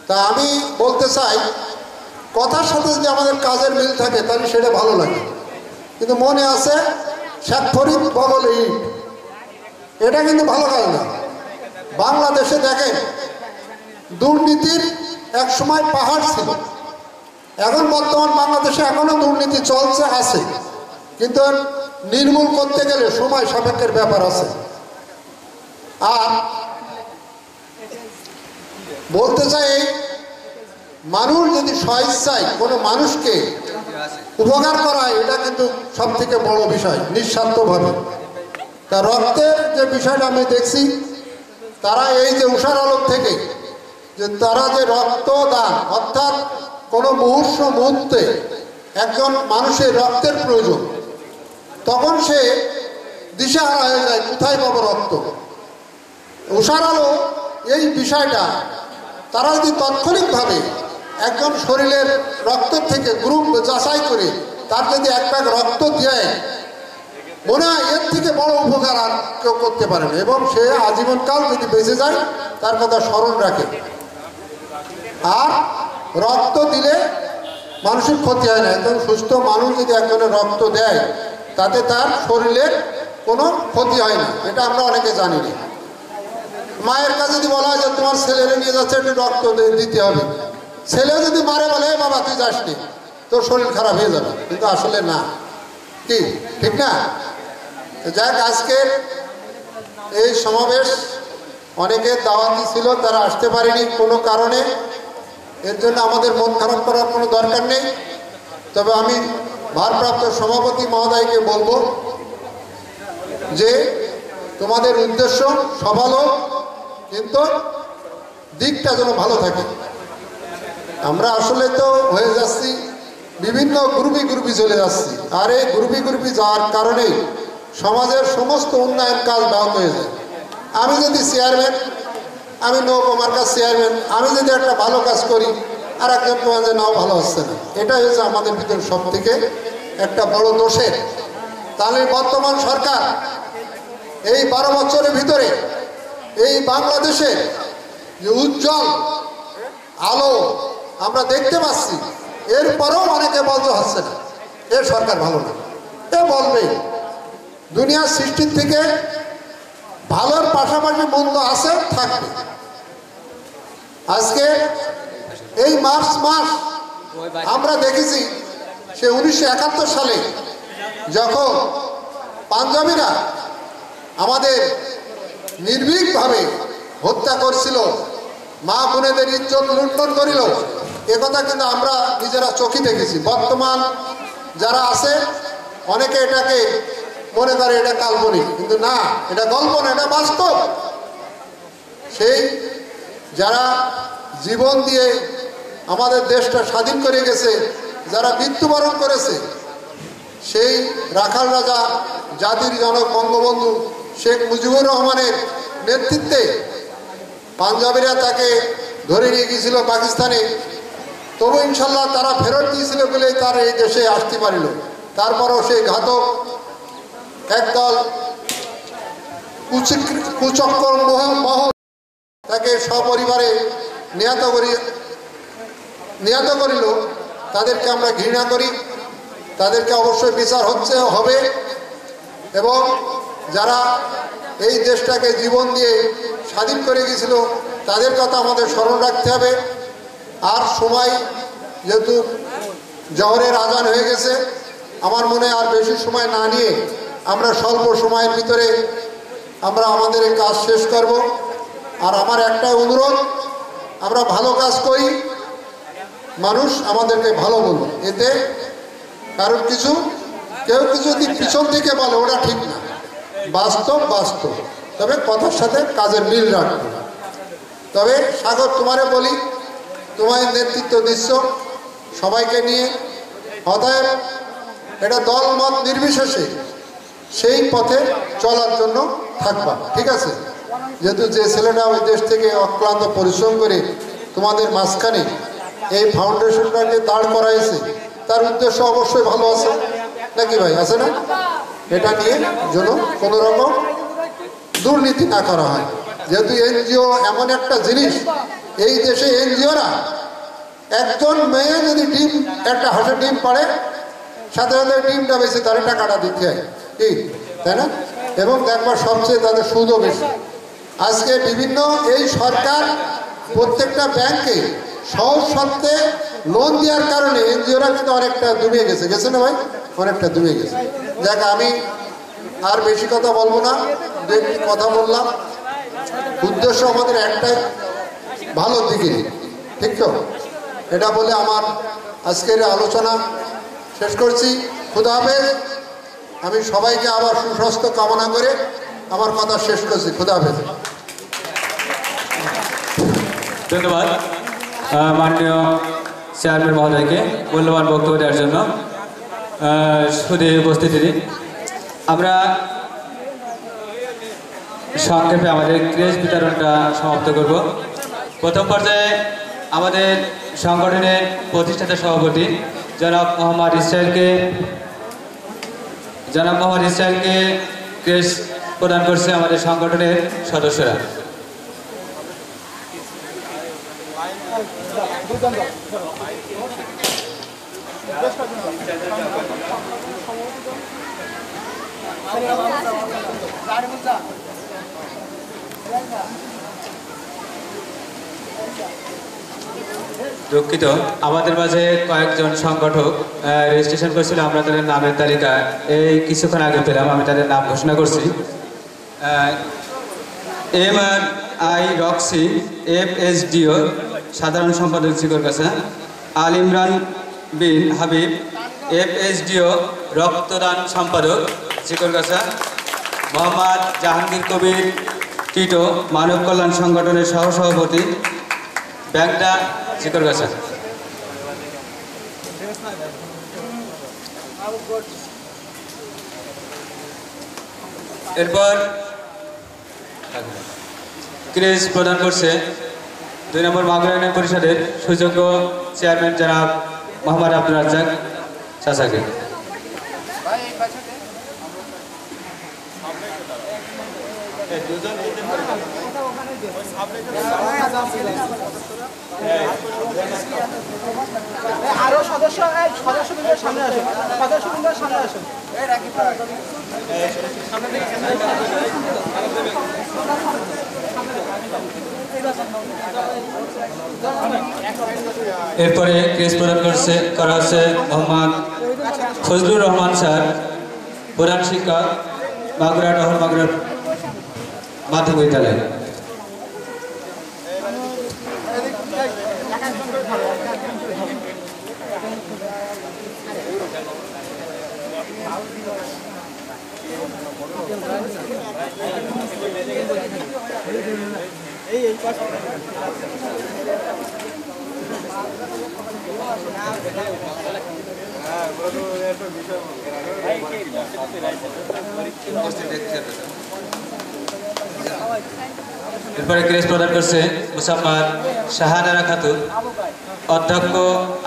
Speaker 19: তা আমি বলতে চাই, কথার সাথে যদি আমাদের কাজের মিল থাকে তাহলে সেটা ভালো লাগে। কিন্তু মনে আছে শেখ ফরিদ বগলে ইট, এটা কিন্তু ভালো কাজ না। বাংলাদেশে দেখেন দুর্নীতির এক সময় পাহাড় ছিল, এখন বর্তমান বাংলাদেশে এখনো দুর্নীতি চলছে, আছে, কিন্তু নির্মূল করতে গেলে সময় সাপেক্ষের ব্যাপার আছে। আর বলতে চাই, মানুষ যদি স্বেচ্ছায় কোনো মানুষকে উপকার করায় এটা কিন্তু সব থেকে বড় বিষয়, নিঃস্বার্থভাবে। তা রক্তের যে বিষয়টা আমি দেখছি, তারা এই যে উষার আলোক থেকে যে তারা যে রক্তদান, অর্থাৎ কোনো মুহূর্তে একজন মানুষের রক্তের প্রয়োজন, তখন সে দিশাহারা হয়ে যায় কোথায় পাবো রক্ত। উষার আলো এই বিষয়টা তারা যদি তাৎক্ষণিকভাবে একজন শরীরের রক্ত থেকে গ্রুপ যাচাই করে তার যদি এক ব্যাগ রক্ত দেয়, মনে হয় এর থেকে বড় উপকার আর কেউ করতে পারে না, এবং সে আজীবনকাল যদি বেঁচে যায় তার কথা স্মরণ রাখে। আর রক্ত দিলে মানুষের ক্ষতি হয় না, একজন সুস্থ মানুষ যদি একজনের রক্ত দেয় তাতে তার শরীরের কোনো ক্ষতি হয় না, এটা আমরা অনেকে জানি না। মায়ের কাছে যদি বলা হয় যে তোমার ছেলেরে নিয়ে যাচ্ছে একটু রক্ত দিতে হবে, ছেলে যদি মারে বলে বাবা তুই যাসনি, তোর শরীর খারাপ হয়ে যাবে, কিন্তু আসলে না, কি ঠিক না? যাক, আজকের এই সমাবেশ অনেকের দাওয়াতি ছিল, তারা আসতে পারেনি কোনো কারণে, এর জন্য আমাদের মন খারাপ করার কোনো দরকার নেই। তবে আমি ভারপ্রাপ্ত সভাপতি মহোদয়কে বলবো যে তোমাদের উদ্দেশ্য সফল হোক, কিন্তু দিকটা যেন ভালো থাকে। আমরা আসলে তো হয়ে যাচ্ছি বিভিন্ন গ্রুপে চলে যাচ্ছি, আর এই গ্রুপে যাওয়ার কারণে সমাজের সমস্ত উন্নয়ন কাজ ব্যাহত হয়ে যায়। আমি যদি চেয়ারম্যান, আমি নৌকমার্কার চেয়ারম্যান, আমি যদি একটা ভালো কাজ করি আর একজন তোমার যে নাও ভালো হচ্ছে না, এটাই হচ্ছে আমাদের ভিতরে সব থেকে একটা বড় দোষের। তাহলে বর্তমান সরকার এই 12 বছরের ভিতরে এই বাংলাদেশে যে উজ্জ্বল আলো আমরা দেখতে পাচ্ছি, এরপরেও অনেকে বলতে হচ্ছে না এ সরকার ভালো না, এ বলবে দুনিয়ার সৃষ্টির থেকে ভালোর পাশাপাশি মন্দ আছে, থাকবে। আজকে এই মার্চ মাস আমরা দেখেছি সে 1971 সালে যখন পাঞ্জাবিরা আমাদের নির্ভীকভাবে হত্যা করছিল, মা বোনেদের ইজ্জত লুণ্ঠন করিল, একথা কিন্তু আমরা নিজেরা চোখে দেখেছি। বর্তমান যারা আছে অনেকে এটাকে মনে করে এটা কাল্পনিক, কিন্তু না, এটা গল্প না, এটা বাস্তব। সেই যারা জীবন দিয়ে আমাদের দেশটা স্বাধীন করে গেছে, যারা মৃত্যুবরণ করেছে, সেই রাখাল রাজা জাতির জনক বঙ্গবন্ধু শেখ মুজিবুর রহমানের নেতৃত্বে পাঞ্জাবিরা তাকে ধরে নিয়ে গিয়েছিল পাকিস্তানে, তবু ইনশাল্লাহ তারা ফেরত দিয়েছিল বলেই তার এই দেশে আসতে পারিল। তারপরও সেই ঘাতক একদল কুচক্র মহল তাকে সপরিবারে নিহত করিল। তাদেরকে আমরা ঘৃণা করি, তাদেরকে অবশ্যই বিচার হবে, এবং যারা এই দেশটাকে জীবন দিয়ে স্বাধীন করে গিয়েছিল তাদের কথা আমাদের স্মরণ রাখতে হবে। আর সময় যেহেতু জহরের আজান হয়ে গেছে, আমার মনে আর বেশি সময় না নিয়ে আমরা স্বল্প সময়ের ভিতরে আমরা আমাদের এই কাজ শেষ করব। আর আমার একটাই অনুরোধ, আমরা ভালো কাজ করি, মানুষ আমাদেরকে ভালো বলবে, এতে কারণ কেউ কিছু যদি পিছন থেকে বলে ওটা ঠিক না, বাস্তব, তবে কথার সাথে কাজের মিল রাখবে। তবে সাগর তোমারে বলি, তোমার নেতৃত্ব দিচ্ছ সবাইকে নিয়ে। অতএব এটা দল মত নির্বিশেষে সেই পথে চলার জন্য থাকবা, ঠিক আছে? যেহেতু যে ছেলেটা ওই দেশ থেকে অক্লান্ত পরিশ্রম করে তোমাদের মাঝখানে এই ফাউন্ডেশনটাকে দাঁড় করাইছে, তার উদ্দেশ্য অবশ্যই ভালো আছে নাকি ভাই, আছে না? এটা নিয়ে যেন কোনো রকম দুর্নীতি না করা হয়। যেহেতু এনজিও এমন একটা জিনিস, এই দেশে এনজিওরা একজন মেয়ে যদি ডিম, একটা হাঁসের ডিম পারে, সাথে সাথে ডিমটা বেশি তার টাকাটা দিতে হয়, ঠিক তাই না? এবং দেখবার সবচেয়ে তাদের সুদও বেশি। আজকে বিভিন্ন এই সরকার প্রত্যেকটা ব্যাংকে সহজ শর্তে লোন দেওয়ার কারণে এনজিওরা কিন্তু অনেকটা ডুবে গেছে, গেছে না ভাই? অনেকটা ডুবে গেছে। দেখ, আমি আর বেশি কথা বলবো না, দু একটি কথা বললাম। উদ্দেশ্য আমাদের একটাই, ভালো দিকে, ঠিক তো? এটা বলে আমার আজকের আলোচনা শেষ করছি। খুদা হাফেজ। আমি সবাইকে আবার সুস্বাস্থ্য কামনা করে আমার কথা শেষ করছি। খুদা হাফেজ।
Speaker 3: ধন্যবাদ মাননীয় চেয়ারম্যান মহোদয়কে মূল্যবান বক্তব্য দেওয়ার জন্য। শুধু উপস্থিতি আমরা সংক্ষেপে আমাদের ক্রেজ বিতরণটা সমাপ্ত করব। প্রথম পর্যায়ে আমাদের সংগঠনের প্রতিষ্ঠাতা সভাপতি জনাব মোহাম্মদ ইসরায়েলকে ক্রেজ প্রদান করছে আমাদের সংগঠনের সদস্যরা। দুঃখিত, আমাদের মাঝে কয়েকজন সংগঠক রেজিস্ট্রেশন করেছিল, আমরা তাদের নামের তালিকা এই কিছুক্ষণ আগে পেলাম, আমি তাদের নাম ঘোষণা করছি। MRI রক্সি FSDO সাধারণ সম্পাদক জিকরগাছা, আল ইমরান বিন হাবিব FSDO রক্তদান সম্পাদক জিকরগাছা, মোহাম্মদ জাহাঙ্গীর কবির টিটো মানব কল্যাণ সংগঠনের সহসভাপতি ব্যাংকটা জিকরগাছা। এরপর ক্রেজ প্রদান করছে 2 নম্বর মাগুরা ইউনিয়ন পরিষদের সুযোগ্য চেয়ারম্যান জনাব মোহাম্মদ আব্দুল রাজ্জাক চাচাকে।
Speaker 17: আরো সদস্যদের সামনে আসুন, সদস্যদের সামনে আসুন।
Speaker 3: এরপরে ক্রেজ প্রদান করা হচ্ছে মোহাম্মদ ফজলুর রহমান স্যার, প্রধান শিক্ষক মাগুরা টহল মাগুরা মাধ্যমিক বিদ্যালয়। এরপরে ক্রেজ প্রদান করছে মুসাম্মাদ শাহানারা খাতুন, অধ্যক্ষ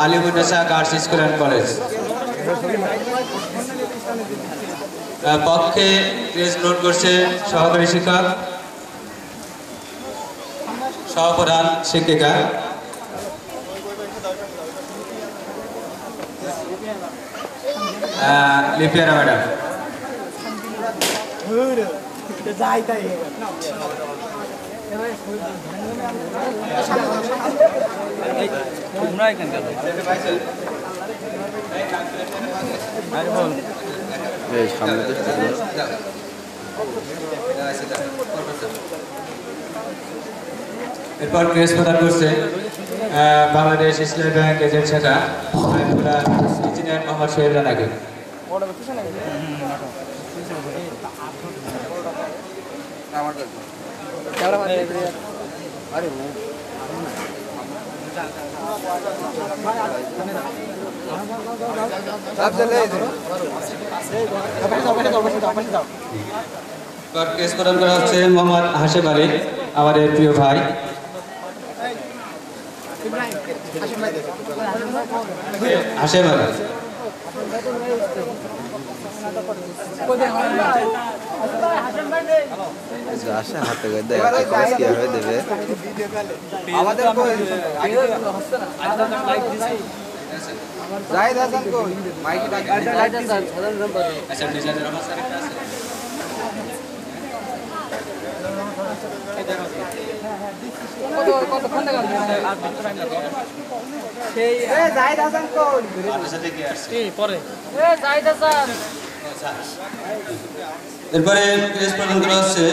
Speaker 3: আলিমুন্নেসা গার্লস স্কুল অ্যান্ড কলেজ। পক্ষে ক্রেজ গ্রহণ করছে সহকারী শিক্ষক, সহপ্রধান শিক্ষিকা লিপিয়ারা ম্যাডাম। এরপর ক্রেজ প্রদান করছে বাংলাদেশ ইসলামী ব্যাংক এজেন্ট শাখা ইঞ্জিনিয়ার মোহাম্মদ সোহেল রানাকে। কেস প্রদান করা হচ্ছে মোহাম্মদ হাশেম আলী, আমাদের প্রিয় ভাই। হাশেম আলী
Speaker 7: আসে হাতে করে দেয় কিভাবে দেবে আমাদের জাহিদ হাসান কই মাইকে লাইট স্যার সাধারণ সম্পাদক
Speaker 3: আচ্ছা ডিজাইন রহমান স্যার একটা আছে
Speaker 4: কত ফোন লাগান সেই জাহিদ হাসান কই
Speaker 3: সাথে কি আসছে
Speaker 4: পরে জাহিদ হাসান।
Speaker 3: এরপরে কেস প্রদান করা হচ্ছে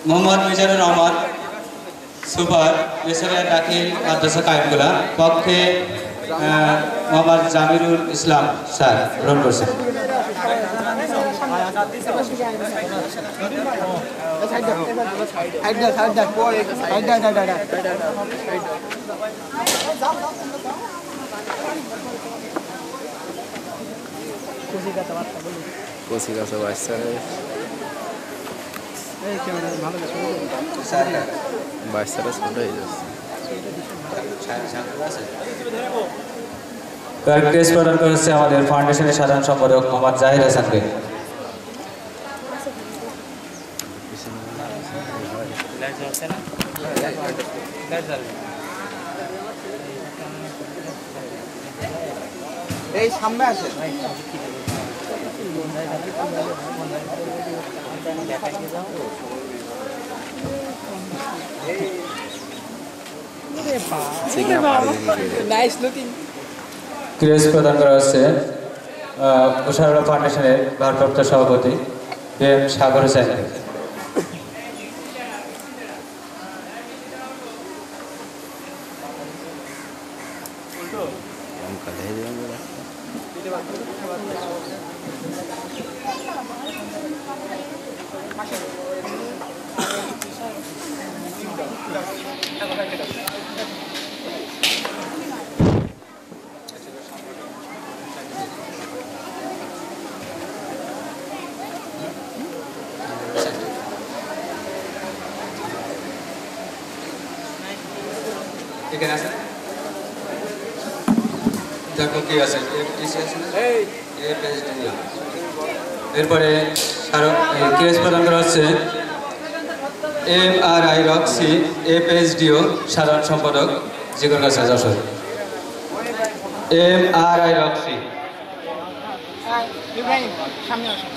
Speaker 3: মোহাম্মদ মিজানুর রহমান, সুপার বেসরকারি দাখিল মাদ্রাসা কায়েমগোলা, পক্ষে মোহাম্মদ জামিরুল ইসলাম স্যার গ্রহণ করছেন।
Speaker 7: কচি কাছে বাচ্চা বাচ্চাটা ছোট হয়ে যাচ্ছে।
Speaker 3: কেস প্রদান করেছে আমাদের ফাউন্ডেশনের সাধারণ সম্পাদক মোহাম্মদ জাহিদ হাসানকে।
Speaker 4: এই সামনে আছে
Speaker 3: ক্রেস প্রদান করা হচ্ছে উষারোলা ফাউন্ডেশনের ভারপ্রাপ্ত সভাপতি এম সাগর হোসেন। এখানে আছে দেখো কি আছে এরপরে কেস প্রদান করা হচ্ছে MRI রক্সি FSDO সাধারণ সম্পাদক জিগর কাছে যশোর। MRI রক্সি
Speaker 4: সামনে আসুন।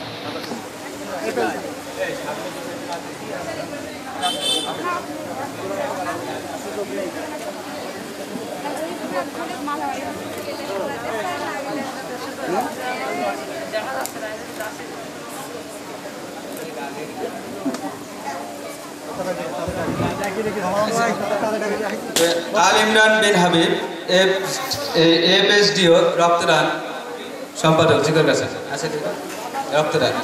Speaker 3: আল ইমরান বিন হাবিব FSDO রক্তদান সম্পাদক জিগর কাছে আছে রক্তদান।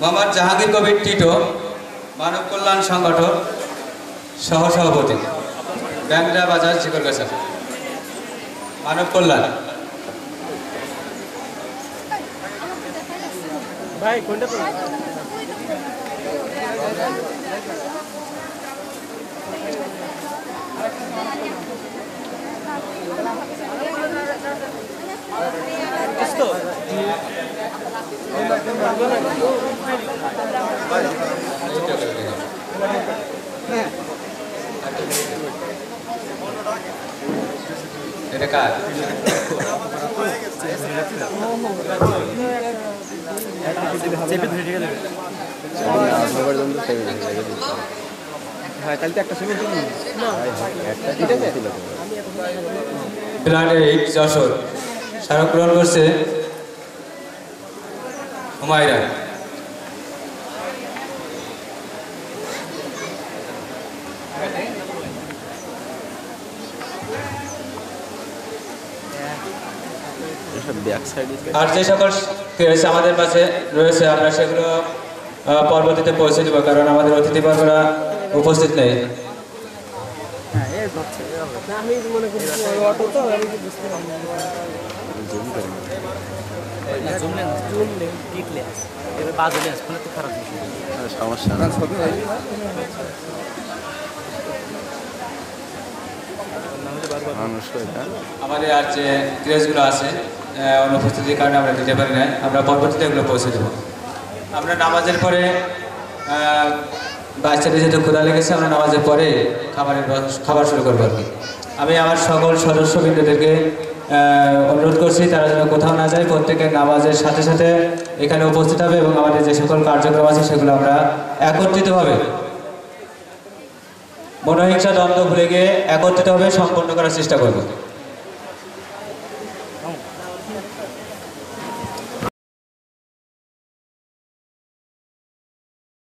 Speaker 3: মোহাম্মদ জাহাঙ্গীর কবির টিটো মানব কল্যাণ সংগঠন সহসভাপতি ব্যাংরা বাজার জিগর কাছে মানব কল্যাণ।
Speaker 4: ভাই কোনটা
Speaker 3: এটা কার
Speaker 7: হ্যাঁ কালকে একটা ছবি
Speaker 3: প্ল্যান 8 যশোর স্মারক গ্রহণ করছে হুমায়রা। আর যে সকল ক্রেজ আমাদের কাছে রয়েছে আমরা সেগুলো পরবর্তীতে পৌঁছে দেবো, কারণ আমাদের অতিথি বর্গরা উপস্থিত নেই।
Speaker 4: আমি মনে করছি অটো তো আমি বুঝতে পারলাম
Speaker 3: আমাদের আর যে ক্রেজগুলো আছে অনুপস্থিতির কারণে আমরা দিতে পারি না, আমরা পরবর্তীতে এগুলো পৌঁছে দেবো। আমরা নামাজের পরে বাচ্চাদের যেহেতু ক্ষুধা লেগেছে, আমরা নামাজের পরে খাবার শুরু করবো আর কি। আমি আমার সকল সদস্যবৃন্দদেরকে অনুরোধ করছি তারা যেন কোথাও না যায়, প্রত্যেকের নামাজের সাথে সাথে এখানে উপস্থিত হবে এবং আমাদের যে সকল কার্যক্রম আছে সেগুলো আমরা একত্রিতভাবে মনোহিংসা দ্বন্দ্ব ভুলে গিয়ে একত্রিতভাবে সম্পন্ন করার চেষ্টা করব।